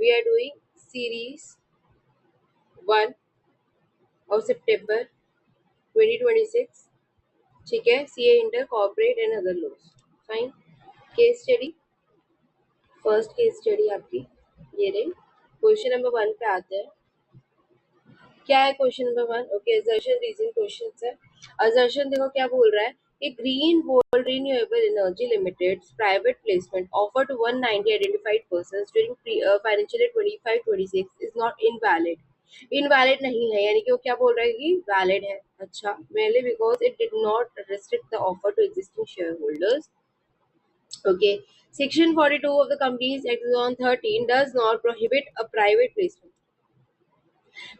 we are doing series 1 of September 2026. ठीक है, CA inter corporate and other laws. Fine. Case study, first case study आपकी ये रही. Question number 1 पे आते हैं. क्या है question number 1? Okay, assertion reason question है. असर्शन देखो क्या बोल रहा है कि green volt renewable energy limited private placement offer to 190 identified persons during financial year 25-26 is not invalid. Invalid नहीं है, यानी कि वो क्या बोल रहा है कि वैलिड है. अच्छा, mainly because it did not restrict the offer to existing share holders. Okay, Section 42 of the Companies Act 2013 does not prohibit a private placement.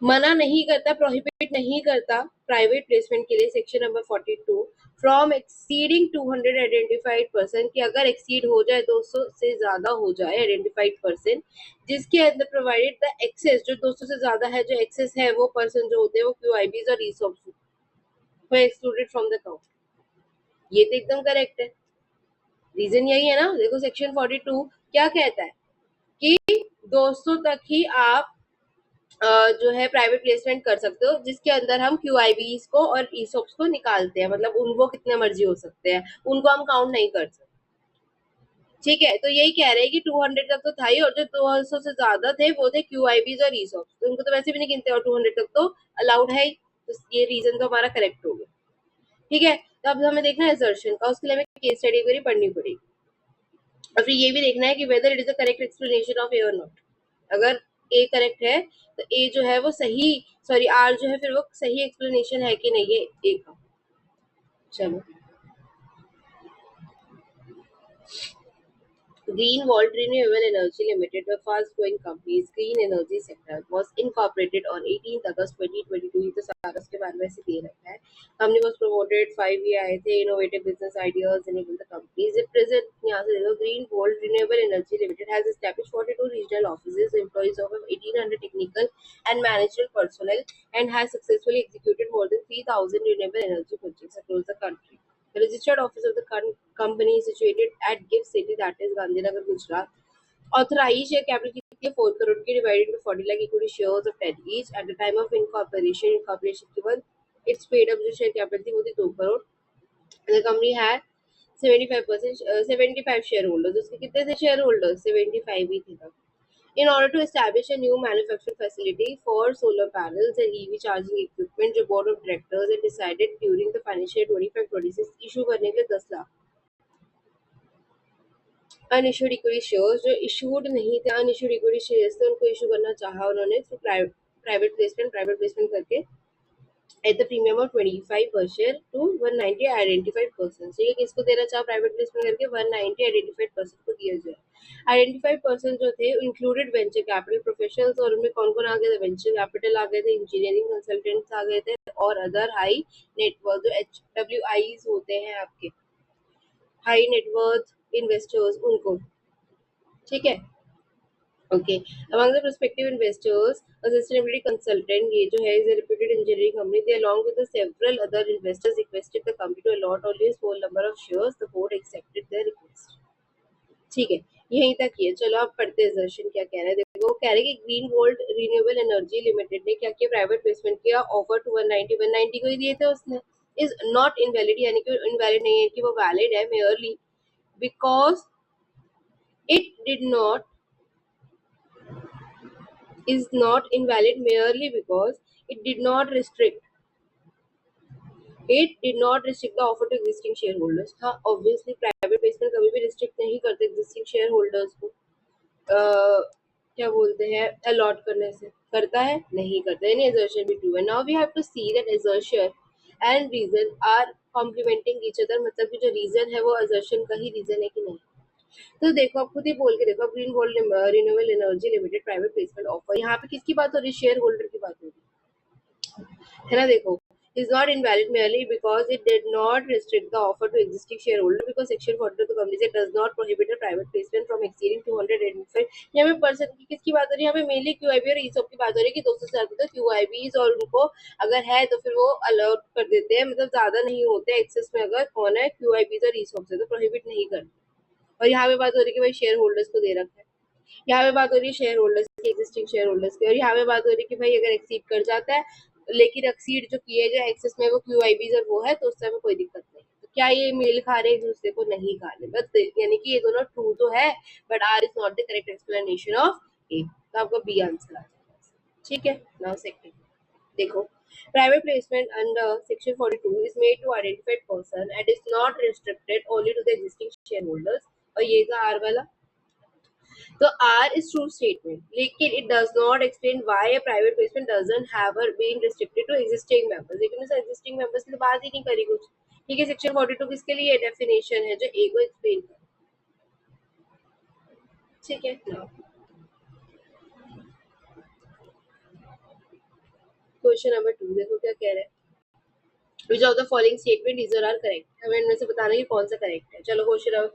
मना नहीं करता, प्रोहिबिट नहीं करता प्राइवेट प्लेसमेंट के लिए. Section number 42 from exceeding 200 identified person, कि अगर exceed हो जाए 200 से ज्यादा हो जाए आइडेंटिफाइड पर्सन, जिसके अंदर प्रोवाइडेड द एक्सेस, जो 200 से ज्यादा है, जो एक्सेस है, वो पर्सन जो होते हैं वो क्यूआईबीज और ईसॉप्स वो एक्सक्लूडेड फ्रॉम द काउंट. ये तो एकदम करेक्ट है. रीजन यही है ना. देखो सेक्शन 42 क्या कहता है कि 200 तक ही आप जो है प्राइवेट प्लेसमेंट कर सकते हो, जिसके अंदर हम क्यूआईबीज को और ईसॉप्स को निकालते हैं. मतलब वो कितने मर्जी हो सकते हैं, उनको हम काउंट नहीं कर सकते. ठीक है, तो यही कह रहे हैं कि 200 तक तो था ही, और जो 200 से ज्यादा थे वो थे क्यूआईबीज और ईसॉप्स, तो उनको तो वैसे भी नहीं गिनते, और 200 तक तो अलाउड है ही. तो ये रीजन तो हमारा करेक्ट हो गया. ठीक है, तो अब हमें देखना है असर्शन का, उसके लिए हमें केस स्टडी करी पढ़नी पड़ेगी, और फिर ये भी देखना है कि whether it is a correct explanation of A और नॉट. अगर ए करेक्ट है तो ए जो है वो सही, सॉरी आर जो है फिर वो सही एक्सप्लेनेशन है कि नहीं है ए का. चलो, Green Volt Renewable Energy Limited, a fast-growing company's green energy sector, was incorporated on 18th August 2022. ये तो सारा उसके बारे में से दे रखा है. Company was promoted 5 year आए थे. Innovative business ideas enable the companies. It present यहाँ से देखो, Green Volt Renewable Energy Limited has established 42 regional offices, employees of 1800 technical and managerial personnel, and has successfully executed more than 3,000 renewable energy projects across the country. The registered office of the company is situated at GIFT City, that is Gandhinagar, Gujarat. Authorized share capital कितनी है? 4 crore की, divided into 40 lakh equity shares of 10 each. At the time of incorporation के बाद its paid up जो share capital थी वो थी 2 crore. The company had 75 shareholders. उसके कितने थे shareholders? 75 ही थे. In order to establish a new manufacturing facility for solar panels and EV charging equipment, the board of directors had decided during the financial year 25-26 issue करने के लिए 10 lakh unissued equity shares, जो issued नहीं थे, unissued equity shares थे, उनको issue करना चाहा उन्होंने थ्रू प्राइवेट प्लेसमेंट करके at the premium of 25 per share to 190 identified persons. ये किसको देना चाहा प्राइवेट प्लेसमेंट करके? 190 आइडेंटिफाइड पर्सन को दिया जाए. आइडेंटिफाइड पर्सन जो थे इंक्लूडेड वेंचर कैपिटल प्रोफेशनल्स, और उनमें कौन कौन आ गए थे? वेंचर कैपिटल आ गए थे, इंजीनियरिंग कंसल्टेंट्स आ गए थे, और अदर हाई नेटवर्थ जो HWIs होते हैं आपके, हाई नेटवर्थ इन्वेस्टर्स, उनको. ठीक है, Okay. Among the prospective investors, a sustainability consultant, ये जो है, is a reputed engineering company. They, along with the several other investors, requested the company to allot only a small number of shares. The board accepted their request. ठीक है, यहीं तक ये. चलो आप पढ़ते हैं दर्शन क्या कह रहे हैं. देखो, वो कह रहे हैं कि green volt renewable energy limited ने क्या किया? प्राइवेट प्लेसमेंट किया. ऑफर टू 190 को ही दिए थे उसने. इज नॉट इनवैलिड, यानी कि इनवैलिड नहीं है, कि वो वैलिड है merely because it did not is not invalid merely because it did not restrict the offer to existing shareholders. हाँ, obviously private placement कभी भी restrict नहीं करते existing shareholders को. क्या बोलते हैं, allot करने से करता है? नहीं करता. Any assertion be true. And now we have to see that assertion and reason are complementing each other. मतलब कि जो reason है वो assertion का ही reason है कि नहीं. तो देखो, आप खुद ही बोल के देखो, green volt renewable energy limited private placement offer, यहाँ पे किसकी बात हो रही है? शेयर होल्डर की बात हो रही है ना. देखो, is not invalid merely because it did not restrict the offer to existing shareholder, because section 42 of the Companies Act does not prohibit a private placement from exceeding 285. यहाँ पे पर्सन की किसकी बात हो रही है? यहाँ पे मेनली क्यूआईबी और ईसॉप की बात हो रही है कि 200 से ज्यादा तो क्यूआईबीज, और उनको अगर है तो फिर वो अलॉट कर देते हैं, मतलब ज्यादा नहीं होते एक्सेस में. अगर कौन है? क्यूआईबीज और ईसॉप से, तो प्रोहिबिट नहीं करते. और यहाँ पे बात हो रही है कि भाई शेयर होल्डर्स को दे रखा है. यहाँ पे बात हो रही है शेयर होल्डर्स की, एग्जिस्टिंग शेयर होल्डर्स की, और यहाँ पे बात हो रही है कि भाई अगर एक्सीड कर जाता है, लेकिन एक्सीड जो किए गए एक्सेस में वो QIBs और वो है, तो उस समय कोई दिक्कत नहीं। तो क्या ये मेल खा रहे एक दूसरे को? नहीं खा रहे, बस यानी कि ये दोनों ट्रू तो है, but R is not the correct explanation of A. तो आपका बी आंसर आ जाएगा। ठीक है, नाउ सेकंड देखो, private placement under section 42 is made to identified person and is not restricted only to the existing shareholders। और ये था आर वाला। तो R is true statement, लेकिन it does not explain why a private placement doesn't have a being restricted to existing members। लेकिन उस existing members की तो बात ही नहीं करी कुछ। ठीक है, सेक्शन 42 किसके लिए डेफिनेशन है जो A को एक्सप्लेन कर। ठीक है, क्वेश्चन नंबर 2 देखो क्या कह रहे हैं। Which of the following statement is or are correct? हमें इनमें से बताना है कि कौन सा करेक्ट है। चलो question,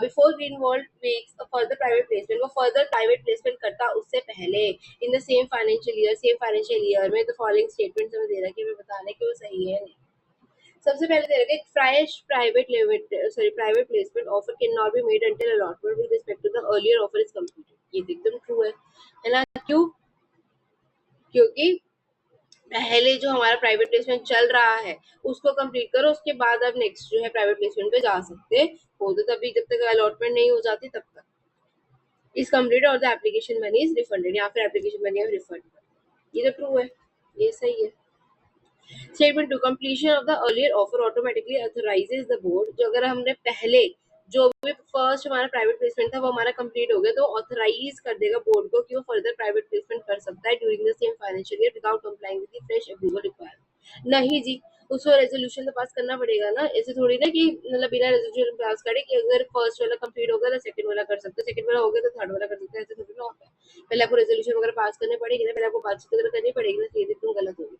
before Greenwald makes a further private placement, वो फर्दर प्राइवेट प्लेसमेंट करता उससे पहले in the same financial year में द फॉलोइंग स्टेटमेंट हमें दे रहा है कि हमें बताना है कि वो सही है नहीं। सबसे पहले दे रखा है fresh private placement offer can not be made until allotment with respect to the earlier offer is completed. ये तो एकदम ट्रू है ना? क्यों? क्योंकि पहले जो हमारा प्राइवेट प्लेसमेंट चल रहा है उसको कंप्लीट करो, उसके बाद अब नेक्स्ट जो है प्राइवेट प्लेसमेंट पे जा सकते हो, तो तभी जब तक अलॉटमेंट नहीं हो जाती तब तक इज कंप्लीट और the application money is refunded, या फिर एप्लीकेशन मनी अब रिफंड। ये तो ट्रू है, ये सही है। Statement two, completion of the earlier offer automatically authorises the board. जो अगर हमने पहले जो भी फर्स्ट हमारा प्राइवेट प्लेसमेंट था वो हमारा कंप्लीट हो गया, तो ऑथराइज कर देगा बोर्ड को कि वो फर्दर प्राइवेट प्लेसमेंट कर सकता है during the same financial year without complying with the fresh approval requirement. नहीं जी, उसको रेजोल्यूशन तो पास करना पड़ेगा ना। ऐसे थोड़ी ना कि मतलब बिना रेजोल्यूशन पास करे कि अगर फर्स्ट वाला कंप्लीट होगा तो सेकंड वाला कर सकते हैं, सेकंड वाला हो गया तो थर्ड वाला कर सकते हैं, ऐसे थोड़ी ना होता है। पहले आपको रेजोल्यूशन वगैरह पास करनी पड़ेगी ना, पहले आपको बातचीत वगैरह करनी पड़ेगी ना, सीधे तुम गलत होगी।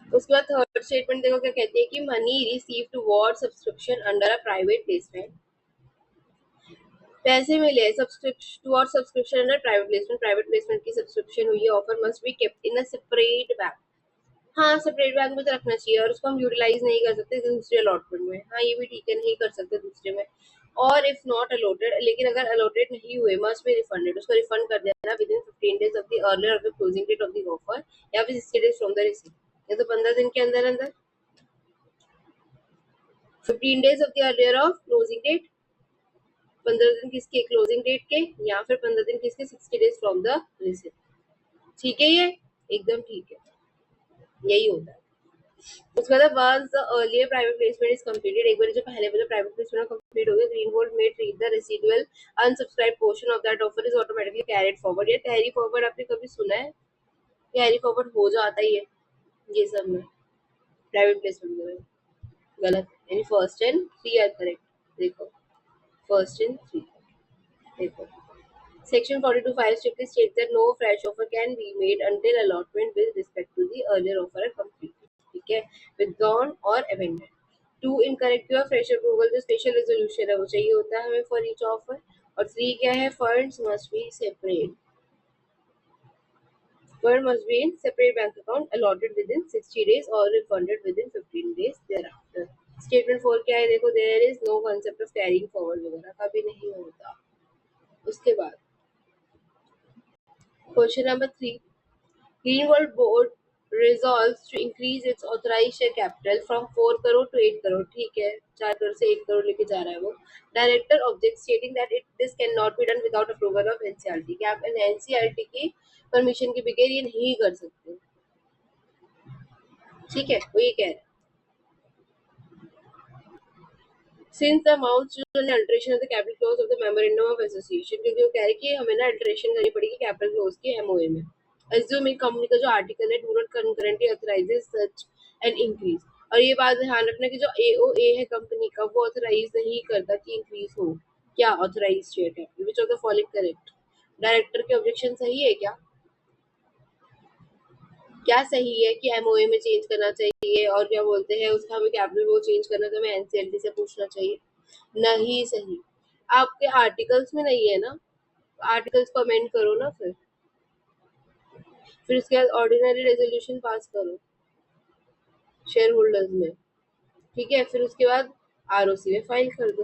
उसके बाद थर्ड स्टेटमेंट देखो क्या कहती है कि money receive toward subscription under a private placement, पैसे मिले toward subscription under private placement की सब्सक्रिप्शन हुई है, offer must be kept in a separate bank. हाँ, सेपरेट बैंक में तो रखना चाहिए, और उसको हम यूटिलाइज नहीं कर सकते दूसरे अलॉटमेंट में। हाँ, ये भी ठीक है, नहीं कर सकते दूसरे में। और इफ नॉट अलॉटेड, लेकिन अगर अलॉटेड नहीं हुए मस्ट बी रिफंडेड, उसको रिफंड कर देना within 15 days of the earlier of the closing date of the offer, या फिर 60 डेज फ्रॉम द रिसीव। ये तो 15 दिन के अंदर अंदर, 15 days of the earlier of closing date, 15 दिन किसके क्लोजिंग डेट के, या फिर 15 दिन किसके 60 डेज फ्रॉम द रिसीव। ठीक है, ये एकदम ठीक है, यही होता है। उसके बाद once the earlier private placement is completed, एक बार जो पहले वाला प्राइवेट प्लेसमेंट कंप्लीट हो गया, Greenwald may treat the residual unsubscribe portion of that offer is automatically carried forward. ये कैरी फॉरवर्ड आपने कभी सुना है? कैरी फॉरवर्ड हो जाता ही है ये सब में प्राइवेट प्लेसमेंट में। गलत, यानी first and three are correct. देखो फर्स्ट एंड थ्री, देखो Section 42(5) strictly states that no fresh offer can be made until allotment with respect to the earlier offer are completed. ठीक है, withdrawn or amended. 2 incorrect हुआ, fresh approval जो special resolution है वो चाहिए होता है हमें for each offer। और 3 क्या है, funds must be separate. Fund must be in separate bank account allotted within 60 days or refunded within 15 days thereafter. Statement 4 क्या है, देखो there is no concept of carrying forward वगैरह, कभी नहीं होता। उसके बाद Question number 3. Greenwald Board resolves to increase its authorized share capital from 4 crore to 8 crore। ठीक है, 4 crore से 1 crore लेके जा रहा है वो। Director objects stating that this cannot be done without approval of NCLT। क्या आप NCLT की परमिशन के बगैर ये नहीं कर सकते। ठीक है, वो ये कह रहे हैं since the amounts to an alteration of the capital clause of the memorandum of association, क्योंकि वो कह रहे हैं कि हमें ना अल्टरेशन करनी पड़ेगी कैपिटल क्लोज की MOA में। Assuming कंपनी का जो आर्टिकल है do not concurrently authorizes such an increase। और ये बात ध्यान रखना कि जो AOA है कंपनी का वो ऑथराइज नहीं करता कि इंक्रीज हो क्या authorise share capital. Which of the following correct? Director के ऑब्जेक्शन सही है क्या? क्या सही है कि MOA में चेंज करना चाहिए, और क्या बोलते हैं उसका हमें कैपिटल वो चेंज करना तो हमें NCLT से पूछना चाहिए? नहीं सही, आपके आर्टिकल्स में नहीं है ना, आर्टिकल्स को अमेंड करो ना, फिर उसके बाद ऑर्डिनरी रेजोल्यूशन पास करो शेयर होल्डर्स में। ठीक है, फिर उसके बाद ROC में फाइल कर दो।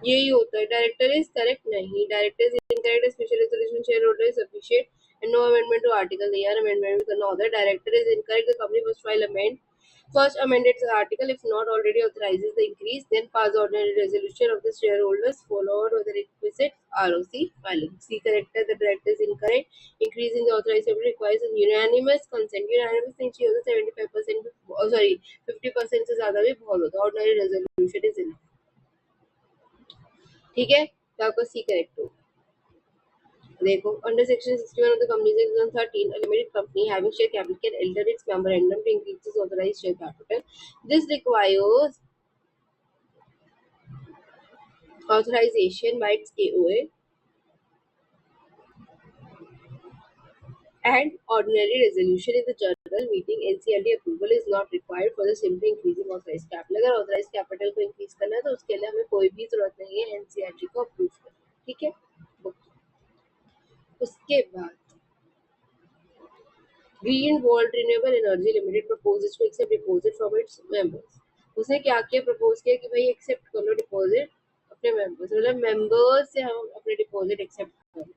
यही होता है. डायरेक्टर इज करेक्ट नहीं. Director is incorrect. Special resolution share holder is sufficient and no amendment to article. यार अमेंडमेंट भी करना होता है. Director is incorrect. The company must file amend first amended the article if not already authorizes the increase, then pass ordinary resolution of the shareholders followed with the requisite ROC filing. C correct है. The director is incorrect. Increase in the authorized capital requires a unanimous consent. Unanimous नहीं चाहिए होता. 75% sorry 50% से ज़्यादा भी बहुत होता है. Ordinary resolution is enough. ठीक है, तो आपका सी करेक्ट हो. देखो, under section 61 of the Companies Act 2013, a limited company having share capital can alter its memorandum to increase its authorized share capital. This requires authorization by its KOA and ordinary resolution in the general meeting. NCLT approval is not required for the simply increasing authorized capital. अगर authorized capital को increase करना है तो उसके लिए हमें कोई भी जरूरत नहीं है NCLT को approve करने. ठीक है. उसके बाद green volt renewable energy limited proposes to accept deposit from its members. उसने क्या किया, प्रपोज किया कि भाई एक्सेप्ट कर लो डिपॉजिट अपने मेंबर्स, मतलब मेंबर्स से हम अपने डिपॉजिट एक्सेप्ट करें.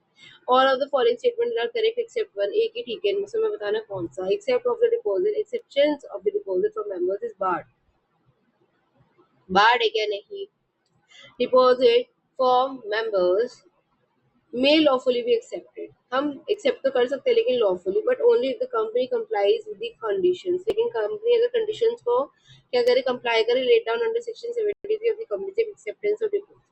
All of the following statement are correct except one. एक ही ठीक है, इनमें से मैं बताना कौन सा. Accept of the deposit, exceptions of the deposit from members is barred. Barred है क्या? नहीं. Deposit from members may lawfully be accepted. हम एक्सेप्ट तो कर सकते हैं लेकिन lawfully, but only if the company complies with the conditions. लेकिन कंपनी अगर कंडीशंस को क्या करे, कंप्लाई करे, laid down under section 73 of the company acceptance of deposit.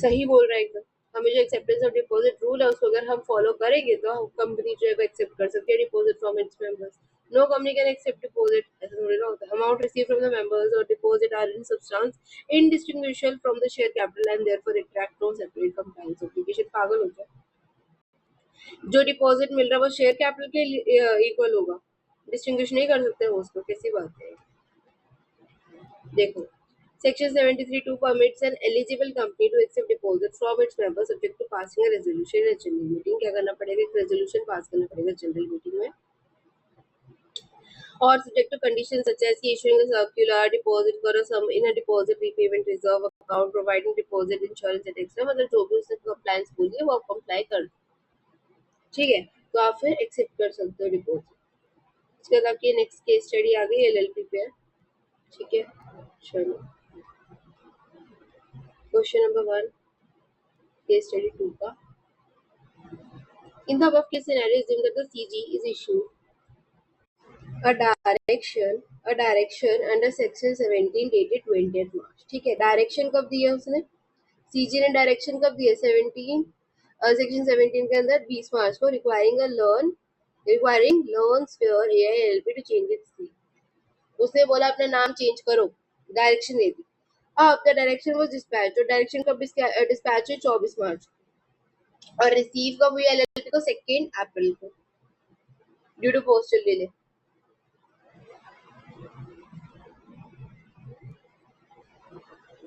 सही बोल रहा है एकदम. हमें जो एक्सेप्टेंस ऑफ डिपॉजिट रूल है उसको अगर हम फॉलो करेंगे तो कंपनी जो है एक्सेप्ट कर सकती है deposit from its members. No company can accept deposit, ऐसा थोड़ी ना होता है. Amount receive from the members और deposit are in substance indistinguishable from the share capital and therefore attract no separate compliance obligation. पागल हो गया. जो डिपॉजिट मिल रहा है वो शेयर कैपिटल के इक्वल होगा. डिस्टिंग्विश नहीं कर सकते हो उसको, कैसी बात है. देखो, Section 73(2) permits an eligible company to accept deposits from its members subject to passing a resolution at general meeting. क्या करना पड़ेगा, एक रेजोल्यूशन पास करना पड़ेगा जनरल मीटिंग में, और subject to conditions such as issuing a circular, deposit करो sum in a deposit repayment reserve account, providing deposit insurance etc. मतलब जो भी उसने compliance बोली है वो आप comply कर दो. ठीक है, तो आप फिर accept कर सकते हो डिपॉजिट. इसके बाद आपकी नेक्स्ट केस स्टडी आ गई LLP पे. ठीक है, चलो क्वेश्चन नंबर 1 केस स्टडी 2 का. In the above case scenario, assume that the CG is issued a direction under section 17 dated 20th March. ठीक है, डायरेक्शन कब दिया उसने, सीजी ने डायरेक्शन कब दिया, 17 सेक्शन 17 के अंदर 20 मार्च को, requiring loans fair AILP to change its seat. उसने बोला अपना नाम चेंज करो, डायरेक्शन दे दी. आपका डायरेक्शन वो डिस्पैच, और डायरेक्शन कब डिस्पैच हुई, 24 मार्च, और रिसीव कब हुई LLP को, 2 अप्रैल को, ड्यू टू पोस्टल डिले.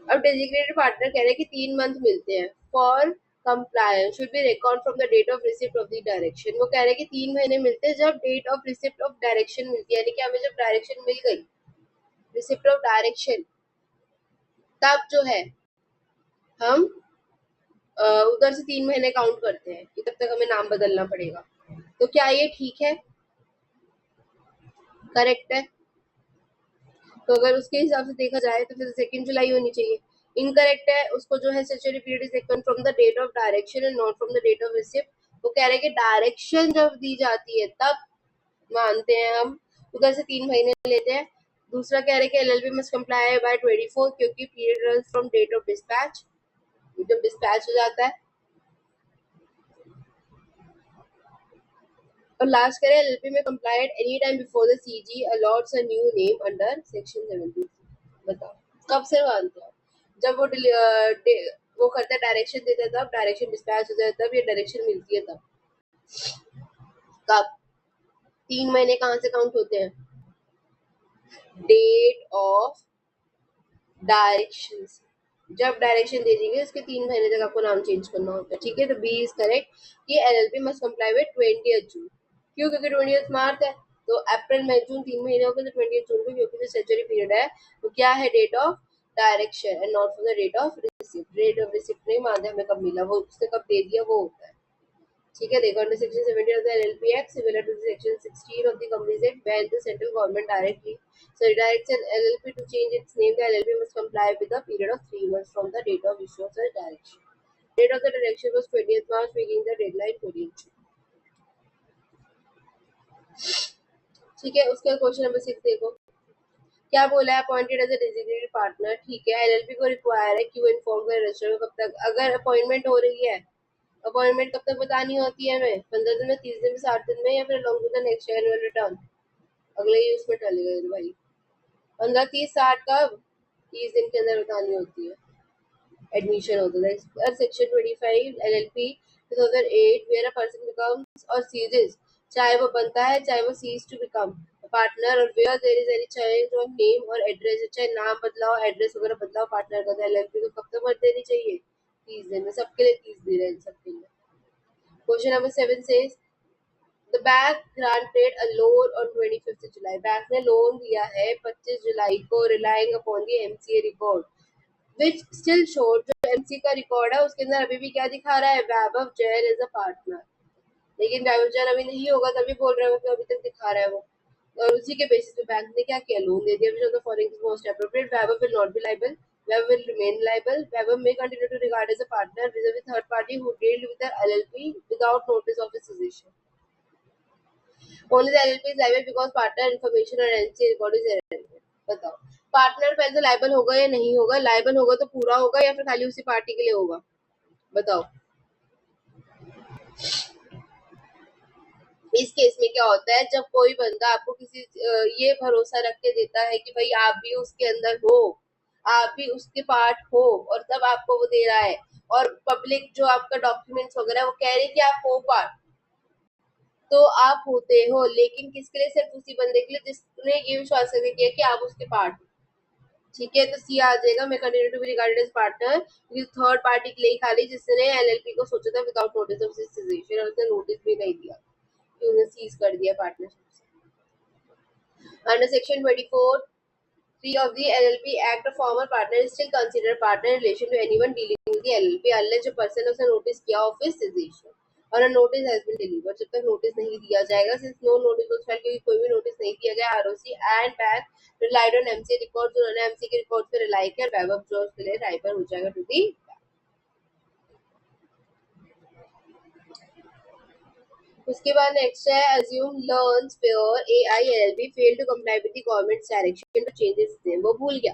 अब डेजिग्नेटेड पार्टनर कह रहे हैं कि 3 मंथ मिलते हैं for compliance should be reckoned from the date of receipt of the direction. वो कह रहे हैं कि 3 महीने मिलते हैं जब date of receipt of direction मिलती है, यानी कि हमें जब डायरेक्शन मिल गई, रिसिप्ट ऑफ डायरेक्शन, तब जो है हम उधर से 3 महीने काउंट करते हैं कि तब तक हमें नाम बदलना पड़ेगा. तो क्या ये ठीक है, करेक्ट है? तो अगर उसके हिसाब से देखा जाए तो फिर 2 जुलाई होनी चाहिए. इनकरेक्ट है, उसको जो है statutory period is reckon from the date of direction and not from the date of receipt. वो कह रहे हैं कि डायरेक्शन जब दी जाती है तब मानते हैं हम, उधर से 3 महीने लेते हैं. दूसरा कह रहे हैं कि LLP मस्ट कंप्लाई बाय 24 क्योंकि period runs from date of dispatch, जब डिस्पैच हो जाता है. और लास्ट करें LLP में complied any time before the CG allots a new name under section 17. बताओ कब से मानते हो, जब वो करता है डायरेक्शन देता है तब, डायरेक्शन डिस्पैच हो जाता है तब, ये डायरेक्शन मिलती है तब. कब, 3 महीने कहाँ से काउंट होते हैं, डेट ऑफ डायरेक्शन. जब डायरेक्शन दे देंगे उसके 3 महीने तक आपको नाम चेंज करना होता है. ठीक है, तो बी इज करेक्ट कि LLP must comply with 20th जून. क्यों, क्योंकि 20th मार्च है तो अप्रैल मई जून 3 महीने हो गए, तो 20 जून को क्योंकि जो स्टैट्यूटरी पीरियड है वो क्या है, date of direction and not for the rate of receipt. Rate of receipt नहीं मानते हमें कब मिला, वो उसने कब दे दिया वो होता है। ठीक है, देखो under section 17 of the LLP Act similar to the section 16 of the Companies Act when the central government directly directs an LLP to change its name, the LLP must comply with a period of 3 months from the date of issue of the direction. Date of the direction was 20th March, making the deadline 20th June. ठीक है, उसके question number 6 देखो क्या बोला है, appointed as a designated partner. ठीक है, LLP को रिक्वायर है कि वो इन्फॉर्म करे रजिस्टर को कब तक, अगर अपॉइंटमेंट हो रही है, अपॉइंटमेंट कब तक बतानी होती है हमें, 15 दिन में, 30 दिन में, 60 दिन में, या फिर along with the next annual return, अगले ही उसमें टलेगा भाई। 15, 30, 60 कब, 30 दिन के अंदर बतानी होती है, एडमिशन होता है। Section 25 LLP 2008 where a person becomes और सीजेस, चाहे वो बनता है चाहे वो सीज टू बिकम पार्टनर, और where there is any change of name और एड्रेस, चाहे नाम बदलाओ एड्रेस वगैरह बदलाओ पार्टनर का, तो एलएलपी को कब तक भर देनी चाहिए, 30 दिन में। सबके लिए 30 दिन है, सबके लिए। Question number 7 says the bank granted a loan on 25th July. Bank ने लोन दिया है 25 जुलाई को, relying upon the MCA record which still showed, जो MC का रिकॉर्ड है उसके अंदर अभी भी क्या दिखा रहा है, वैभव जैन एज अ पार्टनर, लेकिन वैभव जैन अभी नहीं होगा तभी बोल रहे हो कि अभी तक दिखा रहा है वो, और उसी के बेसिस पे बैंक ने क्या किया, लोन दे दिया, which of the following is most appropriate, Vaibhav will not be liable, Vaibhav will remain liable, Vaibhav may continue to regard as a partner vis-a-vis third party who dealt with the LLP without notice of its cessation. Only the LLP is liable because partner information और NC record is irrelevant. बताओ partner पहले तो liable होगा या नहीं होगा, liable होगा तो पूरा होगा या फिर खाली उसी पार्टी के लिए होगा, बताओ। इस केस में क्या होता है, जब कोई बंदा आपको किसी ये भरोसा रख के देता है कि भाई आप भी उसके अंदर हो, आप भी उसके पार्ट हो, और तब आपको वो दे रहा है, और पब्लिक जो आपका डॉक्यूमेंट्स वगैरह वो कह रही है कि आप हो पार्ट, तो आप होते हो, लेकिन किसके लिए, सिर्फ उसी बंदे के लिए जिसने ये विश्वास करके किया कि आप उसके पार्ट हो। ठीक है, तो सी आ जाएगा, मैं continue to be regarded as partner, third party के लिए खाली जिसने एलएलपी को सोचा था विदाउट नोटिस ऑफ सिचुएशन, और उसने नोटिस भी नहीं दिया, तो उन्हें सीज कर दिया पार्टनरशिप से। Under section 24 3 of the LLP Act, a former partner is still considered partner in relation to anyone dealing with the LLP unless जो person उसने notice किया of his cessation और a notice has been delivered। जब तक notice नहीं दिया जाएगा, since no notice was filed, क्योंकि कोई भी notice नहीं दिया गया, ROC and bank relied on MC records, उन्होंने MC के records पे rely किया, वैभव जो उसके लिए liable हो जाएगा to the। उसके बाद नेक्स्ट है assume learns where AILLB failed to comply with the government's direction to change its name। वो भूल गया,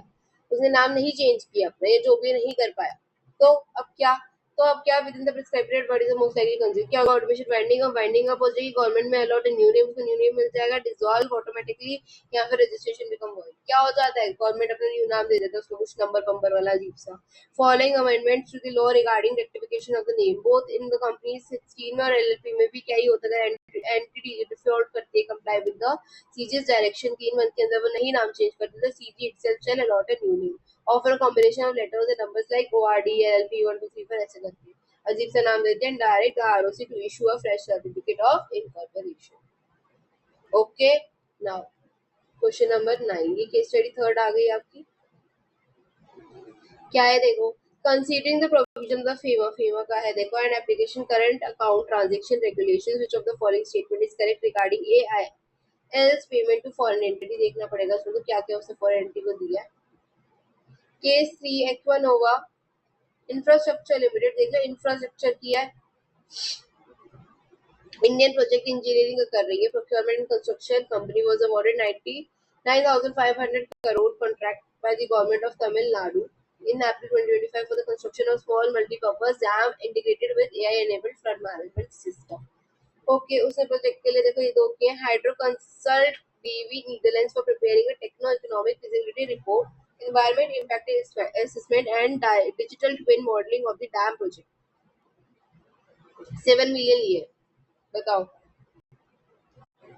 उसने नाम नहीं चेंज किया अपना, ये जो भी नहीं कर पाया, तो अब क्या, with in the prescribed period what is the most likely consider, क्या होगा, ऑटोमेशन वाइंडिंग अप हो जाएगी, गवर्नमेंट में अलॉट न्यू नेम, उसको न्यू नेम मिल जाएगा, डिसॉल्व ऑटोमेटिकली, या फिर रजिस्ट्रेशन बिकम वॉइड। क्या हो जाता है, गवर्नमेंट अपना न्यू नाम दे देता है उसको, कुछ नंबर वाला अजीब सा। Following amendments to the law regarding rectification of the name, both in the company 16 में और एलएलपी में भी क्या ही होता है, एंटिटी डिफॉल्ट करती है comply with the CG's direction, 3 month के अंदर वो नहीं नाम चेंज करते, तो CG itself shall allot a new name, offer a combination of letters and numbers like ORD LLP 1 2 3 4 ऐसे करके अजीब सा नाम देते हैं, direct ROC to issue a fresh certificate of incorporation. Okay, now question number 9, ये केस स्टडी थर्ड आ गई आपकी, क्या है देखो, considering the provision of the FEMA का है देखो, and application current account transaction regulations, which of the following statement is correct regarding AIL's payment to foreign entity, देखना पड़ेगा उसमें तो क्या क्या उसने foreign entity को दिया है। केस 3 एक्वानोवा इंफ्रास्ट्रक्चर लिमिटेड, देख लो इंफ्रास्ट्रक्चर किया है, इंडियन प्रोजेक्ट इंजीनियरिंग कर रही है, procurement and construction, company was awarded 99,500 crore contract by the government of Tamil Nadu in April 2025 for the construction of small multi-purpose dam integrated with AI-enabled flood management system. Okay, उसने project के लिए देखो ये दो किए, हाइड्रो कंसल्ट बीवी Netherlands for preparing a techno-economic feasibility report, environment impact assessment and digital twin modeling of the dam project, 7 million लिए, बताओ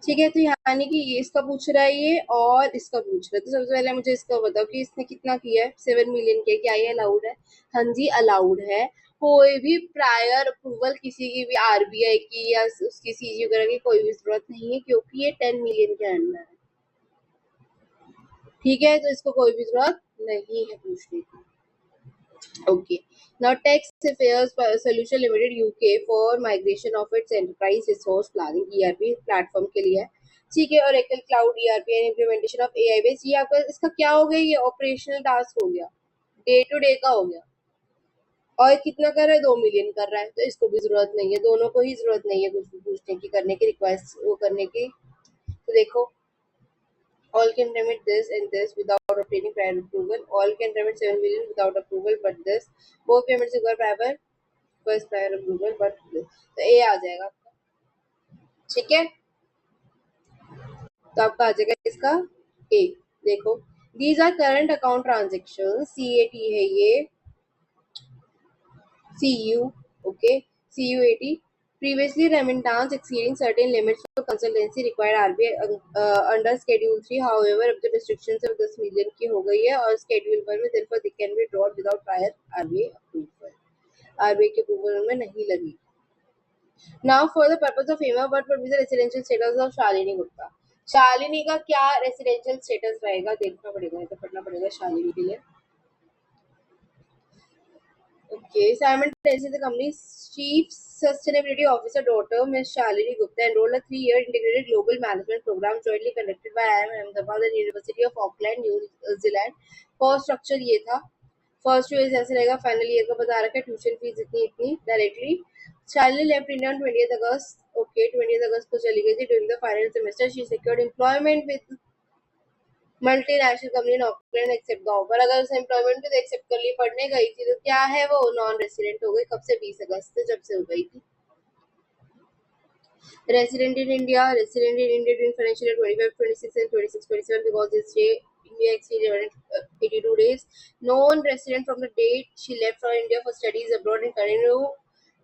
ठीक है, तो यानी कि ये इसका पूछ रहा है ये और इसका पूछ रहा है। तो सबसे पहले मुझे इसका बताओ कि इसने कितना किया है, 7 मिलियन के, क्या ये अलाउड है? हाँ जी अलाउड है। कोई भी प्रायर अप्रूवल किसी की भी आरबीआई की या उसकी सीजी वगैरह की कोई भी जरूरत नहीं है, क्योंकि ये 10 मिलियन के अंडर है। ठीक है, तो इसको कोई भी जरूरत नहीं है पूछने की। Okay. Now, Tax Affairs Solution Limited UK for migration of its enterprise resource planning ERP platform के लिए है। ठीक है, और एकल cloud ERP and implementation of AI based, ये आपका इसका क्या हो गया, ये ऑपरेशनल टास्क हो गया, डे टू डे का हो गया। और कितना कर रहा है, 2 मिलियन कर रहा है, तो इसको भी जरूरत नहीं है, दोनों को ही जरूरत नहीं है कुछ भी पूछने की, करने की, रिक्वेस्ट वो करने की। तो देखो, all can remit this and this without obtaining prior approval. All can remit 7 million without approval, but this both payments require prior approval, but this. तो ए आ जाएगा आपका। ठीक है, तो आपका आ जाएगा इसका ए। देखो, these are current account transactions, CAT है ये, CU, okay, CUAT. Previously, remittance exceeding certain limits for consultancy required RBI under Schedule 3. However, अब तो restrictions of 10 million की हो गई है और Schedule 1 में therefore they can be drawn without prior RBI approval. RBI के approval में नहीं लगी। Now, for the purpose of FEMA, what would be the residential status of Shalini Gupta? Shalini का क्या रेसिडेंशियल स्टेटस रहेगा, देखना पड़ेगा, तो पढ़ना पड़ेगा शालिनी के लिए। Okay, simultaneously, the company's chief sustainability officer daughter, Ms. Shalini Gupta, enrolled a 3-year integrated global management program jointly conducted by IIM Ahmedabad and University of Auckland, New Zealand. Cost structure ये था, first year ऐसे रहेगा, final year का बता रखा है, tuition fees इतनी इतनी directly. Shalini left India on 20th August, okay 20th अगस्त को चली गई थी। During the final semester she secured employment with multinational company in Auckland accept the offer. अगर उसे एम्प्लॉयमेंट भी एक्सेप्ट कर ली, पढ़ने गई थी, तो क्या है वो नॉन रेसिडेंट हो गई। कब से, 20 अगस्त से, जब से हो गई थी। Resident in India, resident in India during financial year 25-26 and 26-27 because this day India exceeded 82 days. Non-resident from the date she left for India for studies abroad and continue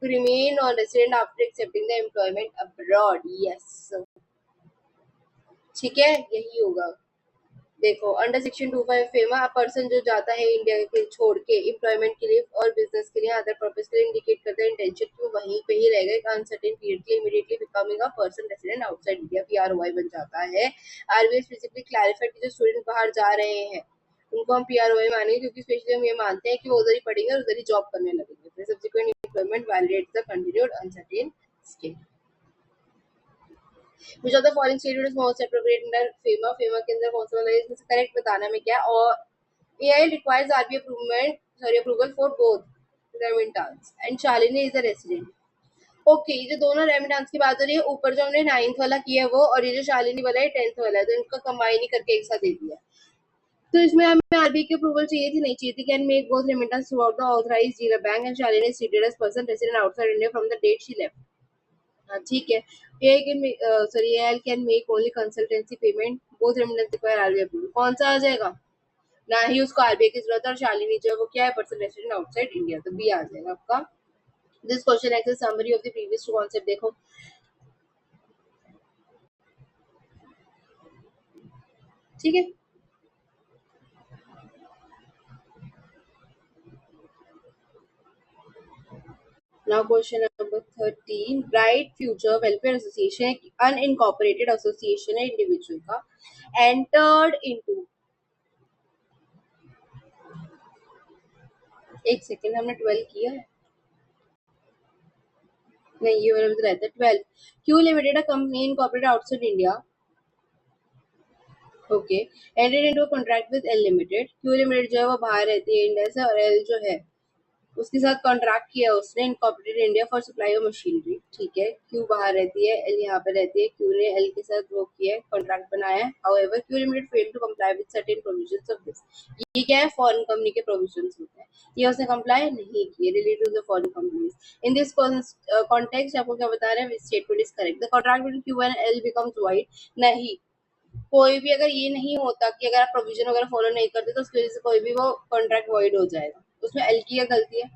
to remain non-resident after accepting the employment abroad. Yes. ठीक है, यही होगा। देखो, under section 25 FEMA, a person जो जाता है India के छोड़ के एम्प्लॉयमेंट के लिए और बिजनेस के लिए, अदर पर्पस के लिए, इंडिकेट करता है इंटेंशन कि वो वहीं पे ही रहेगा एक अनसर्टेन पीरियड के लिए, immediately becoming a person resident outside India, PROI बन जाता है। आरबीआई स्पेसिफिकली क्लैरिफाइड कि जो स्टूडेंट बाहर जा रहे हैं उनको हम पीआरओआई मानेंगे, क्योंकि स्पेशली हम ये मानते हैं कि वो उधर ही पढ़ेंगे और उधर ही जॉब करने लगेंगे। फिर subsequent employment validates the continued uncertain stay. which of the following statement is most appropriate under FEMA? FEMA के अंदर कौन सा वाला है, इसमें से करेक्ट बताना में क्या। और AI requires RBI approval for both remittance and Shalini is a resident. Okay, ये जो दोनों रेमिटेंस की बात हो रही है, ऊपर जो हमने 9th वाला किया है वो, और ये जो शालिनी वाला है 10th वाला है, तो इनका कंबाइन ही करके एक साथ दे दिया। तो इसमें हमें आरबीआई की अप्रूवल चाहिए थी, नहीं चाहिए थी। Can make both remittance throughout the authorised dealer bank and Shalini is treated as person resident outside India from the date she left. हाँ ठीक है, AI can make, sorry, AIL can make only consultancy payment, both remittance require RBI approval। कौन सा आ जाएगा, ना ही उसको RBI की जरूरत है, और शालिनी जो है वो क्या है, पर्सन रेसिडेंट आउटसाइड इंडिया, तो बी आ जाएगा आपका। This question ex summary of the previous two concept. देखो, ठीक है। Now question number 13, Bright Future Welfare Association, unincorporated association है इंडिविजुअल का, entered into, एक सेकेंड, हमने 12 किया है, नहीं ये वाला भी तो रहता है 12। Q limited, a company incorporated outside India, okay, entered into contract with L limited. Q limited जो है वो बाहर रहती है इंडिया से, और एल जो है उसके साथ कॉन्ट्रैक्ट किया उसने incorporated India for supply of machinery. ठीक है, क्यू बाहर रहती है, एल यहाँ पे रहती है, क्यू ने एल के साथ वो किया है, कॉन्ट्रैक्ट बनाया है। However Q limited fail to comply with certain provisions of this. ये क्या है, फॉरेन कंपनी के प्रोविजंस होते हैं, ये उसने कंप्लाई नहीं किए, related to the foreign companies. In this context आपको क्या बता रहे हैं, statement is correct, the contract between Q and L becomes void. नहीं, कोई भी अगर ये नहीं होता कि अगर आप प्रोविजन वगैरह फॉलो नहीं करते, तो उसकी वजह से कोई भी वो कॉन्ट्रैक्ट वॉइड हो जाएगा। उसमें एल की क्या गलती है,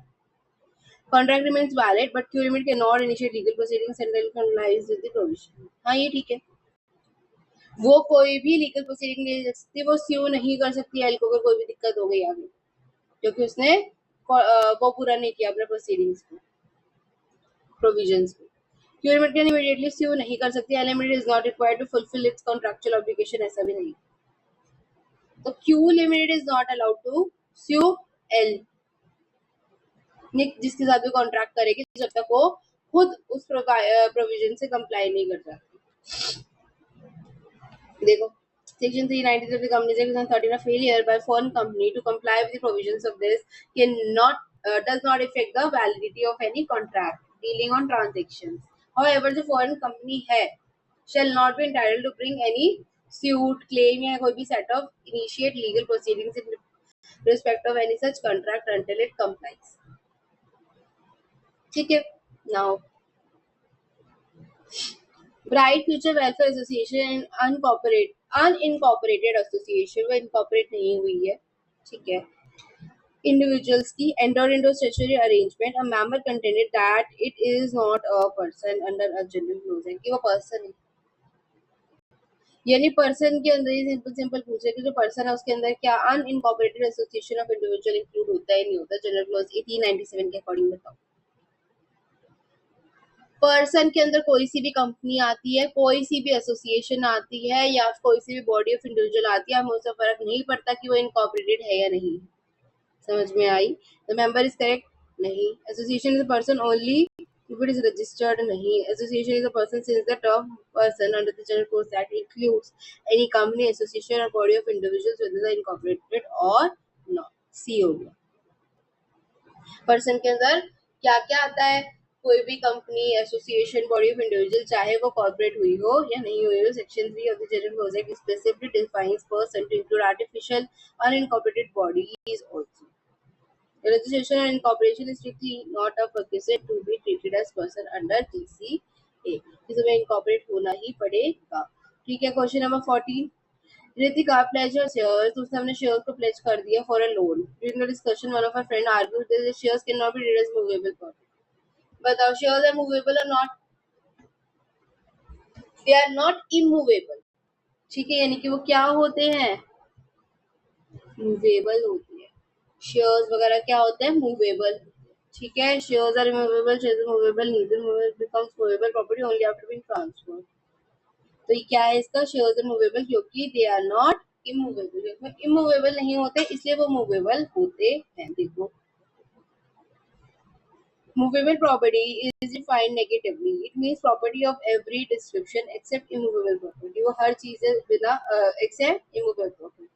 contract remains valid but Q limit can not initiate legal proceedings and complies with the provision. हाँ ये ठीक है, वो कोई भी लीगल प्रोसीडिंग नहीं ले सकती, वो स्यू नहीं कर सकती एल को अगर कोई भी दिक्कत हो गई आगे, क्योंकि उसने वो पूरा नहीं किया अपने प्रोसीडिंग्स को, प्रोविजंस को। Q limit can immediately sue नहीं कर सकती, L limit is not required to fulfil its contractual obligation, ऐसा भी नहीं। तो Q limited is not allowed to sue L, जिसके साथ भी कॉन्ट्रैक्ट करेगी जब तक वो खुद उस प्रोविजन से कंप्लाई नहीं कर जाती। देखो Section 390 of the Companies Act 2013, a failure by foreign company to comply with the provisions of this does not affect the validity of any contract dealing on transactions. However, जो foreign company है shall not be entitled to bring any suit, claim या कोई भी set of initiate legal proceedings in respect of any such contract until it complies. ठीक है. Now Bright Future Welfare Association unincorporated association, वो incorporate नहीं हुई है, ठीक है. Individuals की entered into statutory arrangement, a member contended that it is not a person under a general clause, कि वो person है. यानी पर्सन के अंदर ही सिंपल पूछे कि जो पर्सन है उसके अंदर क्या unincorporated association of individual include होता है, नहीं होता जनरल क्लॉज 1897 के अकॉर्डिंग, बताओ. पर्सन के अंदर कोई सी भी कंपनी आती है, कोई सी भी एसोसिएशन आती है या कोई सी भी बॉडी ऑफ इंडिविजुअल आती है, हमें उससे फर्क नहीं पड़ता कि वो इनकॉर्पोरेटेड है या नहीं. समझ में आई? द मेंबर इज करेक्ट, नहीं. Association is a person only if it is registered, नहीं. Association is a person since the term person under the general clause that includes any company, association or body of individuals whether they are incorporated or not. C हो गया. Person के अंदर क्या क्या आता है? कोई भी company, association, body of individual, चाहे वो कॉर्पोरेट हुई हो या नहीं हुई हो. Section 3 of the general clause act specifically defines person to include artificial unincorporated bodies also. Registration and incorporation is strictly not a prerequisite to be treated as person under GCA. इसमें incorporate होना ही पड़ेगा. ठीक है. Question number 14. Ritika pledged her shares. उसने अपने shares को pledge कर दिया for a loan. During the discussion, one of her friend argued that the shares cannot be treated as movable property. बताओ, shares are movable or not? They are not immovable. ठीक है, यानी कि वो क्या होते हैं? Movable होती है. Shares वगैरह क्या होते हैं? Movable. ठीक है. Shares are immovable, shares are movable, neither movable becomes movable property only after being transferred. तो ये क्या है इसका? Shares are movable क्योंकि they are not immovable. Immovable नहीं होते इसलिए वो movable होते हैं. देखो, movable property is defined negatively. It means property of every description except immovable property. वो हर चीज है बिना except immovable property.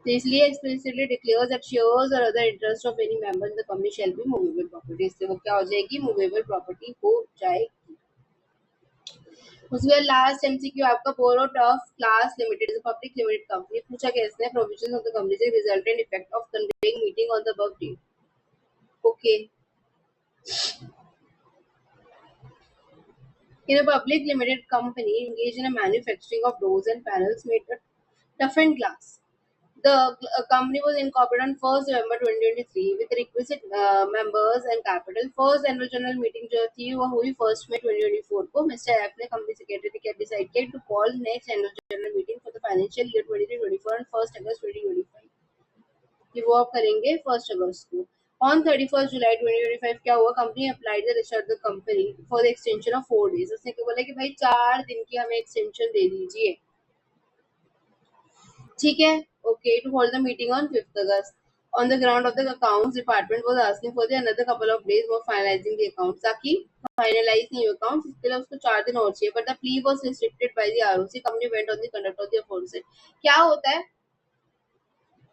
तो इसलिए explicitly declares that shares or other interest of any member in the company shall be movable property. इससे वो क्या हो जाएगी? movable property हो जाएगी. उसके बाद लास्ट एमसीक्यू आपका board of class limited is a public limited company. पूछा गया इसने प्रोविजंस ऑफ द कंपनी से resultant effect of convening meeting on the above date. Okay. In a public limited company engaged in a manufacturing of doors and panels made of toughened glass. The company was incorporated on 1st November 2023 with requisite members and capital. First annual general meeting जो थी वो हुई 1st May 2024 को. Mister F ने company secretary के decide किया to call next annual general meeting for the financial year 23-24 on 1st August 2025. कि वो आप करेंगे 1st अगस्त को. On 31st July 2025 क्या हुआ? Company applied the restart the company for the extension of 4 days. उसने क्या बोला कि भाई 4 दिन की हमें एक्सटेंशन दे दीजिए. ठीक है. Okay, to hold the meeting on 5th August. On the ground of the accounts department was asking for the another couple of days for finalizing the accounts. ताकि finalize नहीं हुए accounts, इसके लिए उसको 4 दिन और चाहिए. But the plea was restricted by the ROC. Company went on the conduct of the aforesaid. क्या होता है?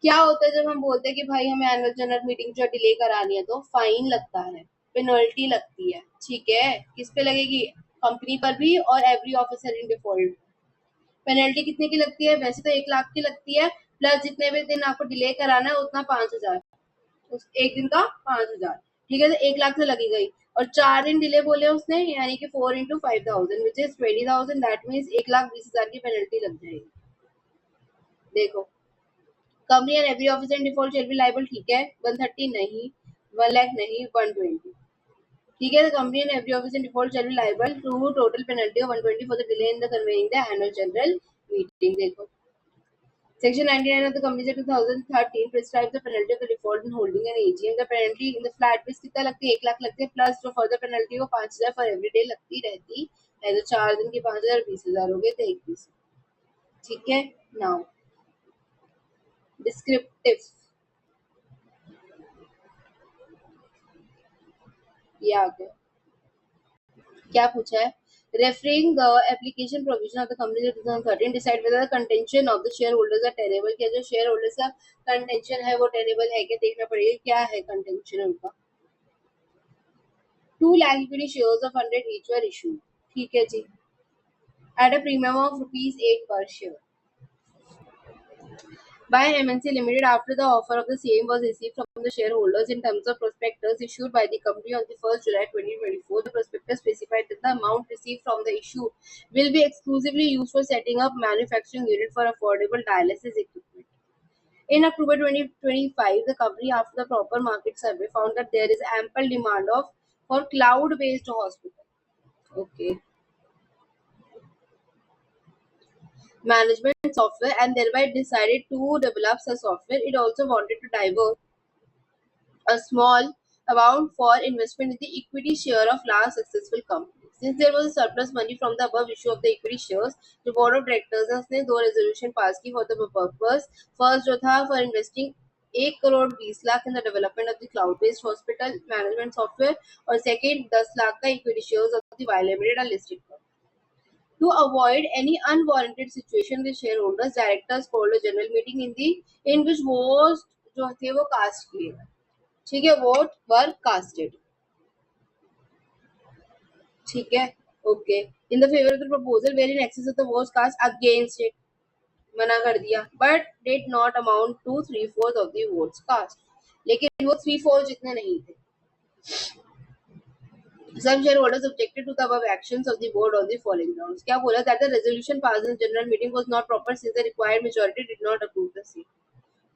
क्या होता है जब हम बोलते हैं कि भाई हमें एनुअल जनरल मीटिंग जो डिले करानी है तो फाइन लगता है, पेनल्टी लगती है. ठीक है. किस पे लगेगी? कंपनी पर भी और every officer in default. Penalty कितने की लगती है? वैसे तो 1 लाख की लगती है, प्लस जितने भी दिन आपको डिले कराना है उतना 5,000. उस एक दिन का 5,000. ठीक है. तो 1 लाख से लगी गई और 4 दिन डिले बोले उसने, यानी कि 4 into 5,000 which is 20,000. That means 1,20,000 की पेनल्टी लग जाएगी. देखो, company and every officer in default shall be liable. ठीक है. 130 नहीं, 1 लाख नहीं, 120. ठीक है. The company and every officer in default shall be liable to total penalty of 120 for the delay in the conveying the annual general meeting देखो। Section 99 of the Companies Act 2013 prescribes the penalty of the default in holding an AGM. The penalty in the flat fees कितना लगती है? 1 लाख लगती है, plus जो further penalty वो 5,000 for every day लगती रहती है। तो 4 दिन की 5,000 20,000 हो गए थे 21। ठीक है। नाउ डिस्क्रिप्टिव, ये आ गया। क्या पूछा है? Referring the application provision of the Companies Act 2013 decide whether the contention of the shareholders are tenable। क्या जो shareholders का contention है वो tenable है क्या देखना पड़ेगा। क्या है contention उनका? 2 lakh equity shares of 100 each were issued। ठीक है जी, at a premium of ₹8 per share by MNC Limited after the offer of the same was received from the shareholders in terms of prospectus issued by the company on the 1st July 2024. The prospectus specified that the amount received from the issue will be exclusively used for setting up manufacturing unit for affordable dialysis equipment. In October 2025, the company, after the proper market survey, found that there is ample demand for cloud-based hospital. Okay. Management software and thereby decided to develop such software. It also wanted to divert a small amount for investment in the equity share of large successful companies. Since there was a surplus money from the above issue of the equity shares, the board of directors ने 2 resolution pass की for the purpose. First जो था for investing 1,20 lakh in the development of the cloud-based hospital management software और second 10 lakh का equity shares of the Vile Limited and listed company. To avoid any unwarranted situation with shareholders, directors called a general meeting in which votes जो थे वो cast किए गए। ठीक है, vote वर casted. ठीक है, okay. In the favour of the proposal were in excess of the votes cast against it, मना कर दिया, but did not amount to 3/4 of the votes cast. लेकिन वो 3/4 जितने नहीं थे। Some shareholders objected to the above actions of the board on the following grounds. क्या बोला? That the resolution passed in general meeting was not proper since the required majority did not approve the same.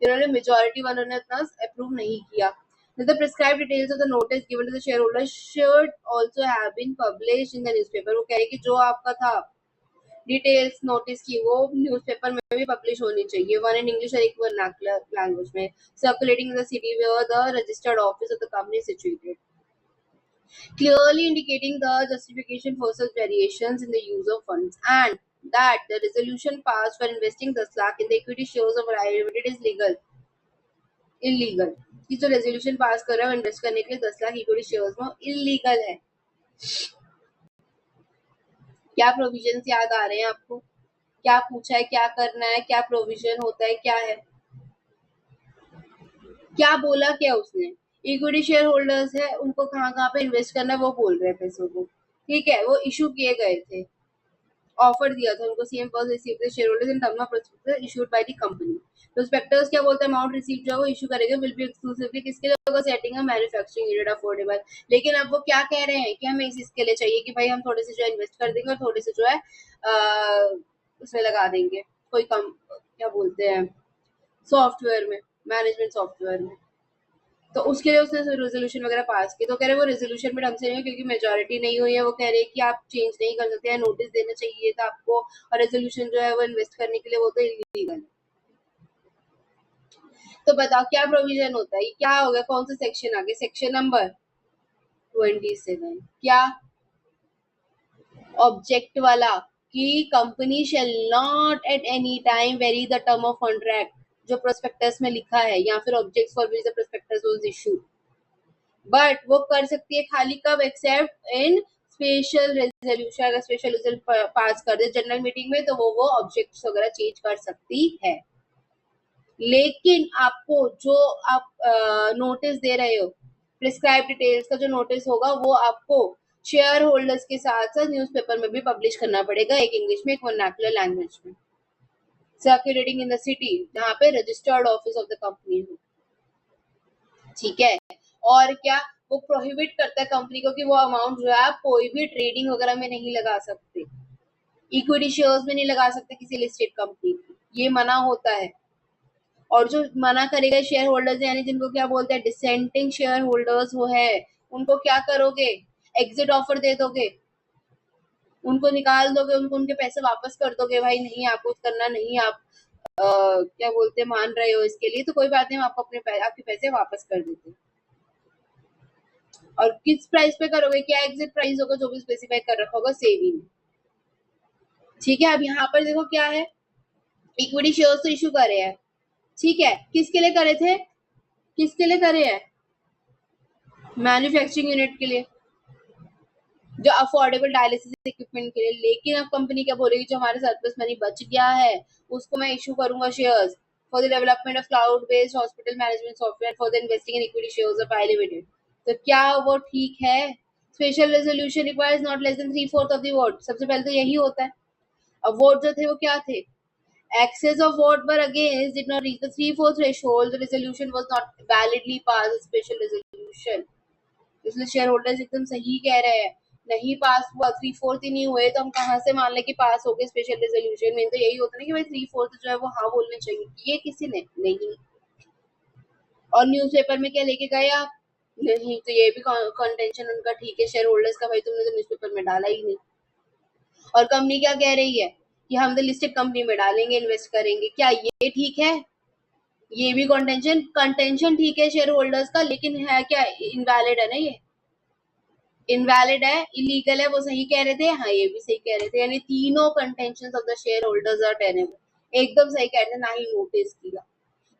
इन्होंने majority उन्होंने इतना approve नहीं किया। The prescribed details of the notice given to the shareholders should also have been published in the newspaper. वो कह रहे कि जो आपका था डिटेल्स नोटिस की वो न्यूज़पेपर में भी पब्लिश होनी चाहिए, वन इन इंग्लिश और एक वर्नाकुलर लैंग्वेज में, circulating in the city where the registered office of the company situated, clearly indicating the justification for such variations in the use of funds, and that the resolution passed for investing 10 lakh in the equity shares of Vile Limited is illegal। कि जो resolution pass कर रहा है invest करने के लिए 10 lakh equity shares में, illegal है। क्या प्रोविजंस याद आ रहे हैं आपको? क्या पूछा है, क्या करना है, क्या प्रोविजन होता है, क्या है, क्या बोला, क्या उसने? इक्विटी शेयर होल्डर्स है, उनको कहाँ पे इन्वेस्ट करना है वो बोल रहे हैं पैसों को। ठीक है, वो इशू किए गए थे, ऑफर दिया था उनको, CM was receive the shareholders in terms of prospectus issued by the company. Prospectus क्या बोलता है? अमाउंट रिसीव जो वो इशू करेगा विल बी एक्सक्लूसिवली किसके लिए होगा? Setting a manufacturing unit affordable. लेकिन अब वो क्या कह रहे हैं कि हमें इसके लिए चाहिए कि भाई हम थोड़े से जो इन्वेस्ट कर देंगे और थोड़े से जो है उसमें लगा देंगे, कोई कम क्या बोलते हैं सॉफ्टवेयर में, मैनेजमेंट सॉफ्टवेयर में। तो उसके लिए उसने रेजोल्यूशन वगैरह पास की। तो कह रहे वो रेजोल्यूशन में ढंग से नहीं है क्योंकि मेजोरिटी नहीं हुई है। वो कह रहे हैं कि आप चेंज नहीं कर सकते हैं, नोटिस देना चाहिए था आपको, और रेजोल्यूशन जो है वो इन्वेस्ट करने के लिए वो तो इलीगल है। तो बताओ क्या प्रोविजन होता है, क्या होगा, कौन सा सेक्शन आगे? Section number 27। क्या? ऑब्जेक्ट वाला कि company shall not at any time very the term of contract, जो प्रोस्पेक्टस में लिखा है, या फिर objects for which the prospectus was issued, but वो कर सकती है खाली कब? एक्सेप्ट इन स्पेशल रेजोल्यूशन। अगर स्पेशल रेजोल्यूशन पास कर दे जनरल मीटिंग में तो वो ऑब्जेक्ट्स वगैरह चेंज कर सकती है। लेकिन आपको जो आप नोटिस दे रहे हो, प्रिस्क्राइब डिटेल्स का जो नोटिस होगा वो आपको शेयर होल्डर्स के साथ साथ न्यूज़पेपर में भी पब्लिश करना पड़ेगा, एक इंग्लिश में एक वर्नाकुलर लैंग्वेज में, सर्कुलेटिंग इन द सिटी जहाँ पे registered office of the company हो। ठीक है, और क्या वो प्रोहिबिट करता है कंपनी को कि वो अमाउंट जो है आप कोई भी ट्रेडिंग वगैरह में नहीं लगा सकते, इक्विटी शेयर्स में नहीं लगा सकते किसी लिस्टेड कंपनी की, ये मना होता है। और जो मना करेगा शेयर होल्डर्स यानी जिनको क्या बोलते हैं डिसेंटिंग शेयर होल्डर्स वो है, उनको क्या करोगे? एग्जिट ऑफर दे दोगे। उनको निकाल दोगे, उनको उनके पैसे वापस कर दोगे, भाई नहीं आपको करना नहीं, आप क्या बोलते हैं मान रहे हो इसके लिए, तो कोई बात नहीं, हम आपको आपके पैसे वापस कर देते हैं। और किस प्राइस पे करोगे, क्या एग्जिट प्राइस होगा जो भी स्पेसिफाई कर रखा होगा सेबी में। ठीक है, अब यहाँ पर देखो क्या है, इक्विटी शेयर्स तो इशू करे हैं, ठीक है, किसके लिए करे थे, किसके लिए करे हैं, मैन्युफैक्चरिंग यूनिट के लिए, जो अफोर्डेबल डायलिसिस इक्विपमेंट के लिए। लेकिन अब कंपनी क्या बोलेगी, जो हमारे सरप्लस मनी बच गया है उसको मैं इशू करूंगा shares for the development of cloud based hospital management software for the investing in equity shares of I limited. तो क्या वो ठीक है, special resolution requires not less then 3/4 of the vote, सबसे पहले तो यही होता है। अब वोट जो थे वो क्या थे, excess of vote were against did not reach the 3/4 threshold, the resolution was not validly passed as special resolution। इसलिए शेयर होल्डर्स एकदम सही कह रहे हैं, नहीं पास हुआ, 3/4 ही नहीं हुए तो हम कहाँ से मान ले कि पास हो गए स्पेशल रेजोल्यूशन में। तो यही होता है कि भाई 3/4 जो है वो हाँ बोलने चाहिए, किए किसी ने नहीं। और न्यूज़पेपर में क्या लेके गए आप, नहीं, तो ये भी कंटेंशन उनका ठीक है शेयर होल्डर्स का, भाई तुमने तो न्यूज़पेपर में डाला ही नहीं। और कंपनी क्या कह रही है कि हम तो लिस्टेड कंपनी में डालेंगे, इन्वेस्ट करेंगे, क्या ये ठीक है, ये भी कंटेंशन ठीक है शेयर होल्डर्स का, लेकिन है क्या इनवैलिड है ना, ये इनवैलिड है, इलीगल है, वो सही कह रहे थे, हाँ ये भी सही कह रहे थे, यानी तीनों contention of the shareholders are tenable, एकदम सही कह रहे थे, ना ही नोटिस किया,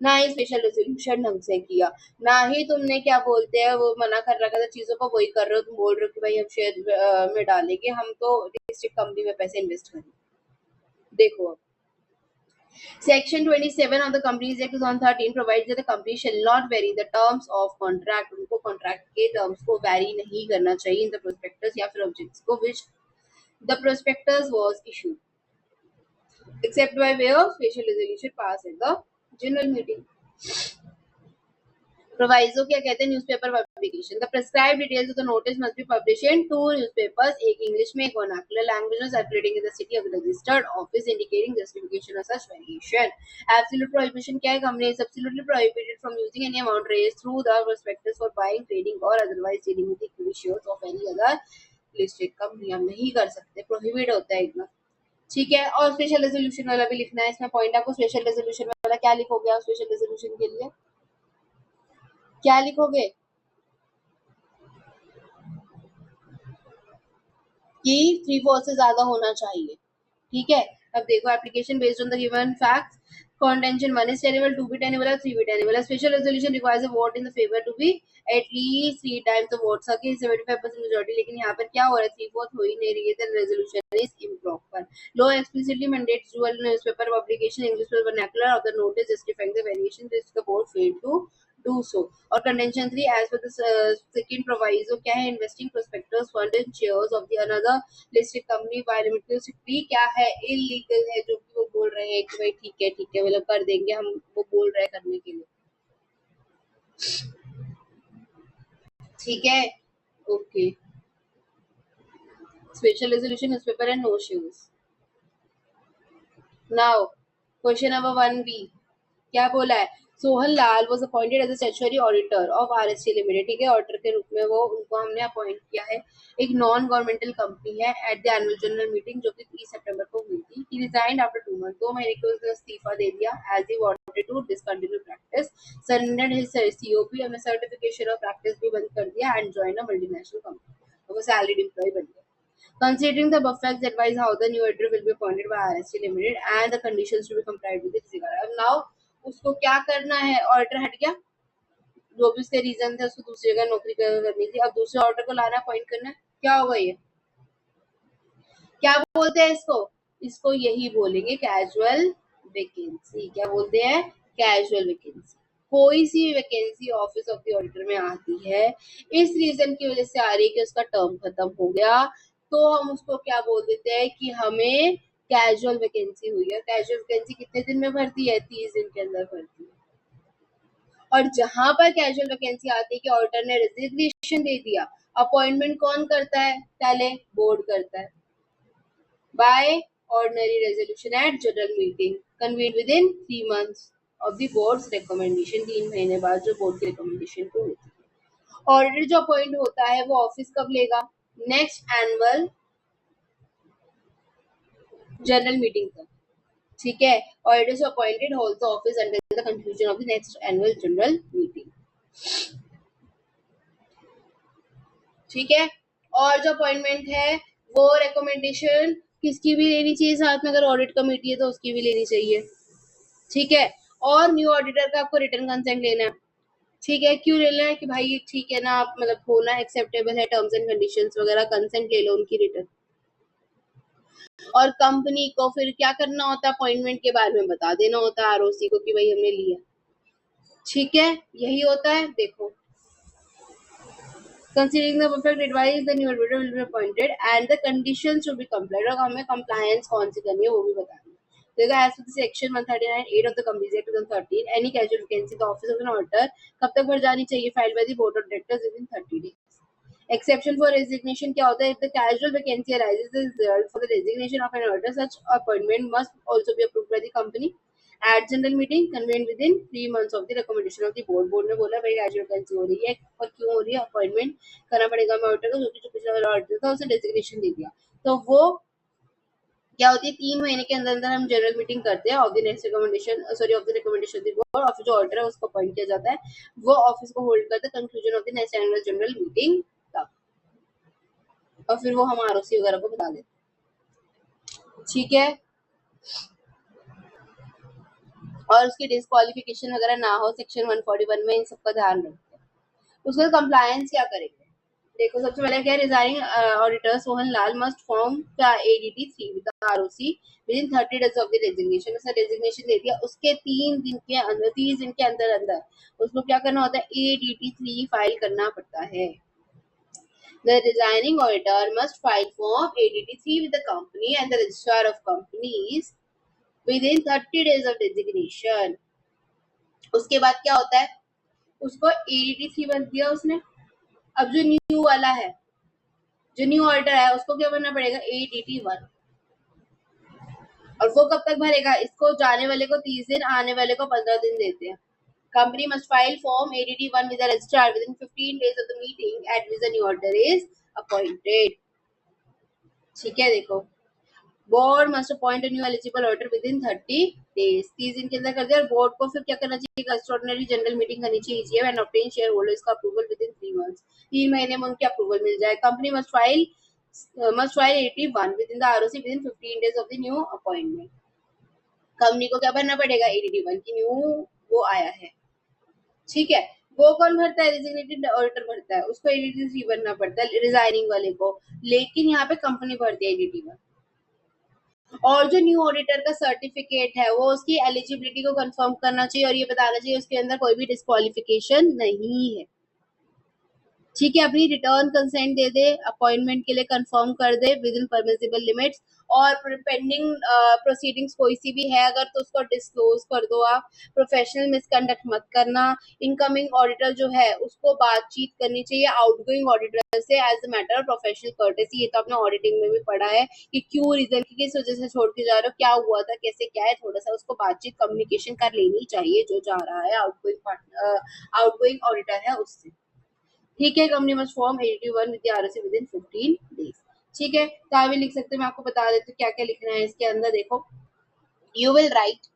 ना ही स्पेशल रेजोल्यूशन ढंग से किया, ना ही तुमने क्या बोलते हैं वो मना कर रखा था चीजों को, वही कर रहे हो, तुम बोल रहे हो कि भाई हम शेयर में डालेंगे, हम तो डिस्ट्रिक्ट कंपनी में पैसे इन्वेस्ट करेंगे। देखो Section 27 of the Companies Act 2013 provides that the company shall not vary the terms of contract, उनको contract के terms को vary नहीं करना चाहिए in the prospectus या फिर objects को which the prospectus was issued, except by way of special resolution passed at the general meeting। Proviso क्या कहते हैं, newspaper publication, the prescribed details of the notice must be publish in 2 newspapers, एक English में एक vernacular language में, circulating in the city of the registered office, indicating justification of such variation. Absolute prohibition क्या है, company is absolutely prohibited from using any amount raised through the prospectus for buying, trading और otherwise dealing with equity shares of any other listed company. हम नहीं कर सकते, prohibit होता है इतना, ठीक है। और स्पेशल रेजोल्यूशन वाला भी लिखना है इसमें पॉइंट, आपको स्पेशल रेजोल्यूशन वाला क्या लिखोगे आप स्पेशल रेजोल्यूशन के लिए, क्या लिखोगे कि 3/4 से ज्यादा होना चाहिए, ठीक है। अब देखो application based on the given facts, contention 1 is tenable, 2 be tenable, 3 be tenable. A special resolution requires a vote in the favor to be at least 3 times the votes against 75% majority, लेकिन यहाँ पर क्या हो रहा है, 3/4 हो ही नहीं रही है, the resolution is improper. Law explicitly mandates dual newspaper publication English vernacular of the notice justifying the variation which the board failed to do so. और contention 3 as per the second proviso क्या है, investing prospectus fund and shares of the another listed company by limited क्या है, illegal है, जो कि वो बोल रहे हैं कि भाई ठीक है मतलब कर देंगे हम, वो बोल रहे हैं करने के लिए, ठीक है, okay. Special resolution newspaper and no shares. Now question number 1B क्या बोला है, Sohan Lal was appointed as a statutory auditor of RST limited, ठीक है, ऑडिटर के रूप में वो उनको हमने अपॉइंट किया है, एक नॉन गवर्नमेंटल कंपनी है, at the annual general meeting जो कि 30 सितंबर को हुई थी। ही रिजाइंड आफ्टर 2 मंथ, 2 महीने के उसने इस्तीफा दे दिया, as he wanted to discontinue practice, surrendered his COP, हमने सर्टिफिकेशन ऑफ प्रैक्टिस भी बंद कर दिया, and join a multinational company, वो सैलरीड एम्प्लॉय बन गया। Considering the above facts, advise how the new editor will be appointed by RST Limited and the conditions to be complied with this regard. अब now उसको क्या करना है, order हट गया, जो भी उसके रीजन थे, उसको दूसरी जगह नौकरी करनी थी, अब दूसरे ऑर्डर को लाना, अपॉइंट करना, क्या होगा ये, क्या बोलते हैं इसको, इसको यही बोलेंगे कैजुअल वैकेंसी। क्या बोलते हैं, कैजुअल वैकेंसी। कोई सी vacancy office of the auditor में आती है, इस रीजन की वजह से आ रही है कि उसका टर्म खत्म हो गया, तो हम उसको क्या बोल देते हैं कि हमें कैजुअल वैकेंसी हुई है। कैजुअल वैकेंसी कितने दिन में भरती है, 30 दिन के अंदर भरती है। और जहां पर कैजुअल वैकेंसी आती है कि ऑडिटर ने रेजिग्नेशन दे दिया, अपॉइंटमेंट कौन करता है, पहले बोर्ड करता है, by ordinary resolution at general meeting convened within 3 months of the board's recommendation, 3 महीने बाद जो बोर्ड की रिकमेंडेशन को होती है। ऑडिटर जो अपॉइंट होता है वो ऑफिस कब लेगा, नेक्स्ट एनुअल जनरल मीटिंग तक, ठीक है। Auditors appointed hold the office until the conclusion of the next annual general meeting, ठीक है। और जो अपॉइंटमेंट है वो रिकमेंडेशन किसकी भी लेनी चाहिए साथ में, अगर ऑडिट कमेटी है तो उसकी भी लेनी चाहिए, ठीक है। और न्यू ऑडिटर का आपको रिटर्न कंसेंट लेना है, ठीक है। क्यों लेना है कि भाई ये ठीक है ना, आप मतलब होना एक्सेप्टेबल है, टर्म्स एंड कंडीशंस वगैरह, कंसेंट ले लो उनकी रिटर्न। और कंपनी को फिर क्या करना होता है, अपॉइंटमेंट के बारे में बता देना होता है आरओसी को कि भाई हमने लिया, ठीक है। यही होता है, देखो। Considering the perfect advice, the new auditor will be appointed and the conditions should be complied. और हमें compliance कौन सी करनी है वो भी बतानी है। देखो, as per the section 139(8) of the Companies Act 2013, any casual vacancy in the office of an auditor कब तक भर जानी चाहिए, filed by the board of directors within 30 days. Exception for resignation क्या होता है, if the casual vacancy arises as a result for the resignation of an auditor, such appointment must also be approved by the company at general meeting convened within 3 months of the recommendation of the board. Board ने बोला भाई casual vacancy हो रही है और क्यों हो रही है, अपॉइंटमेंट करना पड़ेगा मैं ऑडिटर को, जो पिछला वाला ऑडिटर था उसे डेजिग्नेशन दे दिया, तो वो क्या होती है, 3 महीने के अंदर अंदर हम जनरल मीटिंग करते हैं of the next recommendation, sorry of the recommendation of the board, और जो ऑर्डर है उसको अपॉइंट किया जाता है, वो ऑफिस को होल्ड करते हैं conclusion of the next annual general meeting तक, और फिर वो हम आरओसी वगैरह को बता देते, ठीक है। और उसकी डिस्क्वालिफिकेशन वगैरह ना हो सेक्शन 141 में, इन सबका ध्यान रखते हैं। उसका कंप्लायंस क्या करेंगे, देखो सबसे पहले क्या, resigning auditor Sohan Lal must form का ADT 3 with ROC with in 30 days of the resignation. उसने रेजिग्नेशन दे दिया, उसके 3 दिन के अंदर, 30 दिन के अंदर अंदर उसको क्या करना होता है, ADT 3 फाइल करना पड़ता है। The resigning auditor must file form ADT 3 with the company and the registrar of companies within 30 days of designation. उसके बाद क्या होता है, उसको ADT 3 भर दिया उसने, अब जो न्यू वाला है, जो न्यू ऑर्डर है उसको क्या भरना पड़ेगा, ADT 1, और वो कब तक भरेगा, इसको जाने वाले को 30 दिन, आने वाले को 15 दिन देते हैं। Company must file form ADT 1 with the registrar within 15 days of the meeting at which the new auditor is appointed, ठीक है। देखो, board must appoint new eligible auditor within 30 days, 30 दिन के अंदर कर दिया, और बोर्ड को फिर क्या करना चाहिए, एक्स्ट्राऑर्डिनरी जनरल मीटिंग करनी चाहिए EGM and obtain share holders का अप्रूवल विद इन 3 मंथ्स, 3 महीने में उनकी अप्रूवल मिल जाए। Company must file 81 within the ROC within 15 days of the new appointment. Company को क्या भरना पड़ेगा, ADT 1 की न्यू वो आया है, ठीक है। वो कौन भरता है, रेजिग्नेटेड ऑडिटर भरता है, उसको ADT 3 भरना पड़ता है रिजाइनिंग वाले को, लेकिन यहाँ पे कंपनी भरती है ADT 1। और जो न्यू ऑडिटर का सर्टिफिकेट है वो उसकी एलिजिबिलिटी को कंफर्म करना चाहिए और ये बताना चाहिए उसके अंदर कोई भी डिस्क्वालिफिकेशन नहीं है, ठीक है। अपनी रिटर्न कंसेंट दे दे, अपॉइंटमेंट के लिए कंफर्म कर दे विद इन परमिसिबल लिमिट्स, और पेंडिंग प्रोसीडिंग्स कोई सी भी है अगर तो उसको डिस्क्लोज कर दो आप। प्रोफेशनल मिसकंडक्ट मत करना। इनकमिंग ऑडिटर जो है उसको बातचीत करनी चाहिए आउटगोइंग ऑडिटर से as a matter of professional courtesy. ये तो आपने ऑडिटिंग में भी पढ़ा है कि क्यों रीजन की किस वजह से छोड़ के जा रहे हो, क्या हुआ था, कैसे क्या है, थोड़ा सा उसको बातचीत कम्युनिकेशन कर लेनी चाहिए जो जा रहा है आउटगोइंग ऑडिटर है उससे, ठीक है। Company must form ADT 1 with the ROC with in 15 days, ठीक है। तो आप भी लिख सकते हैं, मैं आपको बता देती हूँ क्या क्या लिखना है इसके अंदर। देखो, यू विल राइट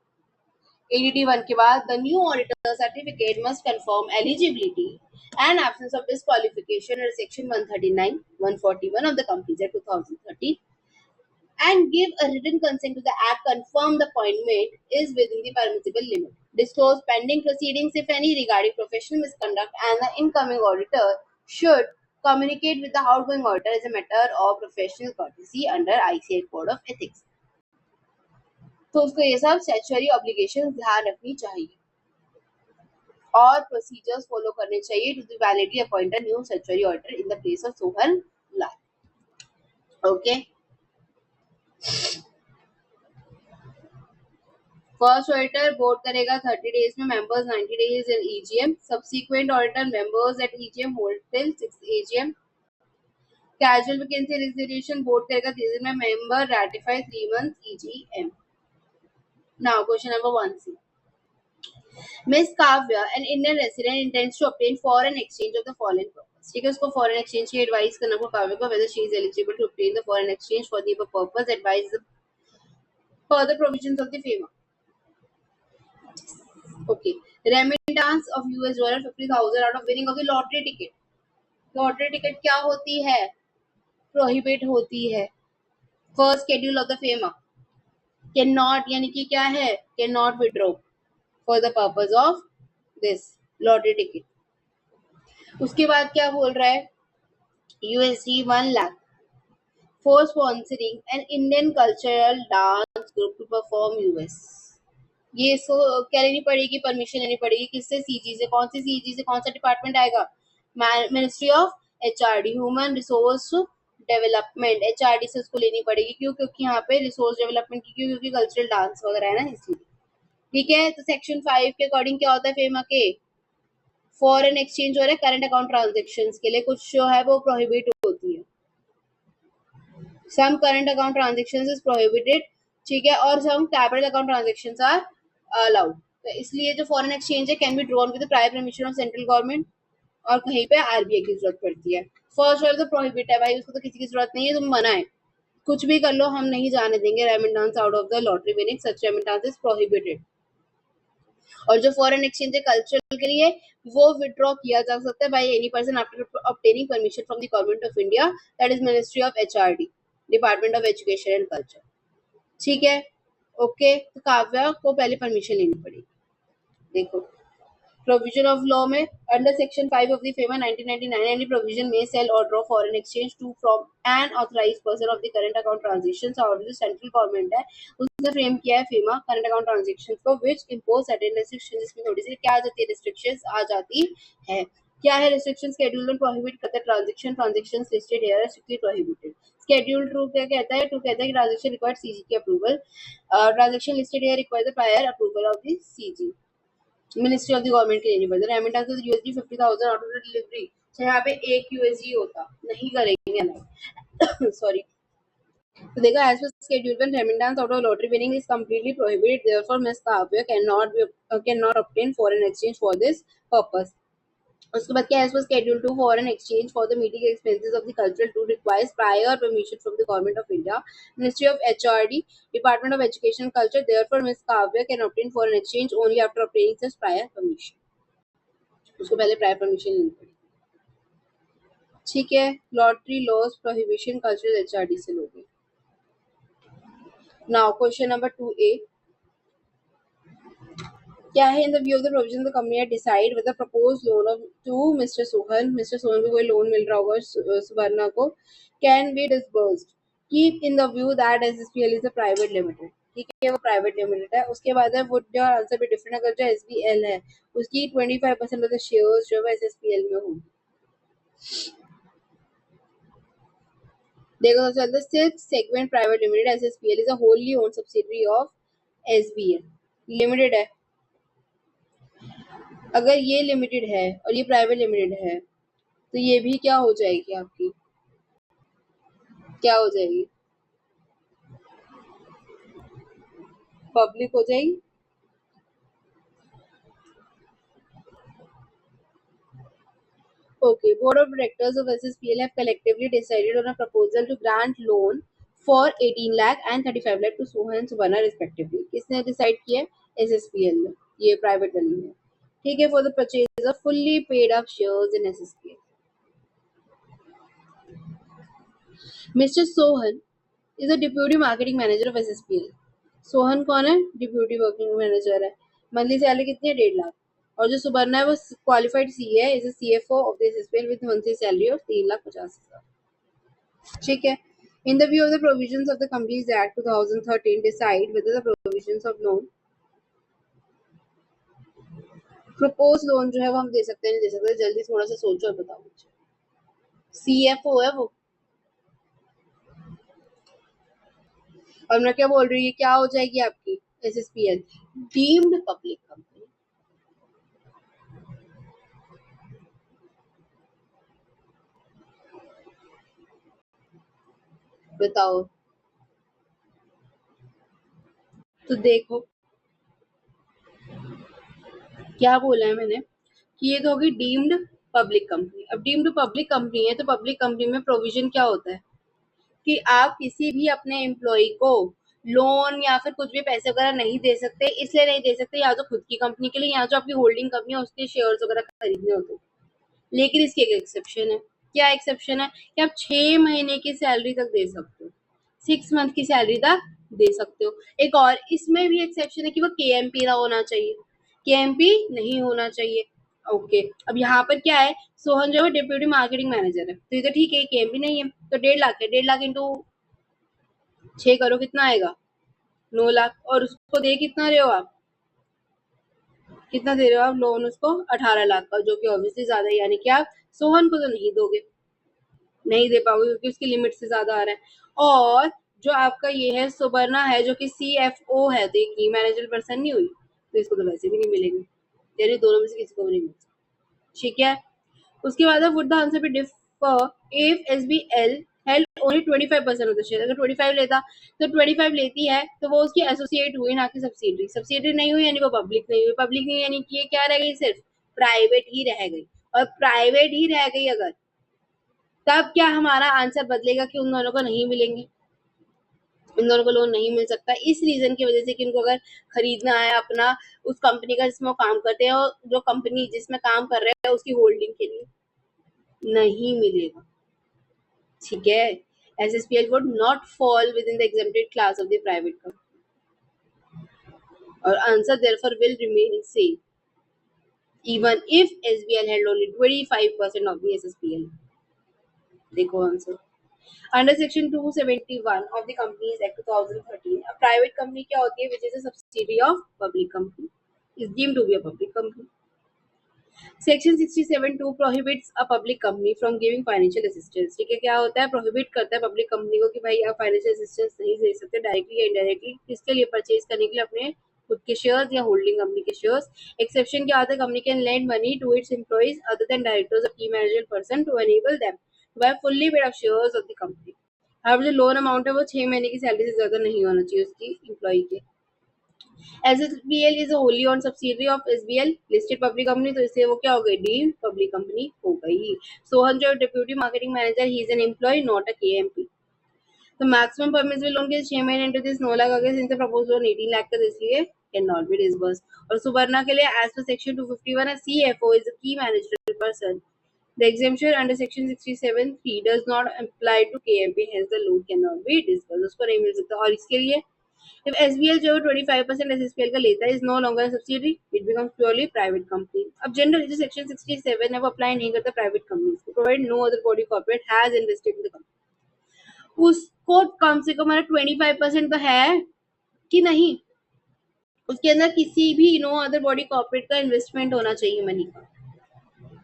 ADT 1 के बाद the new auditor certificate must confirm eligibility and absence of disqualification under section 139 141 of the Companies Act 2013 and give a written consent to the act, confirm the appointment is within the permissible limit, disclose pending proceedings if any regarding professional misconduct, and the incoming auditor should communicate with the outgoing auditor as a matter of professional courtesy under ICAI Code of Ethics. तो उसको ये सब statutory obligation ध्यान रखनी चाहिए और procedures follow करने चाहिए to the validly appoint a new statutory auditor in the place of Sohan Lal. Okay, first auditor board करेगा 30 डेज में, members 90 days in EGM, subsequent auditor members at EGM hold till 6th AGM। Casual vacancy reservation board करेगा 30 दिन में, member ratify 3 months EGM। Now question number 1C, Miss Kavya, an Indian resident, intends to obtain foreign exchange of the following purpose. ठीक है, उसको foreign exchange की advice करना को काव्या को whether she is eligible to obtain the foreign exchange for the above purpose, advise further provisions of the FEMA. Okay, remittance of $50,000 out of winning of the lottery ticket. Lottery ticket क्या होती है? Prohibit होती है. First schedule of the FEMA can not, यानी कि क्या है, can not withdraw for the purpose of this lottery ticket. उसके बाद क्या बोल रहा है, USD 1 lakh for sponsoring an Indian cultural dance group to perform US. ये इसको क्या लेनी पड़ेगी, परमिशन लेनी पड़ेगी. किससे? सीजी से. कौन सी सीजी से? कौन सा डिपार्टमेंट आएगा? Ministry of HRD, human resource development. HRD से उसको लेनी पड़ेगी. क्यों? क्योंकि यहाँ पे रिसोर्स डेवलपमेंट की, क्यों? क्योंकि कल्चरल डांस वगैरह है ना, इसलिए. ठीक है. तो सेक्शन 5 के अकॉर्डिंग क्या होता है फेमा के? फॉरेन एक्सचेंज हो रहा है करंट अकाउंट ट्रांजेक्शन के लिए, कुछ जो है वो प्रोहिबिट होती है. Some current account transactions is prohibited, ठीक है, और some capital account transactions are allowed. तो इसलिए जो फॉरेन एक्सचेंज है can be drawn with prior permission of central government, और कहीं पे RBI की जरूरत पड़ती है. फर्स्ट वाला तो प्रोहिबिट है भाई, उसको तो किसी की जरूरत नहीं है, तुम मना है, कुछ भी कर लो, हम नहीं जाने देंगे remittance out of the lottery winning, such remittance is prohibited. और जो फॉरेन एक्सचेंज है कल्चरल के लिए, वो विड्रॉ किया जा सकता है by any person after obtaining permission from the government of India, that is ministry of HRD, department of education and culture. ठीक है. ओके. तो काव्या को पहले परमिशन लेनी पड़ेगी. देखो प्रोविजन ऑफ लॉ में under section 5 of the FEMA 1999 any provision में सेल और draw foreign exchange to from an authorised person of the current account transactions, और जो सेंट्रल गवर्नमेंट है उसने फ्रेम किया है फेमा करंट अकाउंट ट्रांजैक्शंस को, व्हिच इंपोज सर्टेन रिस्ट्रिक्शंस. इसमें थोड़ी सी क्या आ जाती है, रिस्ट्रिक्शंस आ जाती है. क्या है रिस्ट्रिक्शन? शेड्यूल में प्रोहिबिट करता है transactions listed here are strictly prohibited. Schedule 2 क्या कहता है? 2 कहता है कि ट्रांजैक्शन रिक्वायर्ड सीजी की approval. Transaction listed here requires the prior approval of the CG, ministry of the government के लेनी पड़ती है. Remittance is USD 50,000 out of the delivery. चाहे यहाँ पे 1 USD होता, नहीं करेंगे ना. सॉरी. तो देखो as per schedule one remittance out of lottery winning is completely prohibited, therefore Miss Kavya can not obtain foreign exchange for this purpose. उसके बाद क्या है, schedule 2 foreign exchange for the meeting expenses of the cultural tour requires prior permission from the government of India, ministry of HRD, department of education culture. Therefore Miss Kavya can obtain foreign exchange only after obtaining such prior permission. उसको पहले prior permission लेनी पड़ेगी. ठीक है. Lottery loss prohibition cultural HRD से लोगे. Now question number 2A क्या है? In the view of the provision the company decide with the proposed loan of to mister Sohan को कोई लोन मिल रहा होगा सुवर्णा को, can be disbursed. Keep in the view that SSPL is a private limited. ठीक है, वो प्राइवेट लिमिटेड है. उसके बाद है would your answer be different अगर जो SBL है उसकी 25% ऑफ द शेयर्स जो है SSPL में होंगे. देखो सबसे पहले silk segment private limited SSPL is a wholly owned subsidiary of SBL. Limited है. अगर ये लिमिटेड है और ये प्राइवेट लिमिटेड है तो ये भी क्या हो जाएगी आपकी, क्या हो जाएगी, पब्लिक हो जाएगी. Okay, board of directors of SSPL have collectively decided on a proposal to grant loan for 18 lakh and 35 lakh to Sohan and Subarna respectively. किसने डिसाइड किया है? SSPL ने. ये प्राइवेट वाली है. ठीक है. For the purchase off fully paid up shares in SSPL. Mister Sohan is a deputy marketing manager of SSPL. Sohan कौन है? डिप्यूटी वर्किंग मैनेजर है. मंथली सैलरी कितनी है? 1.5 लाख. और जो सुबर्णा है वो क्वालिफाइड CA है, is a CFO of this SSPL with monthly salary of 3,50,000. ठीक है. In the view of the provisions of the Companies Act 2013, decide whether the provisions of loan proposed loan जो है वो हम दे सकते हैं नहीं दे सकते. जल्दी थोड़ा सा सोचो और बताओ मुझे. CFO है वो. और मैं क्या बोल रही हूँ, क्या हो जाएगी आपकी SSPL डीम्ड पब्लिक कंपनी. बताओ. तो देखो क्या बोला है मैंने कि ये तो होगी डीम्ड पब्लिक कंपनी. अब डीम्ड पब्लिक कंपनी है तो पब्लिक कंपनी में प्रोविजन क्या होता है कि आप किसी भी अपने एम्प्लॉय को लोन या फिर कुछ भी पैसे वगैरह नहीं दे सकते, इसलिए नहीं दे सकते या तो खुद की कंपनी के लिए या जो आपकी होल्डिंग कंपनी है उसके शेयर्स वगैरह खरीदने हो तो। लेकिन इसकी एक एक्सेप्शन है। क्या एक्सेप्शन है? कि आप 6 महीने की सैलरी तक दे सकते हो, 6 मंथ की सैलरी तक दे सकते हो। एक और इसमें भी एक्सेप्शन है कि वो केएमपी ना होना चाहिए, केएमपी नहीं होना चाहिए। ओके, अब यहाँ पर क्या है, सोहन जो है डिप्यूटी मार्केटिंग मैनेजर है, तो ये तो ठीक है, केएमपी नहीं है, तो 1.5 लाख है, 1.5 लाख इंटू 6 करो, कितना आएगा? 9 लाख। और उसको दे कितना रहे हो आप? कितना दे रहे हो आप लोन उसको? 18 लाख का, जो कि ऑब्वियसली ज्यादा है, यानी कि आप सोहन को तो नहीं दोगे, नहीं दे पाओगे क्योंकि उसकी लिमिट से ज्यादा आ रहा है। और जो आपका ये है सुपर्णा है जो कि CFO है, तो ये की मैनेजर पर्सन नहीं हुई, तो इसको तो वैसे भी नहीं मिलेगी, यानी दोनों में से किसी को भी नहीं मिल सकती। ठीक है, उसके बाद would the answer be differ if SBL held only 25% of the share. अगर 25 लेता तो 25 लेती है तो वो उसकी एसोसिएट हुई, ना कि सब्सिडरी। सब्सिडरी नहीं हुई यानी वो पब्लिक नहीं हुई, पब्लिक नहीं यानी कि ये क्या रह गई, सिर्फ प्राइवेट ही रह गई। और प्राइवेट ही रह गई अगर, तब क्या हमारा आंसर बदलेगा कि उन दोनों को नहीं मिलेंगे, इन दोनों को लोन नहीं मिल सकता, इस रीजन की वजह से कि इनको अगर खरीदना है अपना उस कंपनी का जिसमें वो काम करते हैं, और जो कंपनी जिसमें काम कर रहे हैं उसकी होल्डिंग के लिए नहीं मिलेगा। ठीक है, SSPL would not fall within the exempted class of the private company, और answer therefore will remain same even if SBL held only 25% of the SSPL। देखो answer, under section 271 of the companies act 2013, a private company क्या होती है, which is a subsidiary of public company, is deemed to be a public company। Section 67(2) prohibits a public company from giving financial assistance. ठीक है, क्या होता है, prohibit करता है पब्लिक कंपनी को कि भाई आप फाइनेंशियल असिस्टेंस नहीं दे सकते डायरेक्टली या इनडायरेक्टली, किसके लिए, परचेज करने के लिए अपने खुद के शेयर्स या होल्डिंग कंपनी के शेयर्स। एक्सेप्शन क्या होता है, company can lend money to its employees other than directors और key manager person to enable them to buy fully paid up shares of the company. अब जो लोन अमाउंट है वो 6 महीने की सैलरी से ज्यादा नहीं होना चाहिए उसकी एम्प्लॉय के। SSPL is a wholly owned subsidiary of SBL listed public company, तो इससे वो क्या हो गई, डीम्ड पब्लिक कंपनी हो गई। सोहन जो deputy marketing manager, he is an employee not a KMP। तो मैक्सिमम परमिसिबल लोन के 6 महीने इनटू दिस 9 लाख, अगर इनसे प्रपोज लोन 18 लाख का, इसलिए कैन नॉट बी डिसबर्स। और सुवर्णा के लिए as per section 251 CFO is a की manager person. The exemption under section 67(3) does not apply to KMP, hence the loan cannot be disbursed। उसको नहीं मिल सकता। और इसके लिए if SBL जो 25% SSPL का लेता है is no longer a subsidiary, it becomes purely private company। अब जनरल जो सेक्शन 67 है वो अप्लाई नहीं करता प्राइवेट कंपनीज को, provide no other body corporate has invested in the company. उसको कम से कम 25% तो है कि नहीं, उसके अंदर किसी भी नो अदर बॉडी कॉर्पोरेट का इन्वेस्टमेंट होना चाहिए, मनी का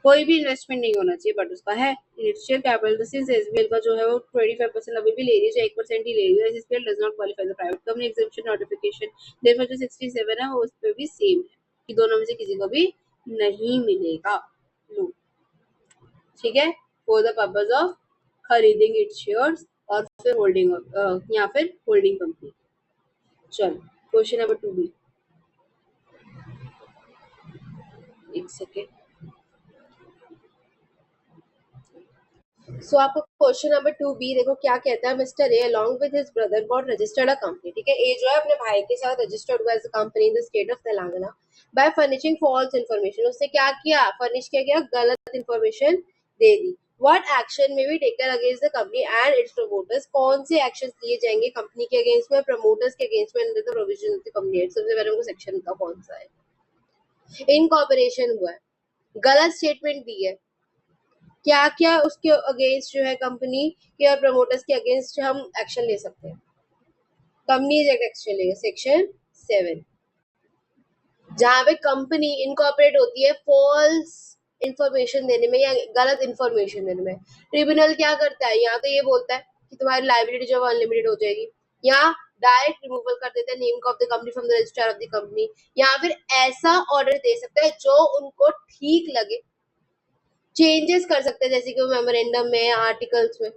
कोई भी इन्वेस्टमेंट नहीं होना चाहिए, बट उसका है इनिशियल कैपिटल। सिंस एसबीएल का जो है वो 25% अभी भी ले रही है, चाहे 1% ही ले रही है, SBL does not qualify the private company exemption notification. Therefore जो 67 है वो उस पे भी सेम है कि दोनों में से किसी को भी नहीं मिलेगा लो। ठीक है, फॉर द पर्पज ऑफ खरीदिंग इट्स शेयर्स और फिर होल्डिंग या फिर होल्डिंग कंपनी। चलो क्वेश्चन नंबर 2 भी, एक सेकेंड। सो आपको क्वेश्चन नंबर 2B देखो क्या कहता है, mister A along with his brother got registered a company. ठीक है, ए जो है अपने भाई के साथ रजिस्टर्ड हुआ as a company in the state of Telangana by furnishing false information. उसने क्या किया, फर्निश किया गया, गलत इन्फॉर्मेशन दे दी। What action may be taken against the company and its promoters. कौन से एक्शन लिए जाएंगे कंपनी के अगेंस्ट में, प्रमोटर्स के अगेंस्ट में, under the provision of the company act. सबसे पहले उनको सेक्शन का कौन सा है, इनकॉर्पोरेशन हुआ है, गलत स्टेटमेंट दी है, क्या क्या उसके अगेंस्ट जो है कंपनी के और प्रमोटर्स के अगेंस्ट हम एक्शन ले सकते हैं। कंपनीज एक्ट एक्शन लेगा सेक्शन 7, जहां पे कंपनी इनकॉर्पोरेट होती है फॉल्स इंफॉर्मेशन देने में या गलत इंफॉर्मेशन देने में। ट्रिब्यूनल क्या करता है, यहाँ तो ये बोलता है कि तुम्हारी लाइबिलिटी जो अनलिमिटेड हो जाएगी, या डायरेक्ट रिमूवल कर देता है name of the company from the register of the company, या फिर ऐसा ऑर्डर दे सकता है जो उनको ठीक लगे, चेंजेस कर सकते हैं जैसे कि मेमोरेंडम में, आर्टिकल्स में।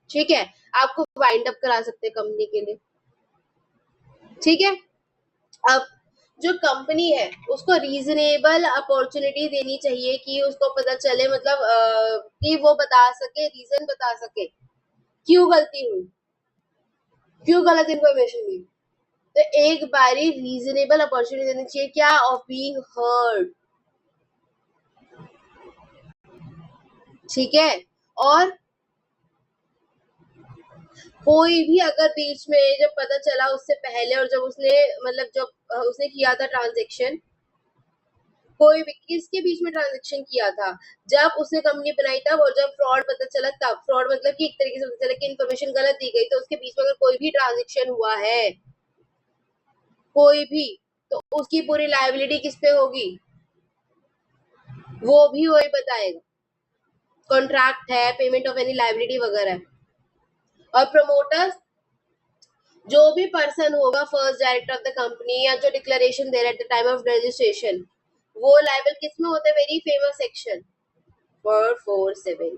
ठीक है, आपको वाइंड अप करा सकते हैं कंपनी के लिए। ठीक है, अब जो कंपनी है उसको रीजनेबल अपॉर्चुनिटी देनी चाहिए कि उसको पता चले, मतलब कि वो बता सके, रीजन बता सके क्यों गलती हुई। क्यों गलत इन्फॉर्मेशन दी? तो एक बारी रीजनेबल अपॉर्चुनिटी देनी चाहिए, क्या, ऑफ बीइंग हर्ड, ठीक है। और कोई भी अगर बीच में जब पता चला उससे पहले और जब उसने मतलब जब उसने किया था ट्रांजेक्शन, कोई भी किसके बीच में ट्रांजेक्शन किया था, जब उसने कंपनी बनाई तब, और जब फ्रॉड पता चला तब। फ्रॉड मतलब कि एक तरीके से पता चला कि इन्फॉर्मेशन गलत दी गई, तो उसके बीच में अगर कोई भी ट्रांजेक्शन हुआ है कोई भी, तो उसकी पूरी लायबिलिटी किस पे होगी, वो भी वही बताएगा, कॉन्ट्रैक्ट है, पेमेंट ऑफ एनी लायबिलिटी वगैरह। और प्रमोटर्स, जो भी पर्सन होगा first director of the company या जो डिक्लेरेशन दे रहा है at the time of registration, वो लायबल किस में होता है, वेरी फेमस सेक्शन 447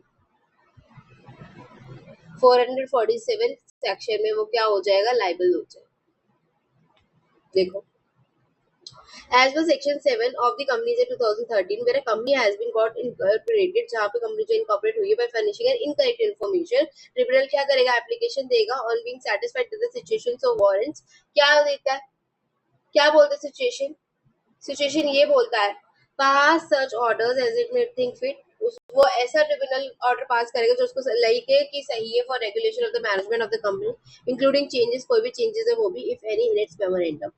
447 सेक्शन में वो क्या हो जाएगा, लायबल हो जाएगा। देखो, as per section 7 of the Companies Act 2013, where a company has been got incorporated, जहाँ पे कंपनी जो इनकॉर्पोरेट हुई है, by furnishing an incorrect information, tribunal क्या करेगा, एप्लीकेशन देगा on being satisfied with the situation so warrants, क्या देता है, क्या बोलते हैं सिचुएशन, सिचुएशन ये बोलता है, pass such orders as it may think fit, वो ऐसा ट्रिब्यूनल ऑर्डर पास करेगा जो उसको लगे कि सही है, for regulation of the management of the company including changes, कोई भी चेंजेस है वो भी, if any, in its memorandum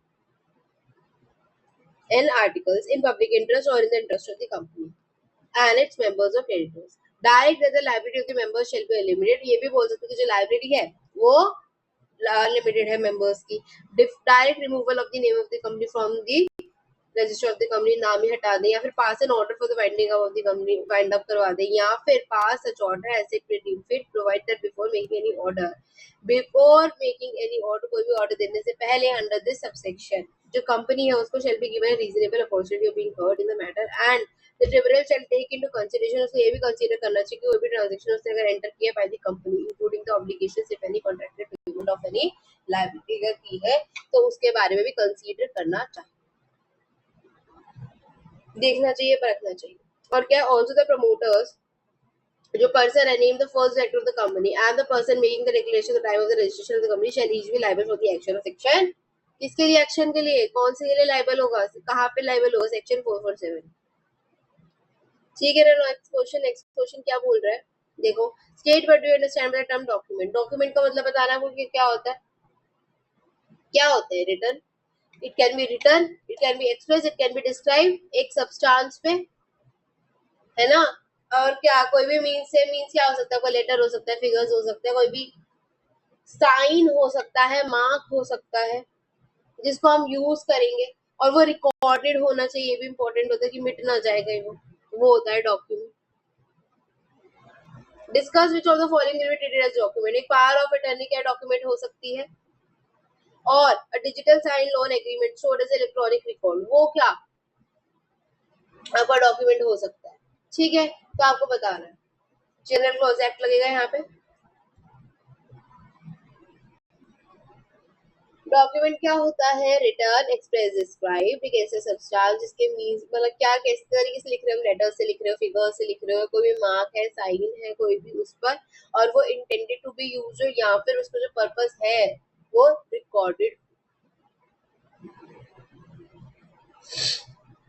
and articles in public interest or in the interest of the company and its members or creditors. Direct that the liability of the members shall be eliminated. ये भी बोल सकते हैं कि जो liability है वो limited है members की. Direct removal of the name of the company from the register of the company, नाम ही हटा दें, या फिर pass an order for the winding up of the company, wind up करवा दें, या फिर pass such order as it may deem fit, provide that before making any order, before making any order, कोई भी ऑर्डर देने से पहले, under this subsection, जो कंपनी है उसको shall be given reasonable opportunity of being heard in the matter, and the tribunal shall take into consideration, उसको ये भी कंसीडर करना चाहिए कि कोई भी ट्रांजैक्शन उसने अगर एंटर किया bye the company, including the obligations if any contracted payment of any liability अगर की है, तो उसके बारे में भी कंसीडर करना चाहिए, देखना चाहिए, परखना चाहिए। और क्या, ऑल्सो द प्रमोटर्स, जो पर्सन है name the first director of the company and the person making the declaration the time of the registration of the company shall each B liable for the action of section, किसके लिए, action के लिए, कौन से लिए liable होगा, कहाँ पे लायबल होगा, सेक्शन 447, ठीक है ना। नेक्स्ट क्वेश्चन क्या बोल रहा है, देखो, state what do you understand by the term document, document का मतलब बताना बोल क्या होता है, क्या होता है, return, it can be return, it can be express, it can be describe, एक सब्सटेंस पे, है ना। और क्या, कोई भी मीन्स से, मीन्स क्या हो सकता है, कोई लेटर हो सकता है, फिगर्स हो सकते हैं, कोई भी साइन हो सकता है, मार्क हो सकता है, जिसको हम यूज करेंगे, और वो रिकॉर्डेड होना चाहिए, ये भी इंपॉर्टेंट होता है कि मिट ना जाए कहीं वो होता है document. Discuss which of the following will be treated as document, एक पावर ऑफ अटर्नी क्या डॉक्यूमेंट हो सकती है, और a digital sign loan agreement showed as electronic record, वो क्या आपका डॉक्यूमेंट हो सकता है, ठीक है। तो आपको बताना है, जनरल क्लॉज एक्ट लगेगा यहाँ पे। डॉक्यूमेंट क्या होता है, रिटर्न, एक्सप्रेस, डिस्क्राइब, एक ऐसे सब्सटेंस जिसके मीन्स मतलब क्या, किस तरीके से लिख रहे हो, लेटर से लिख रहे हो, फिगर से लिख रहे हो, कोई भी मार्क है, साइन है कोई भी उस पर, और वो इंटेंडेड टू बी यूज हो, या फिर उसका जो पर्पस है वो रिकॉर्डेड,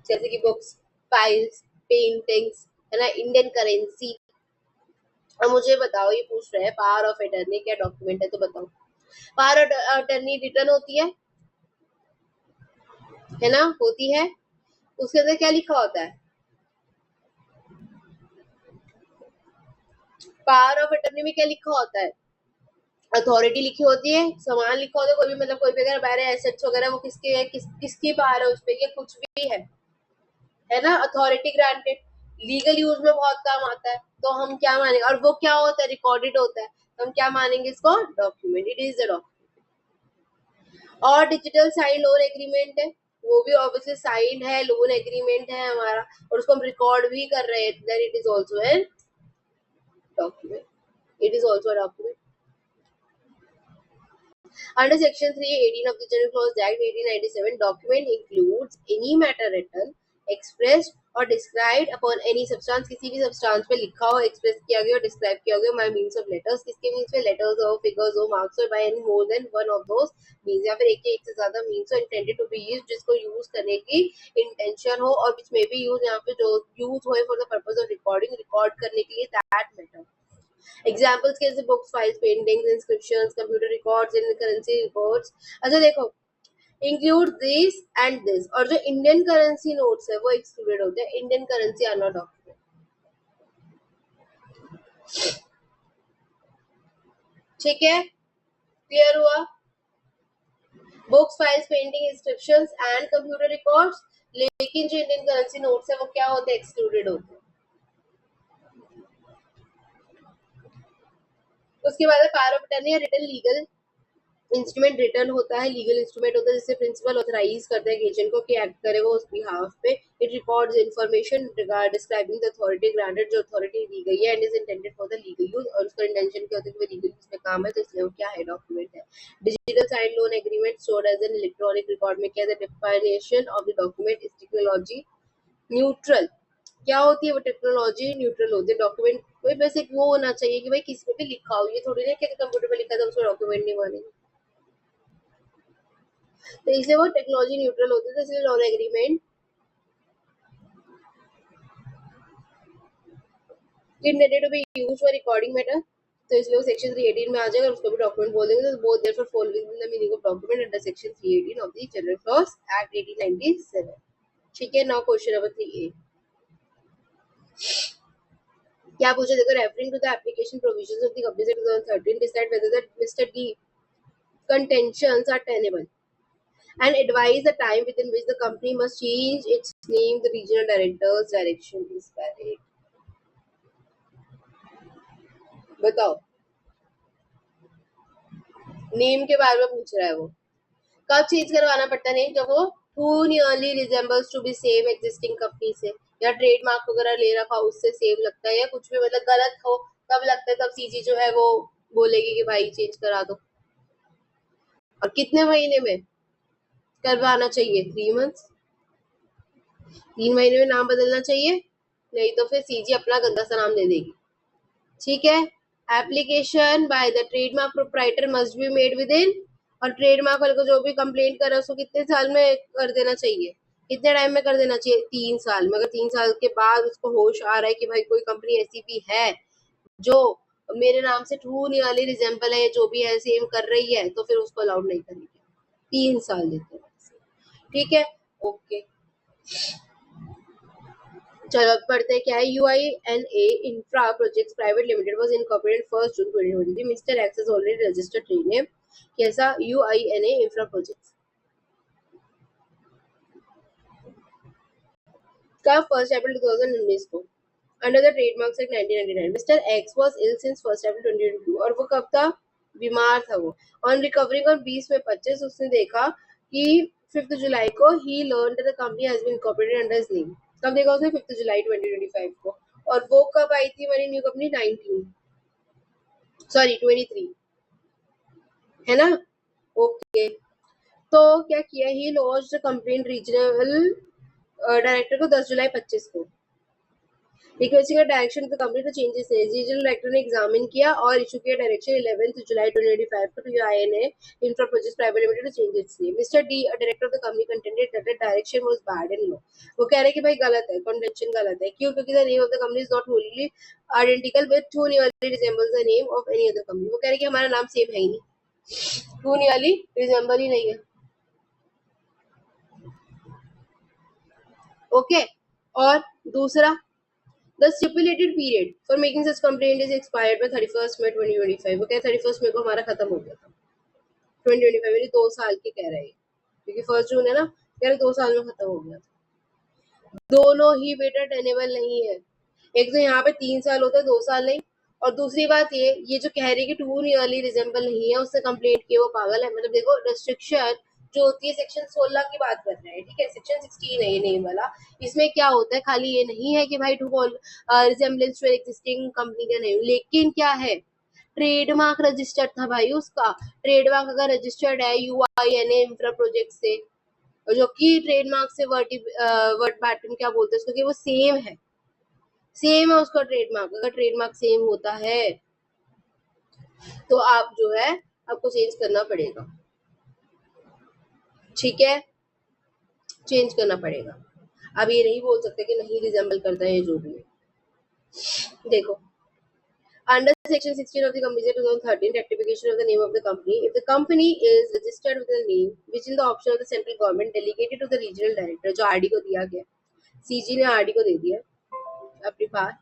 जैसे कि बुक्स, फाइल्स, पेंटिंग्स, है ना, इंडियन करेंसी। अब मुझे बताओ, ये पूछ रहे हैं पावर ऑफ अटर्नी क्या डॉक्यूमेंट है, तो बताओ। पावर ऑफ अटर्नी रिटर्न होती है ना, होती है, उसके अंदर क्या लिखा होता है, पावर ऑफ अटर्नी में क्या लिखा होता है, अथॉरिटी लिखी होती है, सामान लिखा होता है, कोई भी मतलब कोई भी अगर बारे एसेट्स वगैरह वो किसके है, किसकी पावर है उस पर, ये कुछ भी है ना, अथॉरिटी ग्रांटेड, लीगल यूज में बहुत काम आता है, तो हम क्या मानेंगे, और वो क्या होता है, रिकॉर्डेड होता है, तो हम क्या मानेंगे इसको, document, it is the document. और डिजिटल साइन लोन एग्रीमेंट है, वो भी ऑब्वियसली साइन है, लोन एग्रीमेंट है हमारा, और उसको हम रिकॉर्ड भी कर रहे हैं, then it is also an document, it is also a document. Under Section 318 of the General Clause Act 1897, document includes any matter written, expressed और डिस्क्राइब्ड अपॉन एनी सब्सटेंस, किसी भी सब्सटेंस पे लिखा हो, एक्सप्रेस किया गया, डिस्क्राइब किया गया बाय मींस ऑफ लेटर्स, किसके मींस में, लेटर्स और फिगर्स और मार्क्स और by any more than one of those means, या फिर एक से ज्यादा means intended to be used, जिसको यूज करने की इंटेंशन हो, और विच मे बी यूज, यहाँ पे जो यूज होए for the purpose of recording, record करने के लिए, दैट मैटर। एग्जाम्पल्स कैसे, books, files, paintings, inscriptions, computer records and currency records. अच्छा देखो, इंक्लूड दिस एंड दिस, और जो इंडियन करेंसी नोट्स है वो एक्सक्लूडेड होते हैं, Indian currency are not document. ठीक है, क्लियर हुआ? Books, files, painting, inscriptions and computer records, लेकिन जो इंडियन करेंसी नोट्स है वो क्या होते हैं, एक्सक्लूडेड होते हैं। उसके बाद पावर ऑफ अटर्नी या रिटन लीगल इंस्ट्रूमेंट रिटर्न होता है, लीगल इंस्ट्रूमेंट होता है जिससे प्रिंसिपल ऑथराइज करता है एजेंट को कि एक्ट करे वो उस बिहाफ पे। It records information describing the authority granted, जो अथॉरिटी दी गई है, and is intended for the legal use, और उसका इंटेंशन क्या होता है कि वो लीगल यूज में काम है, तो इसलिए वो क्या है, डॉक्यूमेंट है। Digital sign loan agreement stored as an electronic record में क्या है, the definition of the document is technology neutral. क्या होती है वो, टेक्नोलॉजी न्यूट्रल होती है। डॉक्यूमेंट कोई बस एक वो होना चाहिए कि भाई किसी पे भी लिखा हो, ये थोड़ी ना कि कंप्यूटर पे लिखा था उसको डॉक्यूमेंट नहीं मानेंगे, तो इसलिए वो टेक्नोलॉजी न्यूट्रल होते हैं, तो इसलिए loan agreement intended to be used for recording matter, तो इसलिए वो सेक्शन 318 में आ जाएगा, उसको भी डॉक्यूमेंट बोल देंगे, तो both therefore fall with the meaning of document under section 318 of the general laws act 1897। ठीक है, नाउ क्वेश्चन नंबर 3A क्या पूछा, देखो, referring to the application provisions of the companies act 2013 decide whether the mister D contentions are tenable and advise the time within which the company must change its name, the regional director's direction is valid. बताओ, name के बारे में पूछ रहा है वो, कब change करवाना पड़ता है नेम, जब वो too nearly resembles to be same existing company से, या ट्रेडमार्क वगैरह ले रखा उससे सेम लगता है, या कुछ भी मतलब गलत हो तब लगता है, तब सीजी जो है वो बोलेगी कि भाई चेंज करा दो। और कितने महीने में करवाना चाहिए, 3 मंथ्स, 3 महीने में नाम बदलना चाहिए, नहीं तो फिर सीजी अपना गंदा सा नाम दे देगी। ठीक है, application by the trademark proprietor must be made with in, और ट्रेडमार्क वाले को जो भी कंप्लेंट करे उसको कितने साल में कर देना चाहिए, कितने टाइम में कर देना चाहिए, 3 साल में। अगर 3 साल के बाद उसको होश आ रहा है कि भाई कोई कंपनी ऐसी भी है जो मेरे नाम से ट्रू नियरली रिजेंबल है, जो भी है सेम कर रही है, तो फिर उसको अलाउड नहीं करेंगे, 3 साल देते हैं। ठीक है, ओके, चलो अब पढ़ते हैं क्या है। UINA infra projects private limited was incorporated 1 June 2023। Mister X has already registered trade name, कैसा, UINA इंफ्रा प्रोजेक्ट्स का 1 अप्रैल 2019 को under the trademarks act 1999। Mister X was ill since 1 April 2022, और वो कब था, बीमार था वो। ऑन रिकवरिंग ऑन 20 में 25 उसने देखा कि 5 जुलाई को he learn the company has been incorporated under his name. कब देखा उसने, 5 जुलाई 2025 को। और वो कब आई थी हमारी न्यू कंपनी, 23 है ना, ओके। तो क्या किया, he launch complaint regional director को 10 जुलाई 25 को, requesting a direction the company to changes है। रीजनल डायरेक्टर ने एग्जामिन किया और इशू किया डायरेक्शन 11 जुलाई 2025 को to UINA infra projects private limited to change its name. Mister D, a director of the company, contended that the direction was bad in law. वो कह रहे हैं कि भाई गलत है, कंटेंशन गलत है, क्यों, क्योंकि the name of the company is not Holi identical with two nearly resembles the name of any other company. वो कह रहे हैं कि हमारा नाम सेम है ही नहीं, टू नियरली रिजेंबल ही नहीं है, ओके। और दूसरा, The stipulated period for making such complaint is expired by 31st May 2025। वो क्या 31st May को हमारा खत्म हो गया था, 2025 यानी 2 साल के कह रहे हैं, क्योंकि 1 जून है ना, कह रहे 2 साल में खत्म हो गया था। दोनों ही बेटा टेनेबल नहीं है, एक तो यहाँ पे 3 साल होता है, 2 साल नहीं। और दूसरी बात ये जो कह रही है कि टू नियरली रिजेंबल नहीं है, उससे कंप्लेंट की, वो पागल है। मतलब देखो, रेस्ट्रिक्शन जो होती है सेक्शन 16 की बात कर रहे हैं, ठीक है, सेक्शन 16 है ये नेम वाला। इसमें क्या होता है, खाली ये नहीं है कि भाई to resemblance to existing company का नेम, लेकिन क्या है, ट्रेडमार्क रजिस्टर्ड था भाई उसका। ट्रेडमार्क अगर रजिस्टर्ड है यूआईएनए इंफ्रा प्रोजेक्ट से, और जो कि ट्रेडमार्क से वर्ड पैटर्न क्या बोलते हैं उसको, कि वो सेम है उसका ट्रेडमार्क। अगर ट्रेडमार्क सेम होता है तो आप जो है आपको चेंज करना पड़ेगा, ठीक है, चेंज करना पड़ेगा। अब ये नहीं बोल सकते कि नहीं रिजेंबल करता है, ये जो भी है। देखो, under section 16 of the Companies Act 2013, rectification of the name of the company, if the company is registered with a name which in the option of the central government delegated to the regional director, जो RD को दिया गया, CG ने RD को दे दिया अपनी बात,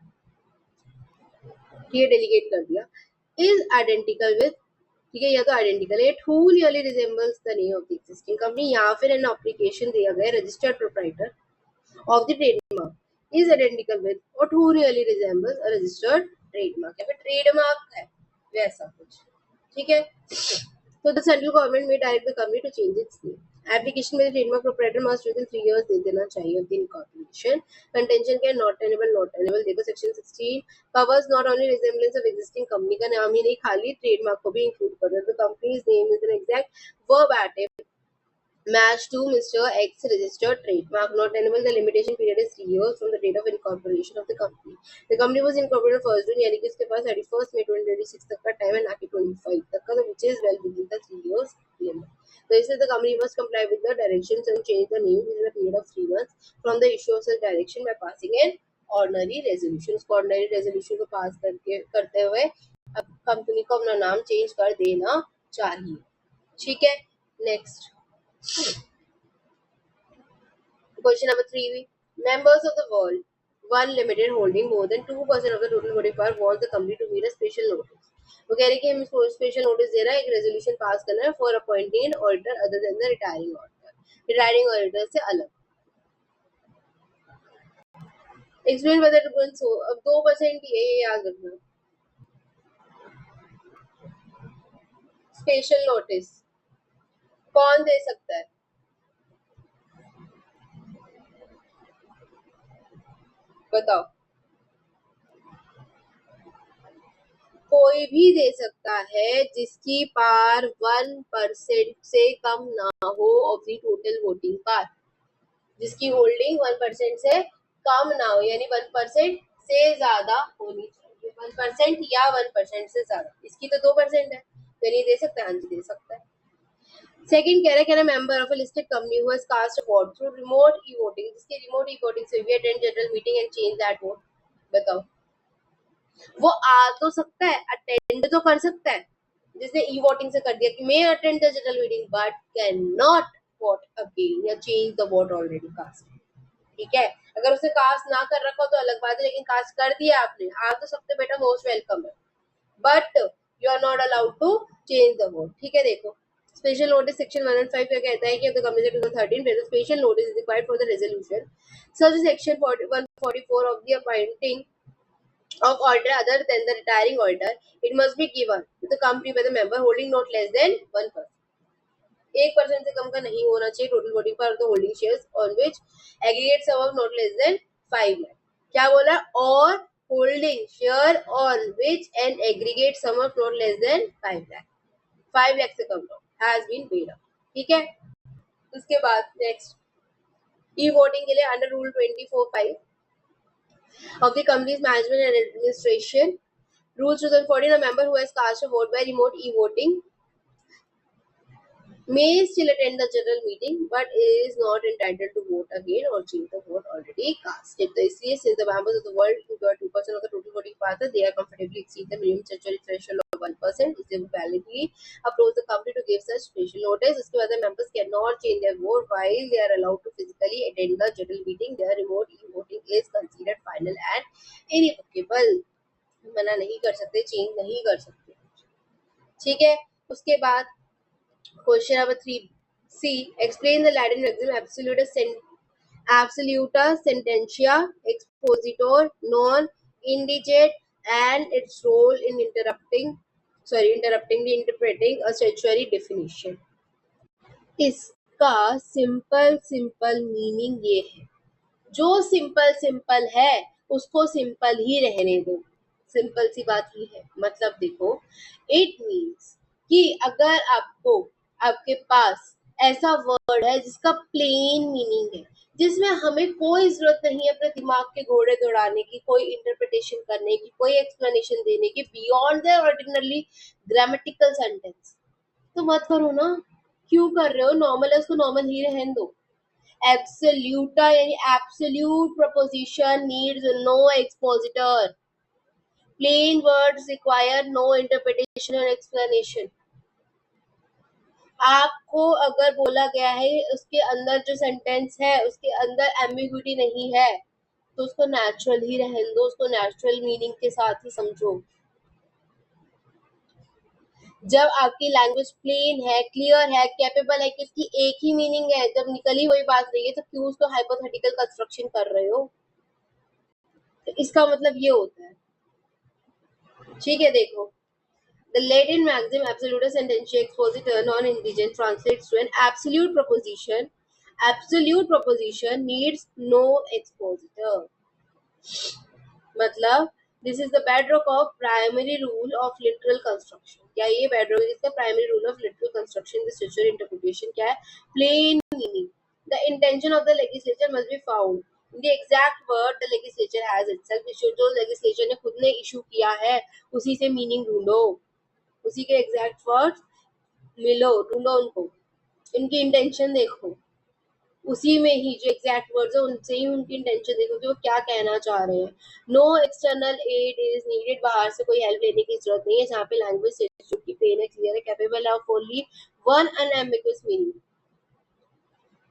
ये डेलीगेट कर दिया, is identical with, ठीक है, या तो आइडेंटिकल है, who nearly resembles the name of the existing company, या फिर an application दिया गया registered proprietor of the trademark is identical with or who really resembles a registered trademark, या फिर ट्रेडमार्क है वैसा कुछ, ठीक है। तो the central government may direct the company to change its name, application में trademark proprietor must within 3 years दे देना चाहिए ऑफ द इनकॉर्पोरेशन। कंटेंशन क्या है, नॉट टेनेबल। देखो section 16 covers not only resemblance of existing company का नाम ही नहीं, खाली ट्रेडमार्क को भी इंक्लूड कर रहे हैं। The company's name is an exact verbatim match to Mr. X registered trademark, not tenable. The limitation period is 3 years from the date of incorporation of the company. The company was incorporated first June, यानी कि उसके पास 31st May 2026 तक का time है, ना कि 25 तक का, which is well within the 3 years limit. So इसलिए the company must comply with the directions and change the name within a period of 3 months from the issue of such direction by passing an ordinary resolution. उसको ordinary resolution को पास करते हुए अब company को अपना नाम change कर देना चाहिए, ठीक है। Next question number 3, members of the world one limited holding more than 2% of the total voting power wants the company to meet a special notice. वो कह रहे कि हम इसको स्पेशल नोटिस दे रहा है, एक रेजोल्यूशन पास करना है for appointing an auditor other than the retiring auditor, retiring auditor से अलग। एक्सप्लेन वेदर टू गो सो, अब 2% ये याद रखना, स्पेशल नोटिस कौन दे सकता है, बताओ। कोई भी दे सकता है जिसकी पार 1% से कम ना हो ऑफ द टोटल वोटिंग पार, जिसकी होल्डिंग 1% से कम ना हो, यानी 1% से ज्यादा होनी चाहिए, 1% या 1% से ज्यादा। इसकी तो 2% है, तो नहीं दे सकता, हाँ जी दे सकता है। सेकंड कह रहे हैं member of a listed company who has cast a vote through remote e voting, जिसकी रिमोट ई वोटिंग से भी attend general meeting and change that vote, बताओ। वो आ तो सकता है, अटेंड तो कर सकता है, जिसने ई वोटिंग से कर दिया कि मैं attend the general meeting, but can not vote again या change the vote already cast, ठीक है। अगर उसने कास्ट ना कर रखा हो तो अलग बात है, लेकिन कास्ट कर दिया आपने, आ तो सकते बेटा, मोस्ट वेलकम है, but you are not allowed to change the vote, ठीक है। देखो स्पेशल नोटिस सेक्शन 105 क्या कहता है कि the company 2013 special notice is required for the resolution such section 144 of the appointing of order other than the retiring order, it must be given to the company by the member holding not less than 1%. 1% से कम का नहीं होना चाहिए total voting पर the holding shares on which aggregate sum of not less than 5 lakh. क्या बोला, और holding share on which an aggregate sum of not less than 5 lakh, 5 lakh से कम हैज बीन पेड अप, ठीक है। उसके बाद नेक्स्ट ई वोटिंग के लिए under rule 24(5) of the company's management and administration rules 2014, a member who has cast a vote by remote e-voting may still attend the general meeting but is not entitled to vote again or change the vote already cast. तो इसलिए since the members of the world who got 2% of the total voting power, they are comfortably exceed the minimum statutory threshold of 1%, they will validly approach the company to give such special notice. उसके बाद members cannot change their vote while they are allowed to physically attend the general meeting. Their remote e-voting is considered final and irrevocable. मना नहीं कर सकते, change नहीं कर सकते, ठीक है। उसके बाद question number 3C, explain the Latin maxim absoluta sententia expositor non indigit and its role in interrupting the interpreting a statutory definition. इसका सिंपल मीनिंग ये है, जो सिंपल है उसको सिंपल ही रहने दो, सिंपल सी बात ही है। मतलब देखो, इट मीन्स कि अगर आपको आपके पास ऐसा वर्ड है जिसका प्लेन मीनिंग है, जिसमें हमें कोई जरूरत नहीं है अपने दिमाग के घोड़े दौड़ाने की, कोई इंटरप्रिटेशन करने की, कोई एक्सप्लेनेशन देने की beyond the ordinary grammatical sentence. तो मत करो ना, क्यों कर रहे हो? नॉर्मल है उसको नॉर्मल ही रहने दो। एब्सोल्यूटा यानी absolute proposition needs no expositor. Plain words require no interpretation और एक्सप्लेनेशन। आपको अगर बोला गया है उसके अंदर जो सेंटेंस है उसके अंदर एम्बिग्यूटी नहीं है तो उसको नेचुरल ही रहने दो, उसको नेचुरल मीनिंग के साथ ही समझो। जब आपकी लैंग्वेज प्लेन है, क्लियर है, कैपेबल है कि इसकी एक ही मीनिंग है, जब निकली हुई बात रही है तो क्यों उसको हाइपोथेटिकल कंस्ट्रक्शन कर रहे हो? तो इसका मतलब ये होता है। ठीक है, देखो the Latin maxim absoluta sententia expositor non-indigent translates to an absolute proposition. Absolute proposition needs no expositor. मतलब this is the bedrock of primary rule of literal construction. क्या ये bedrock है इसका primary rule of literal construction? The structure interpretation क्या है? Plain meaning. The intention of the legislature must be found in the exact word the legislature has itself. जो legislature ने खुद ने issue किया है उसी से meaning ढूंढो, उसी के एग्जैक्ट वर्ड्स मिलो, ढूंढो उनको, इनकी इंटेंशन देखो, उसी में ही जो एग्जैक्ट वर्ड्स है उनसे ही उनकी इंटेंशन देखो कि वो क्या कहना चाह रहे हैं। No external aid is needed, बाहर से कोई हेल्प लेने की जरूरत नहीं है, जहाँ पे लैंग्वेज की प्लेन है, क्लियर है, कैपेबल है of only one unambiguous meaning,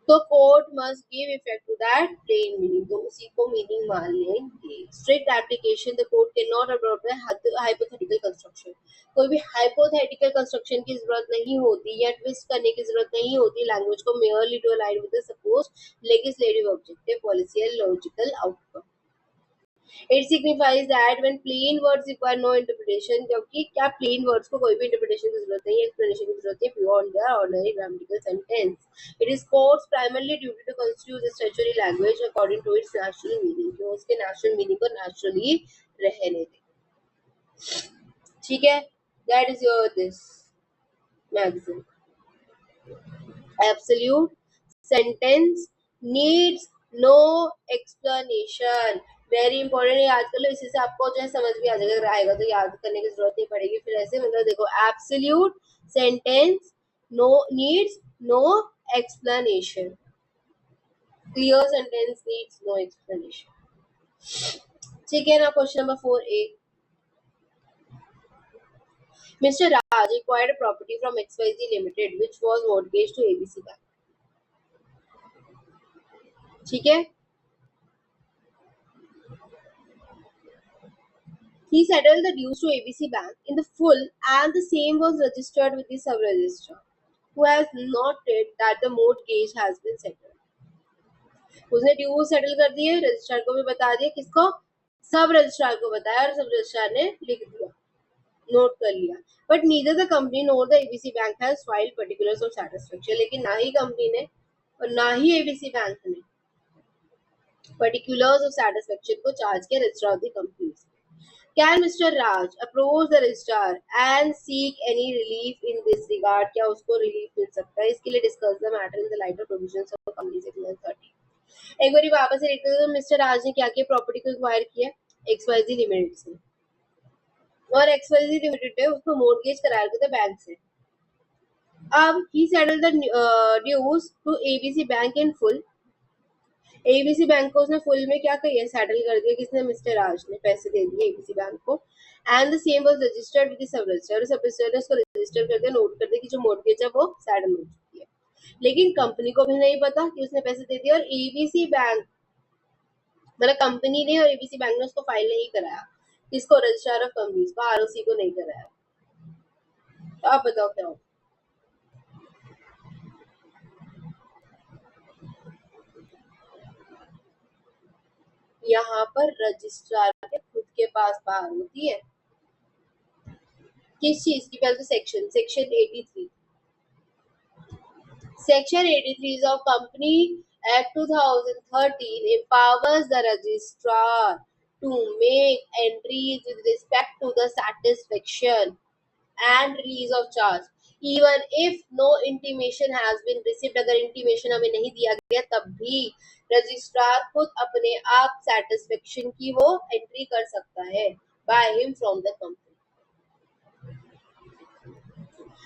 तो court must give effect to that plain meaning, तो उसी को मीनिंग मान लेंगे। Strict application the court can not adopt hypothetical construction. कोई भी हाइपोथेटिकल कंस्ट्रक्शन की जरूरत नहीं होती या ट्विस्ट करने की जरूरत नहीं होती लैंग्वेज को merely to align with the suppose legislative objective, policy and logical outcome. It signifies that when plain words require no interpretation, क्योंकि क्या plain words को कोई भी interpretation की जरूरत नहीं है, explanation की जरूरत है beyond their ordinary grammatical sentence. It is court's primarily duty to construe the statutory language according to its natural meaning. जो उसके natural meaning को naturally रहने दे। ठीक है, that is your this maxim. Absolute sentence needs no explanation. Very important है, याद कर लो, इसी से आपको जो है समझ भी आ जाएगा, अगर आएगा तो याद करने की जरूरत नहीं पड़ेगी फिर ऐसे। मतलब देखो, absolute sentence no needs no explanation, clear sentence needs no explanation. ठीक है ना। Question number 4A, Mr. Raj acquired a property from XYZ Limited which was mortgaged to ABC Bank. ठीक है, he settled the dues to ABC Bank in the full and the same was registered with the sub-registrar, who has noted that the mortgage has been settled. उसने due settle कर दिए, registrar को भी बता दिया, किसको? सब रजिस्ट्रार को बताया और सब रजिस्ट्रार ने लिख दिया, नोट कर लिया। But neither the company NOR the ABC bank has filed particulars of satisfaction, लेकिन ना ही कंपनी ने और ना ही एबीसी बैंक ने पर्टिकुलर्स ऑफ सैटिस्फैक्शन को चार्ज किया registrar of the company. Can Mr. Raj approach the registrar and seek any relief in this regard? क्या उसको relief मिल सकता है? इसके लिए discuss the matter in the light of provisions of Companies Act 1930. एक बारी वापस से देखते हैं तो मिस्टर राज ने क्या किया, प्रॉपर्टी को एक्वायर किया XYZ लिमिटेड से, और XYZ लिमिटेड ने उसको मोर्गेज कराया था बैंक से। अब he settled the dues to ABC Bank in full. ABC bank को उसने फुल में क्या किया, सेटल कर दिया, किसने? मिस्टर राज ने पैसे दे दिए एबीसी बैंक को। And the same was registered with the sub register, सब रजिस्टर ने उसको रजिस्टर कर दिया, नोट कर दिया कि जो मॉर्गेज है वो सेटल हो चुकी है। लेकिन कंपनी को भी नहीं पता कि उसने पैसे दे दिए, और एबीसी बैंक मतलब कंपनी ने और एबीसी बैंक ने उसको फाइल नहीं कराया, किसको? रजिस्ट्रार ऑफ कंपनीज को, आरओसी को नहीं कराया। तो आप बताओ क्या हो? यहाँ पर रजिस्ट्रार के खुद के पास पावर होती है किस चीज की? पहले तो section 83, Section 83 of Company Act 2013 empowers the registrar to make entries with respect to the satisfaction and release of charge. Even if no intimation has been received, अगर इंटीमेशन हमें नहीं दिया गया तब भी रजिस्ट्रार खुद अपने आप सेटिस्फेक्शन की वो एंट्री कर सकता है by him from the company.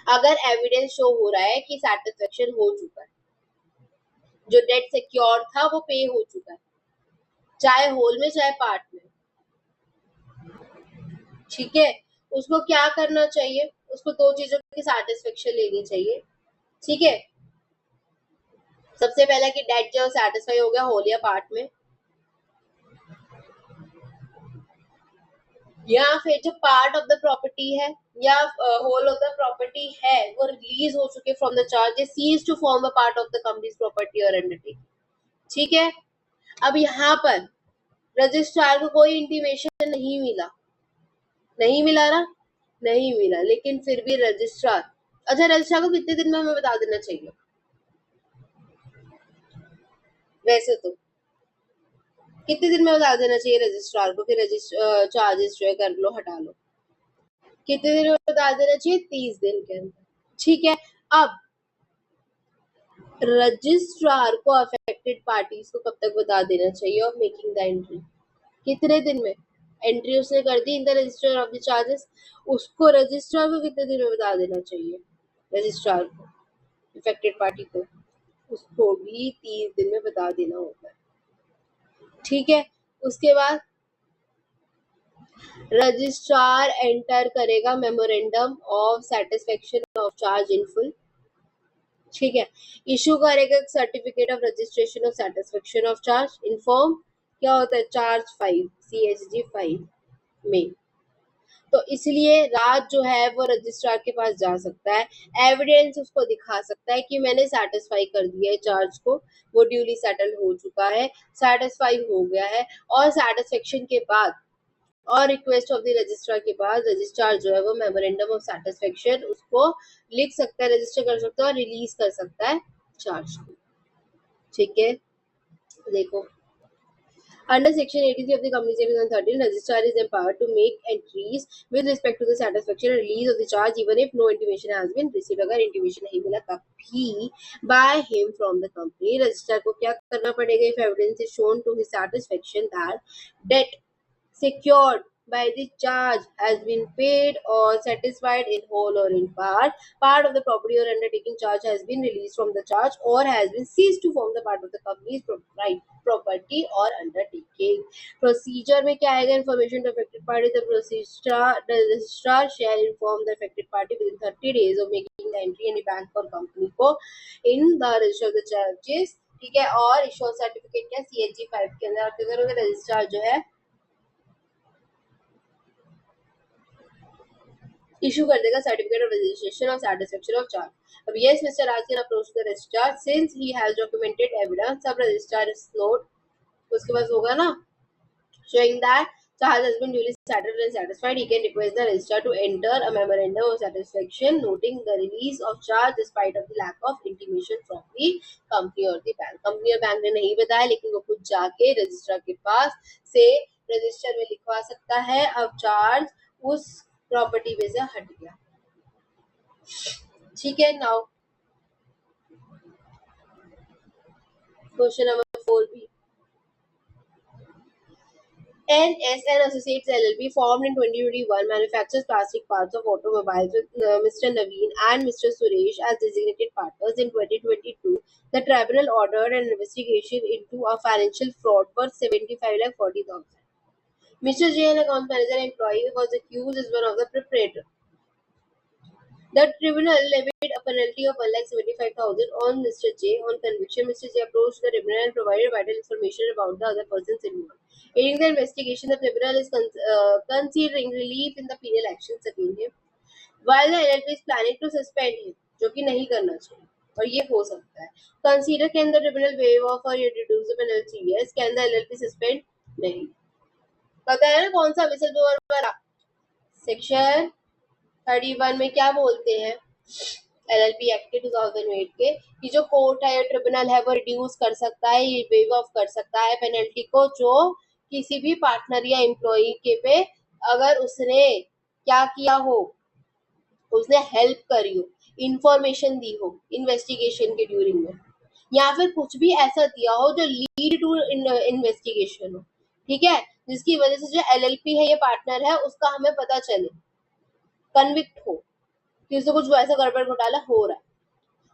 अगर एविडेंस शो हो रहा है कि सेटिस्फेक्शन हो चुका है, जो डेट सिक्योर था वो पे हो चुका है, चाहे होल में चाहे पार्ट में, ठीक है, उसको क्या करना चाहिए, उसको दो चीजों की सेटिस्फेक्शन लेनी चाहिए, ठीक है। सबसे पहला कि डेट जो सेटिस्फाई हो गया होल या पार्ट में, या फिर जो पार्ट ऑफ द प्रॉपर्टी है या होल ऑफ द प्रॉपर्टी है वो रिलीज हो चुके from the charge, cease to form a part of the company's property और अंडरटेकिंग, ठीक है। अब यहाँ पर रजिस्ट्रार को कोई इंटीमेशन नहीं मिला, नहीं मिला ना, नहीं मिला, लेकिन फिर भी रजिस्ट्रार, अच्छा रजिस्ट्रार को कितने दिन में हमें बता देना चाहिए, वैसे तो कितने दिन में बता देना चाहिए रजिस्ट्रार को कि चार्जेस जो है कर लो, हटा लो, कितने दिन में बता देना चाहिए, 30 दिन के अंदर, ठीक है। अब रजिस्ट्रार को अफेक्टेड पार्टीज को कब तक बता देना चाहिए ऑफ मेकिंग द एंट्री, कितने दिन में, एंट्री उसने कर दी in the register of the charges, उसको रजिस्ट्रार को कितने दिन में बता देना चाहिए, रजिस्ट्रार को, अफेक्टेड पार्टी को, उसको भी 30 दिन में बता देना होता है, ठीक है। उसके बाद रजिस्ट्रार एंटर करेगा memorandum of satisfaction of charge in full, ठीक है, इशू करेगा certificate of registration of satisfaction of charge in form, क्या होता है, चार्ज 5 CHG 5 में। तो इसलिए राज जो है वो रजिस्ट्रार के पास जा सकता है, एविडेंस उसको दिखा सकता है कि मैंने सेटिस्फाई कर दिया है चार्ज को, वो ड्यूली सेटल हो चुका है, सेटिस्फाई हो गया है, और सेटिस्फेक्शन के बाद और रिक्वेस्ट ऑफ द रजिस्ट्रार के बाद रजिस्ट्रार जो है वो मेमोरेंडम ऑफ सेटिस्फेक्शन उसको लिख सकता है, रजिस्टर कर सकता है और रिलीज कर सकता है चार्ज को, ठीक है। देखो under section 83 of the company's Act 13, registrar is empowered to make entries with respect to the satisfaction and release of the charge even if no intimation has been received, अगर intimation नहीं मिला तब भी by him from the company, registrar को क्या करना पड़ेगा, if evidence is shown to his satisfaction that debt secured by the charge has been paid or satisfied in whole or in part of the property or undertaking charge has been released from the charge or has been ceased to form the part of the company's property or undertaking. Procedure में क्या आएगा, information to affected party, the registrar shall inform the affected party within 30 days of making the entry any bank or company को in the register of the charges, ठीक है। और ensure certificate क्या CHG 5 के अंदर आपके करोगे, रजिस्ट्रार जो है इशू कर देगा certificate of registration of satisfaction of charge. अब yes mister Raj can approach the registrar since he has documented evidence, सब रजिस्ट्रार इज नोट उसके पास होगा ना, showing that charge has been duly settled and satisfied, he can request the registrar to enter a memorandum of satisfaction noting the release of charge despite of the lack of intimation from the company or the bank. Company और bank ने नहीं बताया लेकिन वो खुद जाके registrar के पास से रजिस्टर में लिखवा सकता है, अब चार्ज उस प्रॉपर्टी में से हट गया, ठीक है। Now question number 4B, NS and Associates LLP formed in 2021 manufactures plastic parts of automobiles with Mr. Naveen and Mr. Suresh as designated partners. In 2022, the tribunal ordered an investigation into a financial fraud for 75,40,000. Mr. J, an account manager employee, was accused as one of the perpetrators. The tribunal levied a penalty of 1,75,000 on Mr. J. On conviction, Mr. J approached the tribunal and provided vital information about the other persons involved. Aiding the investigation, the tribunal is considering relief in the penal actions against him, while the LLP is planning to suspend him, जो कि नहीं करना चाहिए और ये हो सकता है. Consider, can the tribunal waive off or reduce the penalty? Yes. Can the LLP suspend? नहीं. पता है ना कौन सा विसल ब्लोअर वाला सेक्शन 31 में क्या बोलते हैं, LLP एक्ट के 2008 के, कि जो कोर्ट है या ट्रिब्यूनल है वो रिड्यूस कर सकता है, ये वेव ऑफ कर सकता है पेनल्टी को जो किसी भी पार्टनर या एम्प्लॉई के पे अगर उसने क्या किया हो, उसने हेल्प करी हो, इंफॉर्मेशन दी हो इन्वेस्टिगेशन के ड्यूरिंग में, या फिर कुछ भी ऐसा दिया हो जो लीड टू इन्वेस्टिगेशन हो, ठीक है, जिसकी वजह से जो एलएलपी है ये पार्टनर है उसका हमें पता चले, कन्विक्ट हो कि उससे कुछ वैसा गड़बड़ घोटाला हो रहा है,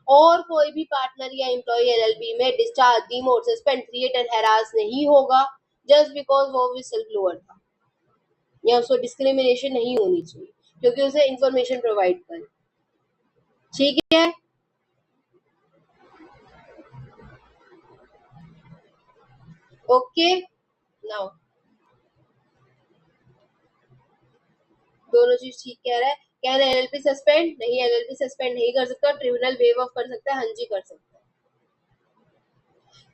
और कोई भी पार्टनर या एम्प्लॉय एलएलपी में discharge, demote, suspend, create and harass नहीं होगा जस्ट बिकॉज वो विसल ब्लोअर था, या उसको डिस्क्रिमिनेशन नहीं होनी चाहिए क्योंकि उसे इंफॉर्मेशन प्रोवाइड करे, ठीक है। ओके, नाउ दोनों चीज ठीक कह रहा है। Can LLP suspend? नहीं, एलएलपी सस्पेंड नहीं कर सकता, ट्रिब्यूनल वेव ऑफ कर सकता है, हाँ जी कर सकता है।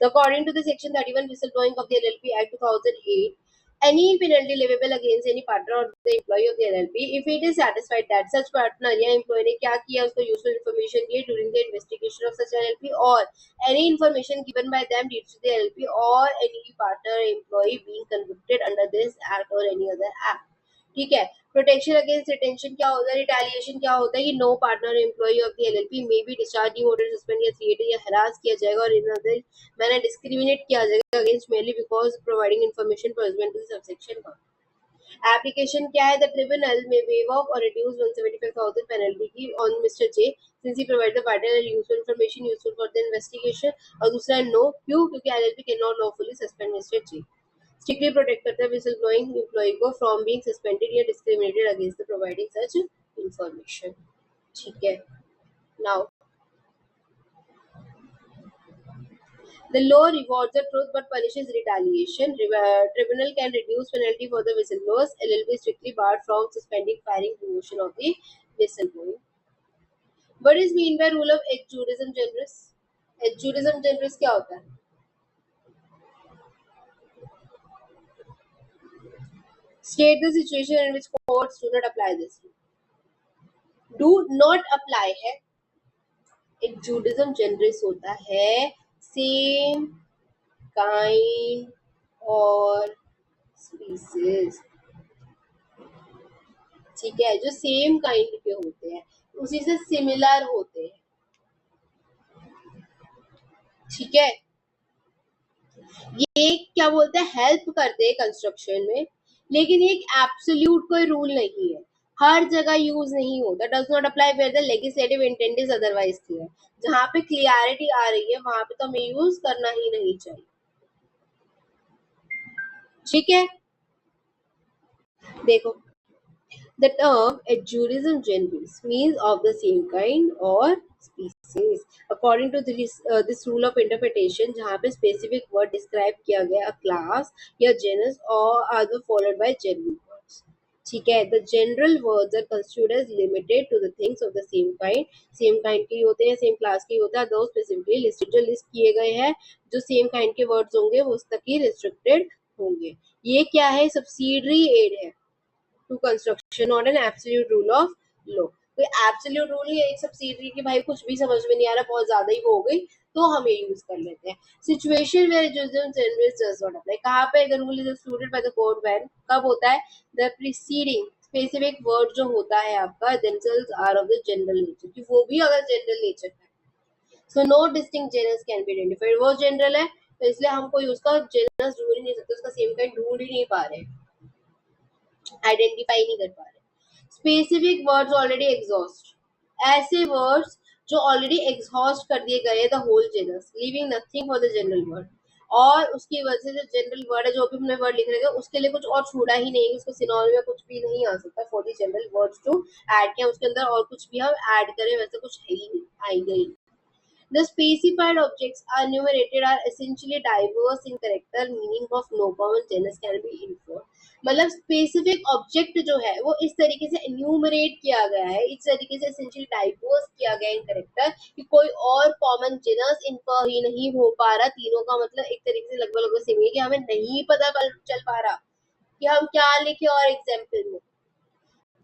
So according to the section 31 whistleblowing of the LLP Act 2008, any penalty leviable against any partner or the employee of the LLP if it is satisfied that such partner या employee ने क्या किया उसको useful information the during the investigation of such LLP or any information given by them due to the LLP or any partner or employee being convicted under this act or any other act, ठीक है। Protection against retention क्या होता है, retaliation क्या होता है कि no partner employee of the LLP may be discharge, demoted, suspend या क्रिएटेड या हरास किया जाएगा और इन अदर मैंने डिस्क्रिमिनेट किया जाएगा against mainly because providing information personal to subsection 1। Application क्या है, द ट्रिब्यूनल में वेव ऑफ और रिड्यूस 175,000 पेनल्टी की on mister J since he provide the vital useful information useful for the investigation, और दूसरा है नो, क्यों, क्योंकि LLP can not lawfully suspend mister J, strictly protect करता है विसल ब्लोइंग एम्प्लॉय को फ्रॉम बीइंग सस्पेंडेड या discriminated against the providing such information, ठीक है। Now the law rewards the truth but punishes retaliation. Tribunal can reduce penalty for the whistleblowers. LLB is strictly barred from suspending, firing, promotion of the whistleblowing. What is mean by rule of ex jurisdictum generis? Ex jurisdictum generis क्या होता है? State the situation in which courts do not apply this. Do not apply है. Ex jurisdictum generis होता है same kind or species, ठीक है, जो same kind के होते हैं उसी से सिमिलर होते हैं, ठीक है। ये क्या बोलते हैं, हेल्प करते हैं कंस्ट्रक्शन में, लेकिन ये एक एब्सोल्यूट कोई रूल नहीं है, हर जगह यूज नहीं होता, does not apply where the legislative intent is otherwise clear. जहां पे क्लियरिटी आ रही है वहां पे तो हमें यूज करना ही नहीं चाहिए, ठीक है। देखो, the term adjurism generis means of the same kind or species. According to this rule of interpretation, जहाँ पे specific word describe किया गया a class या genus or other followed by general words, ठीक है। The general words are construed as limited to the things of the same kind के होते हैं, same class के होता है, those specifically listed, जो list किए गए हैं जो same kind के words होंगे वो उस तक ही restricted होंगे। ये क्या है, subsidiary aid है to construction, not an absolute rule of law. कोई एब्सोल्यूट रूल ही एक सब्सिडरी की भाई कुछ भी समझ में नहीं आ रहा, बहुत ज्यादा ही वो हो गई तो हम ये यूज कर लेते हैं। Situation where jurisdiction generis does not apply, कहां पे अगर rule is excluded by the court when, कब होता है, द प्रीसीडिंग स्पेसिफिक वर्ड जो होता है आपका themselves are of the general nature, कि वो भी अगर जनरल नेचर है, so no distinct genus can be identified, वो जनरल है तो इसलिए हम कोई उसका जेनस ढूंढ ही नहीं सकते, उसका सेम काइंड ढूंढ ही नहीं पा रहे, आइडेंटिफाई नहीं कर पा रहे। स्पेसिफिक वर्ड्स ऑलरेडी एग्जॉस्ट, ऐसे वर्ड्स जो ऑलरेडी एग्जॉस्ट कर दिए गए the whole genus, leaving nothing for the general word, और उसकी वजह से जो जनरल वर्ड है जो भी हमने वर्ड लिख रहे हैं उसके लिए कुछ और छोड़ा ही नहीं, उसको सिनोनिम में कुछ भी नहीं आ सकता for the general words to add किया उसके अंदर, और कुछ भी हम ऐड करें वैसे कुछ है ही नहीं, आएगा ही। The specified objects are enumerated are essentially diverse in character, meaning of no common genus can be inferred. मतलब स्पेसिफिक ऑब्जेक्ट जो है वो इस तरीके से एन्यूमरेट किया गया है, इस तरीके से एसेंशियली डाइवर्स किया गया इन कैरेक्टर कि कोई और कॉमन जिनस इनफर ही नहीं हो पा रहा, तीनों का मतलब एक तरीके से लगभग लगभग सेम है कि हमें नहीं पता चल पा रहा कि हम क्या लिखे, और एग्जाम्पल में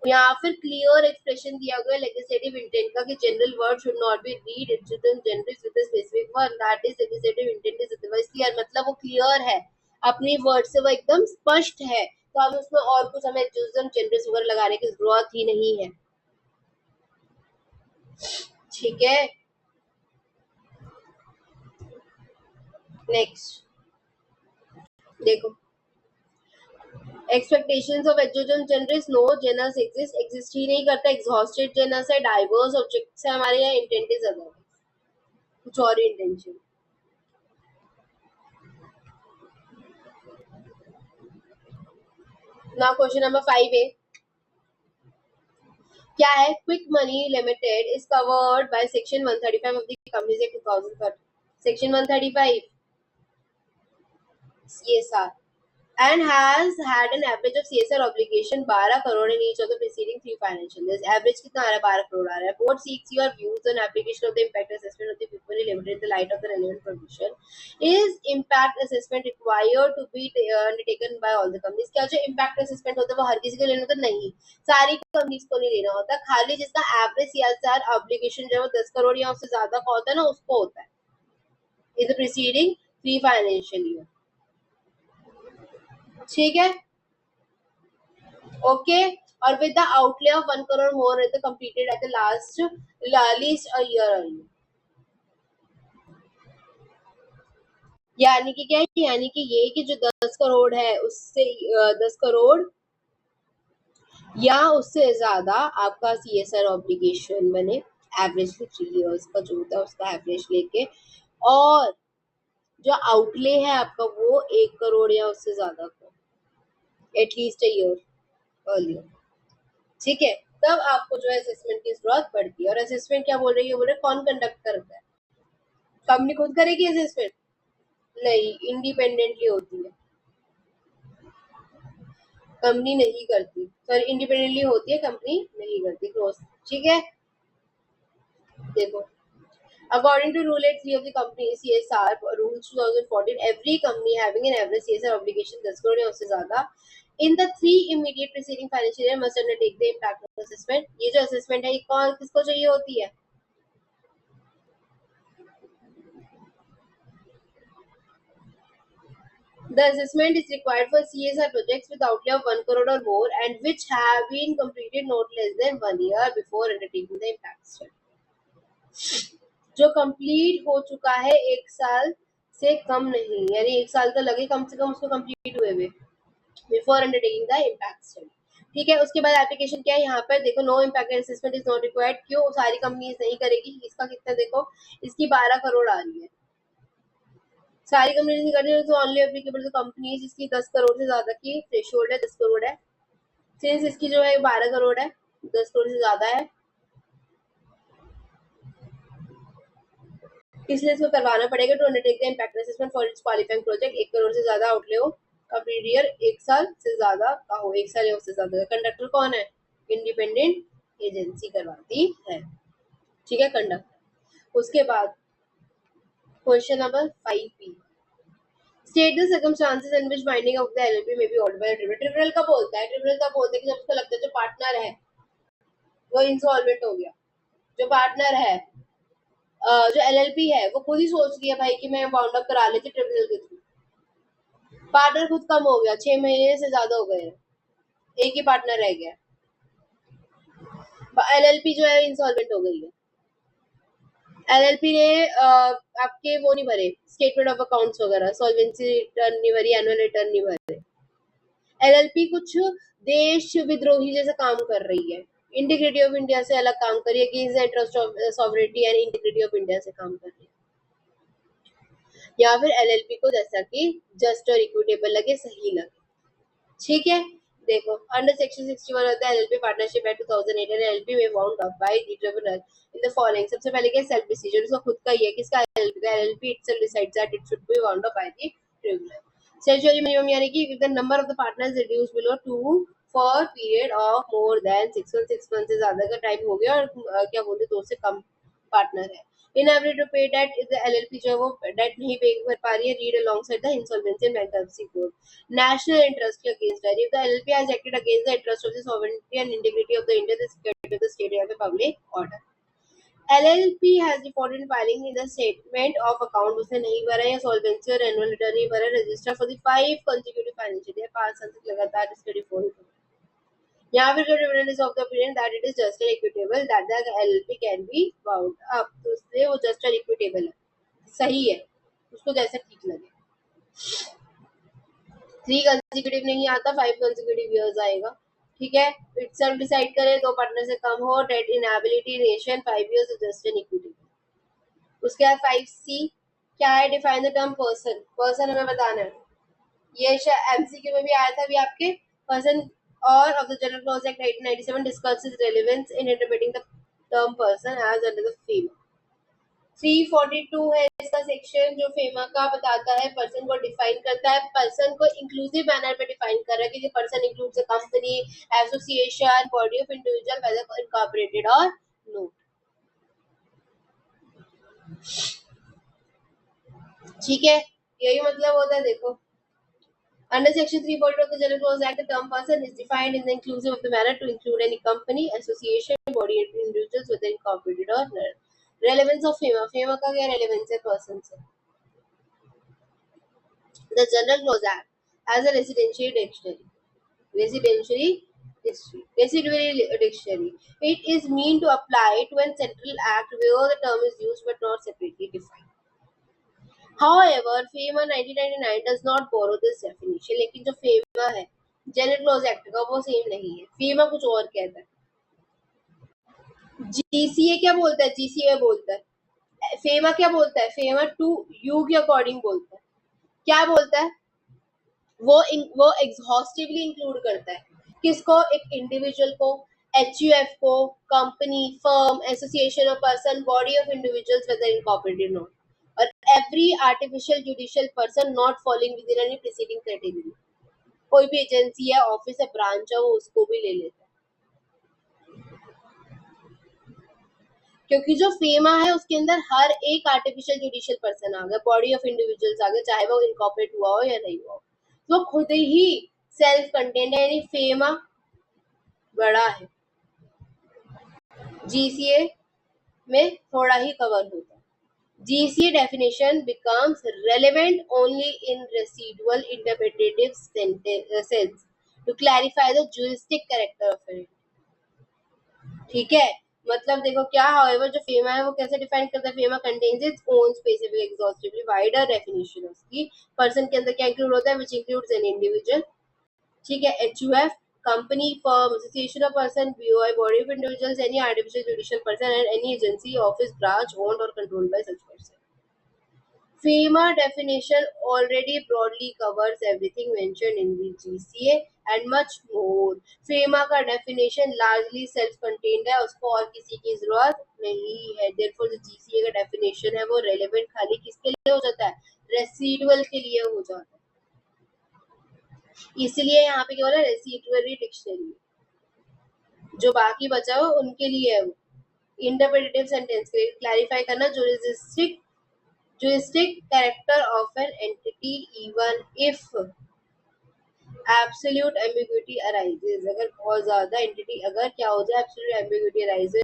या फिर क्लियर एक्सप्रेशन दिया गया लेजिस्लेटिव इंटेंट का कि general word should not be read it's general with the specific one, that is legislative intent is otherwise clear, मतलब वो क्लियर है अपनी वर्ड से, वो एकदम स्पष्ट है, तो हम उसमें और कुछ हमें जुजम जनरल वगैरह लगाने की जरूरत ही नहीं है। ठीक है, नेक्स्ट देखो, एक्सपेक्टेशंस ऑफ एग्जोजन जनरस, नो जेनस एग्जिस्ट ही नहीं करता, एग्जॉस्टेड जेनस है, डाइवर्स ऑब्जेक्ट्स है हमारे, यहाँ इंटेंट इज अदर, कुछ और इंटेंशन। नाउ क्वेश्चन नंबर 5 है, क्या है, quick money limited is covered by section 135 of the companies act 2013, section 135 CSR and has had an average of CSR obligation 12 crore in each of the preceding 3 financial years. Average कितना आ रहा है, 12 crore आ रहा है. Board seeks your views on application of the impact assessment of the People Limited in the light of the relevant provision. Is impact assessment required to be undertaken by all the companies? क्या जो impact assessment होता है वो हर किसी को लेना होता है? नहीं, सारी कंपनीज को नहीं लेना होता, खाली जिसका एवरेज CSR obligation जो है 10 करोड़ या उससे ज्यादा का होता है ना, उसको होता है in the preceding 3 financial year. ठीक है, ओके, और with the outlay of 1 crore more is completed at the least a year early, यानी कि क्या है, यानी कि ये कि जो 10 करोड़ है उससे 10 करोड़ या उससे ज्यादा आपका CSR ऑब्लिगेशन बने, एवरेज 3 इयर्स का जो होता है उसका एवरेज लेके, और जो आउटले है आपका वो 1 करोड़ या उससे ज्यादा का, एटलीस्ट अ ईयर अर्लियर, ठीक है, तब आपको जो है असेसमेंट की जरूरत पड़ती है। और असेसमेंट क्या बोल रही है, बोल रहे कौन कंडक्ट करता है, कंपनी खुद करेगी असेसमेंट? नहीं, इंडिपेंडेंटली होती है, कंपनी नहीं करती, सॉरी इंडिपेंडेंटली होती है, कंपनी नहीं करती, क्लोज, ठीक है। देखो, according to rule 83 of the company CSR rules 2014, every company having an average CSR obligation 10 crore या उससे ज्यादा in the 3 immediate preceding financial year must undertake the impact assessment. ये जो assessment है ये कौन किसको चाहिए होती है? The assessment is required for CSR projects with outlay of 1 crore or more and which have been completed not less than 1 year before undertaking the impact study. जो कंप्लीट हो चुका है 1 साल से कम नहीं, यानी 1 साल तो लगे कम से कम उसको कंप्लीट हुए हुए, before undertaking the impact study, ठीक है। उसके बाद एप्लीकेशन क्या है, यहाँ पर देखो, no impact assessment is not required, क्यों, सारी कंपनीज नहीं करेगी, इसका कितना देखो, इसकी 12 करोड़ आ रही है, सारी कंपनीज नहीं कर रही, तो ओनली एप्लीकेबल टू कंपनीज इसकी 10 करोड़ से ज्यादा की थ्रेशोल्ड है, 10 करोड़ है, सिंस इसकी जो है 12 करोड़ है, 10 करोड़ से ज्यादा है, इसलिए इसको करवाना पड़ेगा to undertake the impact assessment for its qualifying project, 1 crore से ज्यादा आउटले हो, कंप्लीट ईयर 1 साल से ज्यादा का हो, 1 साल या उससे ज्यादा। कंडक्टर कौन है, इंडिपेंडेंट एजेंसी करवाती है, ठीक है, कंडक्टर। उसके बाद question number 5B, state the circumstances in which binding of the LLP may be ordered by tribunal. Tribunal कब बोलता है, ट्रिब्यूनल तब बोलते हैं कि जब उसको लगता है जो पार्टनर है वो इंसॉल्वेंट हो गया, जो पार्टनर है जो एलएलपी है वो खुद ही सोच रही है भाई कि मैं बाउंड अप करा लेती ट्रिब्यूनल के थ्रू, पार्टनर खुद कम हो गया, 6 महीने से ज्यादा हो गए, एक ही पार्टनर रह गया, एलएलपी जो है इंसॉल्वेंट हो गई है, एलएलपी ने आपके वो नहीं भरे, स्टेटमेंट ऑफ अकाउंट्स वगैरह, सॉल्वेंसी रिटर्न नहीं भरी, एनुअल रिटर्न नहीं भरे, एलएलपी कुछ देश विद्रोही जैसा काम कर रही है, इंटीग्रिटी ऑफ इंडिया से अलग काम कर रही है, against the interest of sovereignty and integrity of India से काम कर रही है, या फिर एलएलपी को जैसा कि जस्ट और इक्विटेबल लगे, सही लगे, ठीक है। देखो, under section 61 of the LLP partnership act 2008 and LLP may bound up by the tribunal in the following, सबसे पहले क्या, सेल्फ डिसीजन, उसका खुद का ही है, किसका, एलएलपी का, LLP itself decides that it should be bound up by the tribunal. Statutory minimum, यानी कि if the number of the partners reduced below 2 for period of more than 6 months से ज्यादा का टाइम हो गया, और क्या बोलते 2 से कम पार्टनर है, इनएबिलिटी टू पे डेट, इज द एलएलपी जो है वो डेट नहीं पे कर पा रही है, read alongside the insolvency and bankruptcy code, national interest के अगेंस्ट है, if the LLP has acted against the interest of the sovereignty and integrity of the India, the security of the state या public order. LLP has defaulted filing in the statement of account, उसने नहीं भरा है, solvency और annual return नहीं भरा, register for the 5 consecutive financial year, 5 साल तक लगातार इसका डिफॉल्ट, यहाँ पे tribunal is of the opinion that it is just and equitable that the LLP can be bound up, तो इसलिए वो जस्ट एंड इक्विटेबल है, सही है, उसको जैसा ठीक लगे। 3 कंसेक्यूटिव नहीं आता, 5 कंसेक्यूटिव ईयर्स आएगा, ठीक है। इटसेल्फ डिसाइड करे, 2 पार्टनर से कम हो, डेट इनएबिलिटी रेशन 5 इयर्स जस्ट एंड इक्विटेबल। उसके बाद 5C क्या है, define the term person, person हमें बताना है, ये एमसीक्यू में भी आया था अभी आपके। पर्सन और of the general clause act 1997 discusses relevance in interpreting the term person as under the FEMA. 342 है इसका सेक्शन, जो फेमा का बताता है, पर्सन को डिफाइन करता है, पर्सन को इंक्लूसिव मैनर में डिफाइन कर रहा है कि person includes a company, association, body of individual weather incorporated और नो, ठीक है, यही मतलब होता है। देखो under section 342 of the General Clause Act, the term person is defined in the inclusive of the manner to include any company, association, body, individuals, whether incorporated or not. Relevance of FEMA, FEMA का क्या relevance है person से? The General Clause Act as a residential dictionary, residuary dictionary. It is meant to apply to an central act where the term is used but not separately defined. However, FEMA 1999 does not borrow this definition, लेकिन जो FEMA है general clause act का वो same नहीं है, FEMA कुछ और कहता है। GCA क्या बोलता है, GCA बोलता है, FEMA क्या बोलता है, FEMA टू यू के अकॉर्डिंग बोलता है, क्या बोलता है, वो एग्जॉस्टिवली इंक्लूड करता है किसको, एक इंडिविजुअल को, HUF को, company, firm, association of person, body of individuals whether incorporated not, और every artificial judicial person not following within any preceding category. कोई भी एजेंसी है, ऑफिस है, ब्रांच है, वो उसको भी ले लेता है, क्योंकि जो फेमा है उसके अंदर हर एक आर्टिफिशियल जुडिशियल पर्सन आ गया, बॉडी ऑफ इंडिविजुअल्स आ गए, चाहे वो इनकॉर्पोरेट हुआ हो या नहीं हुआ हो, तो खुद ही सेल्फ कंटेंट है, यानी फेमा बड़ा है, जीसीए में थोड़ा ही कवर होता है। GCA definition becomes relevant only in residual interpretative sense to clarify the juristic character of it, ठीक है। मतलब देखो क्या, however जो फेमा है वो कैसे डिफाइन करता है, FEMA contains its own specific exhaustively wider definition उसकी, पर्सन के अंदर क्या इंक्लूड होता है, व्हिच इंक्लूड्स एन इंडिविजुअल, ठीक है, HUF, company, firm, association of person, BOI, body of individuals, any artificial judicial person and any agency, office, branch owned और controlled by such person. FEMA definition already broadly covers everything mentioned in the GCA and much more. FEMA का definition largely self-contained है, उसको और किसी की जरूरत नहीं है। Therefore जो GCA का definition है वो relevant खाली किसके लिए हो जाता है, रेसिडुअल के लिए हो जाता है, इसलिए यहाँ पे क्या बोला, रेसिडुअरी डिक्शनरी, जो बाकी बचा हो उनके लिए है वो। इंटरप्रेटेटिव सेंटेंस क्लैरिफाई करना, juristic character of an entity even if absolute ambiguity arises, अगर बहुत ज्यादा एंटिटी अगर क्या हो जाए, absolute ambiguity arises,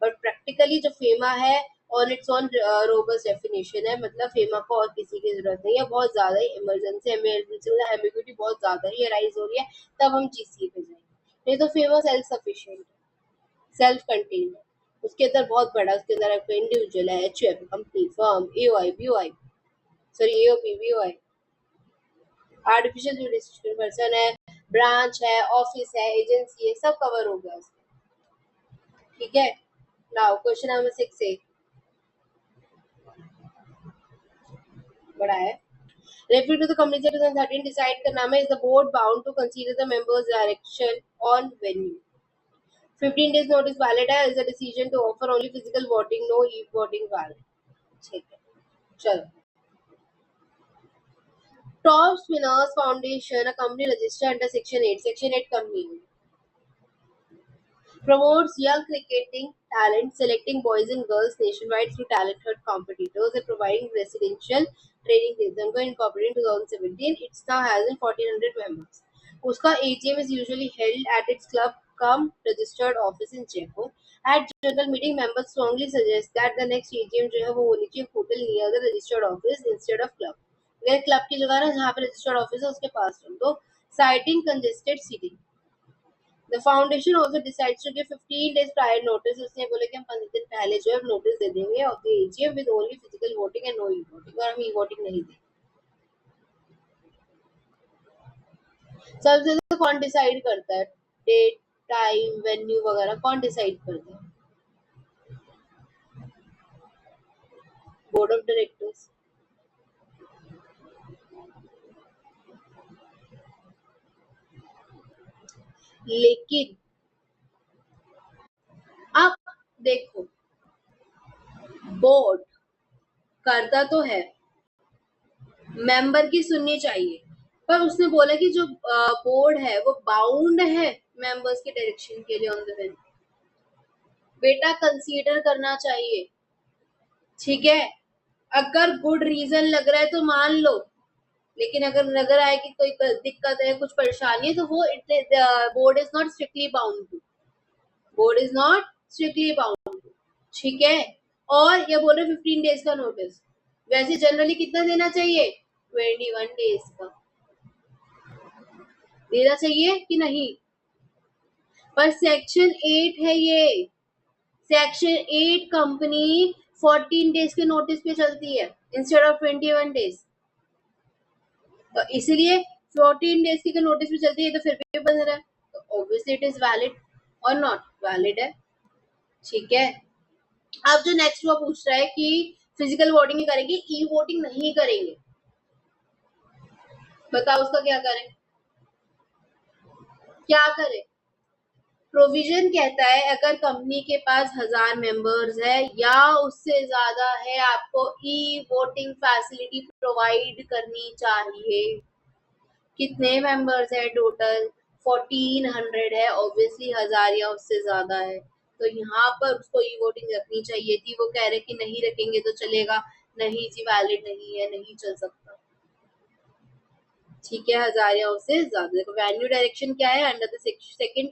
but practically जो फेमा है on it's on robust definition है, मतलब फेमा को और किसी की जरूरत नहीं है, बहुत ज्यादा ही इमरजेंसी मतलब एम्बिग्यूटी बहुत ज्यादा ही अराइज हो रही है, तब हम जीसीए पे जाएंगे, नहीं तो FEMA self sufficient, self contained है, उसके अंदर बहुत बड़ा, उसके अंदर आपका इंडिविजुअल है, HUF, company, firm, AOI, BOI, sorry AOP, BOI, artificial judicial person है, ब्रांच है, ऑफिस है, एजेंसी है, सब कवर हो गया उसमें, ठीक है। नाउ क्वेश्चन नंबर 6 बड़ा है, referring to the Companies Act 2013 decide करना में, is the board bound to consider the members direction on venue, 15 days notice valid है, is a decision to offer only physical voting, no e-voting valid, ठीक है। चलो, Top Spinners Foundation, a company registered under Section 8 company, promotes young cricketing talent, selecting boys and girls nationwide through talent hunt competitors and providing residential training programs. When incorporated in 2017, it now has 1,400 members. उसका AGM is usually held at its club cum registered office in Jaipur. At general meeting, members strongly suggest that the next AGM जो है वो होनी चाहिए hotel near the registered office instead of club. अगर club की जगह ना जहाँ पे रजिस्टर्ड ऑफिस है उसके पास रख दो, citing congested seating. The foundation also decides to give 15 days prior notice. उसने बोला कि हम 15 दिन पहले जो है नोटिस दे देंगे of the AGM with only physical voting and no e-voting, और हम e-voting नहीं देंगे. सबसे ज्यादा कौन डिसाइड करता है? डेट, टाइम, वेन्यू वगैरह कौन डिसाइड करता है? Board of directors. लेकिन अब देखो, बोर्ड करता तो है, मेंबर की सुननी चाहिए, पर उसने बोला कि जो बोर्ड है वो बाउंड है मेंबर्स के डायरेक्शन के लिए ऑन द वेन्यू. बेटा कंसीडर करना चाहिए, ठीक है. अगर गुड रीजन लग रहा है तो मान लो, लेकिन अगर लग रहा है कि कोई दिक्कत है, कुछ परेशानी है, तो वो board is not strictly bound to. Board is not strictly bound to, ठीक है. और ये बोल रहे 15 डेज का नोटिस. वैसे जनरली कितना देना चाहिए? 21 डेज का देना चाहिए कि नहीं? पर सेक्शन 8 है ये. सेक्शन 8 कंपनी 14 डेज के नोटिस पे चलती है इंस्टेड ऑफ 21 डेज. तो इसलिए 14 डेज की नोटिस पे चलती है, तो फिर भी बन रहा है, तो ऑब्वियसली इट इज वैलिड और नॉट वैलिड है, ठीक है. अब जो नेक्स्ट वो पूछ रहा है कि फिजिकल वोटिंग करेंगे, ई वोटिंग नहीं करेंगे. बताओ उसका क्या करें? क्या करें? प्रोविजन कहता है अगर कंपनी के पास 1000 मेंबर्स है या उससे ज्यादा है, आपको ई वोटिंग फैसिलिटी प्रोवाइड करनी चाहिए. कितने मेंबर्स है टोटल? 1400 है. ऑब्वियसली 1000 या उससे ज्यादा है, तो यहाँ पर उसको ई वोटिंग रखनी चाहिए थी. वो कह रहे कि नहीं रखेंगे तो चलेगा. नहीं जी, वैलिड नहीं है, नहीं चल सकता, ठीक है. 1000 या उससे ज्यादा. देखो वेन्यू डायरेक्शन क्या है? अंडर द सेकंड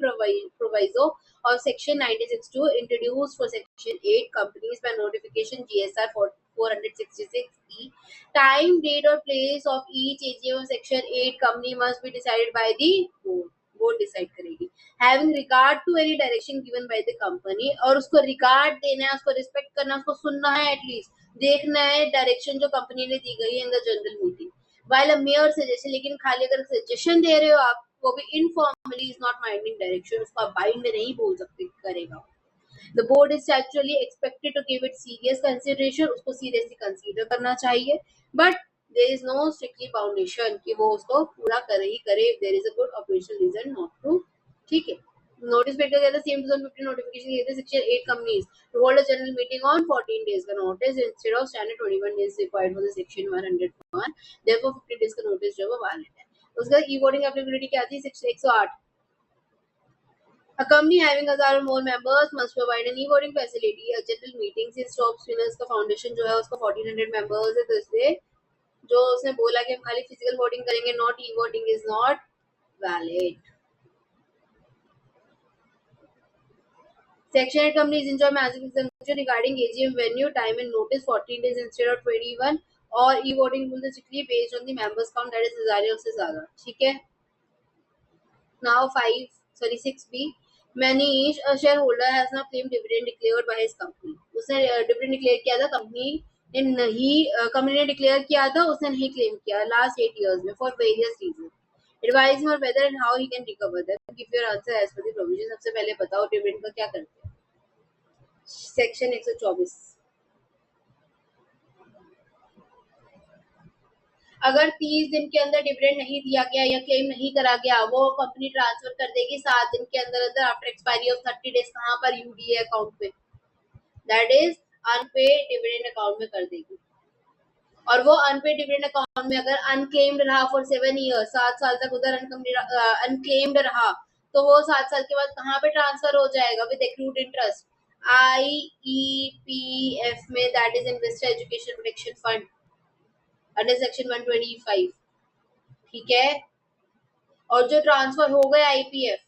प्रोवाइजो और section 96(2) introduced for section 8 companies by notification GSR 466E. Time, date और place of each AGM of section 8 company must be decided by the board. Board decide करेगी. Having regard to any direction given by the company, और उसको regard देना है, उसको respect करना, उसको सुनना है, एटलीस्ट देखना है डायरेक्शन जो कंपनी ने दी गई है in the general meeting. while a mere suggestion, लेकिन खाली अगर सजेशन दे रहे हो आप, वो भी informally is not binding direction. उसको आप बाइंड नहीं बोल सकते करेगा. The board is actually expected to give it serious consideration. उसको सीरियसली कंसीडर करना चाहिए, but there is no strictly foundation कि वो उसको पूरा करे ही करे. There is a good operational reason not to, ठीक है. Notice period together same 2015 notification gave the section 8 companies to hold a general meeting on 14 days का notice instead of standard 21 days required for the section 101. Therefore 15 days का notice जो है वो valid है. उसका e-voting applicability क्या थी? section 108. A company having 1000 or more members must provide an e-voting facility. A general meeting since Top Spinners का foundation जो है उसका 1400 members है, तो इसलिए जो उसने बोला कि हम खाली physical voting करेंगे, not e-voting is not valid. Section 8 companies enjoy massive exemption regarding AGM venue, time and notice 14 days instead of 21, और e-voting rules are strictly based on the members count, that is 1000 या उससे ज़्यादा, ठीक है. Now 6B. Manish, a shareholder, has not claimed dividend declared by his company. उसने dividend declare किया था, company ने डिक्लेयर किया था, उसने नहीं क्लेम किया लास्ट 8 years में for various reasons. Advise him on whether and how he can recover them. Give your answer as per the provision. सबसे पहले बताओ डिविडेंड का क्या करते हैं. सेक्शन 124. अगर 30 दिन के अंदर डिविडेंड नहीं दिया गया या क्लेम नहीं करा गया, वो कंपनी ट्रांसफर कर देगी 7 दिन के अंदर अंदर आफ्टर एक्सपायरी ऑफ 30 डेज. कहां पर? यूडीए अकाउंट पे, that is unpaid dividend account में कर देगी. और वो अनपेड डिविडेंड अकाउंट में अगर अनक्लेम्ड रहा फॉर 7 years, 7 साल तक उधर अनक्लेम्ड रहा, तो वो 7 साल के बाद कहां पे ट्रांसफर हो जाएगा? विद एक्रूड इंटरेस्ट IEPF में, that is investor education protection fund under section 125, ठीक है. और जो ट्रांसफर हो गया IPF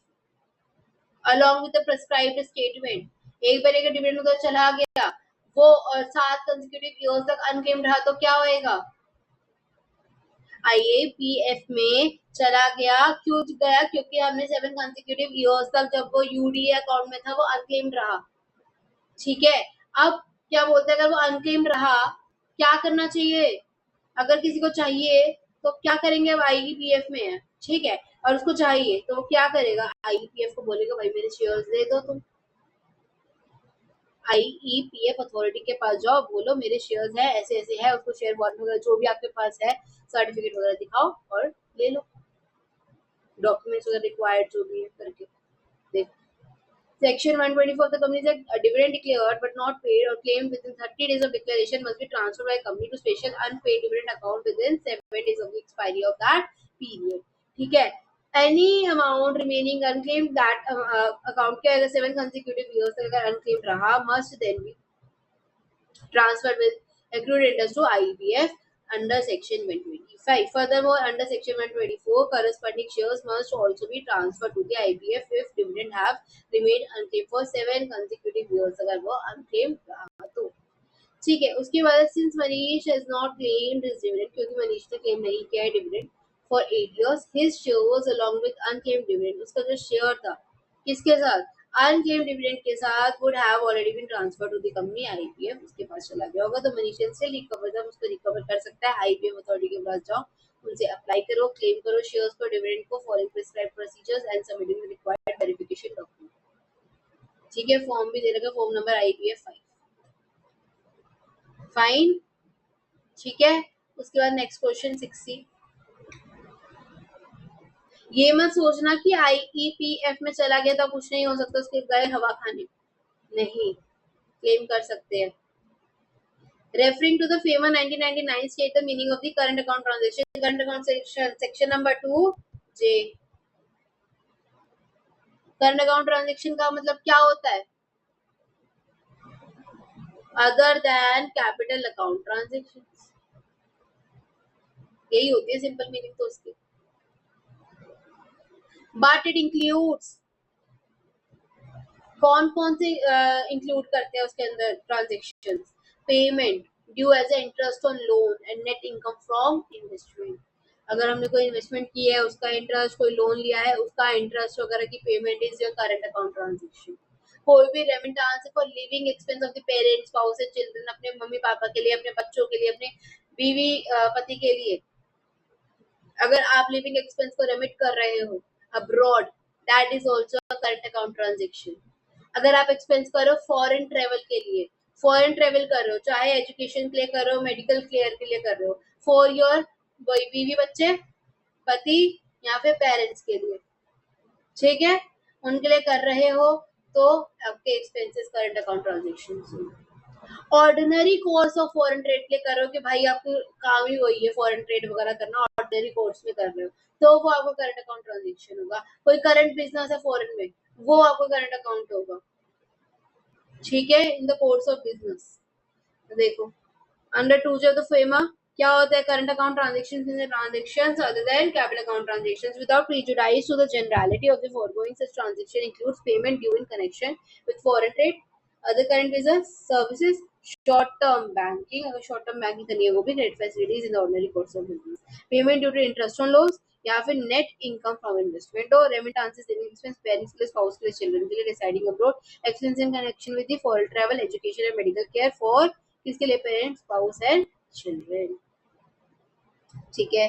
along with the prescribed statement, एक बार अगर डिविडेंड उधर चला गया, वो 7 कंसेक्यूटिव ईयर्स तक अनक्लेम्ड रहा, तो क्या होएगा? IAPF में चला गया। क्यों गया? क्योंकि हमने 7 कंसेक्यूटिव ईयर्स तक जब वो यूडीए अकाउंट में था वो अनक्लेम्ड रहा। ठीक है, अब क्या बोलते हैं, अगर वो अनक्लेम्ड रहा क्या करना चाहिए? अगर किसी को चाहिए तो क्या करेंगे? अब आईईपीएफ में है, ठीक है, और उसको चाहिए तो वो क्या करेगा? आईईपीएफ को बोलेगा भाई मेरे शेयर्स दे दो तुम। आईईपीएफ अथॉरिटी के पास जाओ, बोलो मेरे शेयर्स है, ऐसे ऐसे है, उसको शेयर बॉन्ड वगैरह जो भी आपके पास है सर्टिफिकेट वगैरह दिखाओ और ले लो, डॉक्यूमेंट्स वगैरह रिक्वायर्ड जो भी है करके। देखो Section 124 of the Companies Act, a dividend declared but not paid or claimed within 30 days of declaration must be transferred by a company to special unpaid dividend account within 7 days of the expiry of that period. ठीक है, any amount remaining unclaimed that account के अगर 7 consecutive years तक अगर unclaimed रहा must then be transferred with accrued interest to IEPF under Section 125. Furthermore, under Section 124, corresponding shares must also be transferred to the IEPF if dividend have remained unclaimed for 7 consecutive years. अगर वो unclaimed रहा तो ठीक है। उसके बाद since Manish has not claimed his dividend, क्योंकि मनीष ने क्लेम नहीं किया है dividend for 8 years, his shares along with unclaimed dividend, उसका जो शेयर था किसके साथ? अनक्लेम्ड डिविडेंड के साथ would have already been transfer to the company IPF, उसके पास चला गया होगा। तो मनीष से रिकवर जब उसको रिकवर कर सकता है, आईपीएफ अथॉरिटी के पास जाओ, उनसे अप्लाई करो, क्लेम करो शेयर्स को, डिविडेंड को, following prescribed procedures and submitting the required verification document. ठीक है, फॉर्म भी दे रखा, फॉर्म नंबर आईपीएफ 5। फाइन, ठीक है। उसके बाद नेक्स्ट क्वेश्चन 60। ये मत सोचना कि आईईपीएफ में चला गया था कुछ नहीं हो सकता, उसके गए हवा खाने, नहीं, क्लेम कर सकते हैं। Referring to the famous 1999 state the meaning of the current account transaction. Current account section number 2 J. Current account transaction का मतलब क्या होता है? Other than capital account transaction, यही होती है सिंपल मीनिंग तो उसकी। बट इट इंक्लूड्स, कौन कौन से इंक्लूड करते हैं उसके अंदर transaction? Payment due as a interest on loan and net income from investment. अगर हमने कोई इन्वेस्टमेंट की है उसका इंटरेस्ट, कोई लोन लिया है उसका इंटरेस्ट वगैरह की payment is your current account transaction. कोई भी remittance for living expense of the parents, spouse and children, अपने मम्मी पापा के लिए, अपने बच्चों के लिए, अपने बीवी पति के लिए, अगर आप लिविंग एक्सपेंस को रेमिट कर रहे हो abroad, that is also current account transaction. अगर आप एक्सपेंस कर रहे हो फॉरेन ट्रेवल के लिए, फॉरेन ट्रेवल कर रहे हो, चाहे एजुकेशन के लिए कर रहे हो, मेडिकल केयर के लिए कर रहे हो, फॉर योर बीवी बच्चे, पति या फिर पेरेंट्स के लिए, ठीक है, उनके लिए कर रहे हो तो आपके expenses current account transaction. Ordinary course of foreign trade के लिए कर रहे हो कि भाई आपको काम ही वही है फॉरेन ट्रेड वगैरह करना, ऑर्डिनरी कोर्स में कर रहे हो तो वो आपको करंट अकाउंट ट्रांजेक्शन होगा। कोई करंट बिजनेस है फॉरेन में, वो आपको करंट अकाउंट होगा, ठीक है, in the course of business. देखो under 2J of the FEMA क्या होता है? Current account transactions in the transactions other than capital account transactions without prejudice to the generality of the foregoing. Such transaction includes payment due in connection with foreign trade, other current business services, short term banking, अगर short term banking करनी है वो भी, credit facilities in the ordinary course of business, payment due to interest on loans या फिर net income from investment और remittances, living expense, parents के लिए, स्पाउस के लिए, चिल्ड्रन के लिए residing abroad, expense in connection with the foreign travel, education and medical care for किसके लिए? पेरेंट्स, स्पाउस एंड चिल्ड्रन, ठीक है।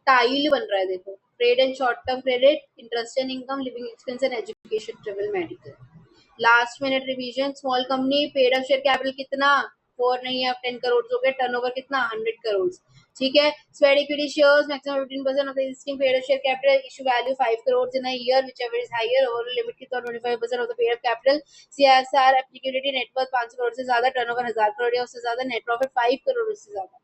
टाइल बन रहा है देखो, trade and short term credit, interest and income, living expense and education, travel, medical. Last minute revision, small company paid up share capital कितना? 4 नहीं है, अब 10 करोड़ हो गए, टर्नओवर कितना? 100 करोड़, ठीक है। Sweat equity shares maximum 15% of the existing paid up share capital, issue value 5 crore in a year whichever is higher, overall limit कितना? 25% of the paid up capital. CSR applicability, net worth 500 crore से ज्यादा, टर्नओवर 1000 करोड़ या उससे ज्यादा, net profit 5 crore से ज्यादा,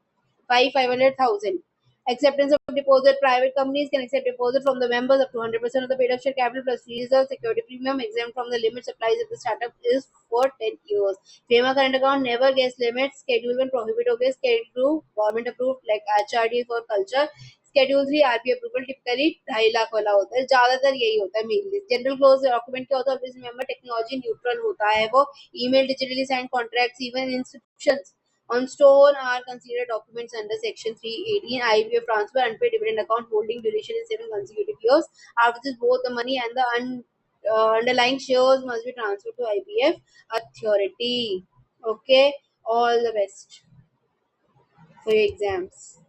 500,000। Acceptance of deposit, private companies can accept deposit from the members up to 100% of the paid up share capital plus reserve security premium exempt from the limits applies if the startup is for 10 years. FEMA current account never gets limits. Schedule 1 prohibit हो गए, Schedule 2 government approved like HRD for culture. Schedule 3 RP approval typically 2.5 lakh वाला होता है, ज्यादातर यही होता है mainly. General close document क्या होता है? रिमेंबर टेक्नोलॉजी न्यूट्रल होता है वो, email, digitally signed contracts, even inscriptions On stone are considered documents under Section 318. IVF transfer unpaid dividend account holding duration is 7 consecutive years. After this, both the money and the underlying shares must be transferred to IVF authority. Okay, all the best for your exams.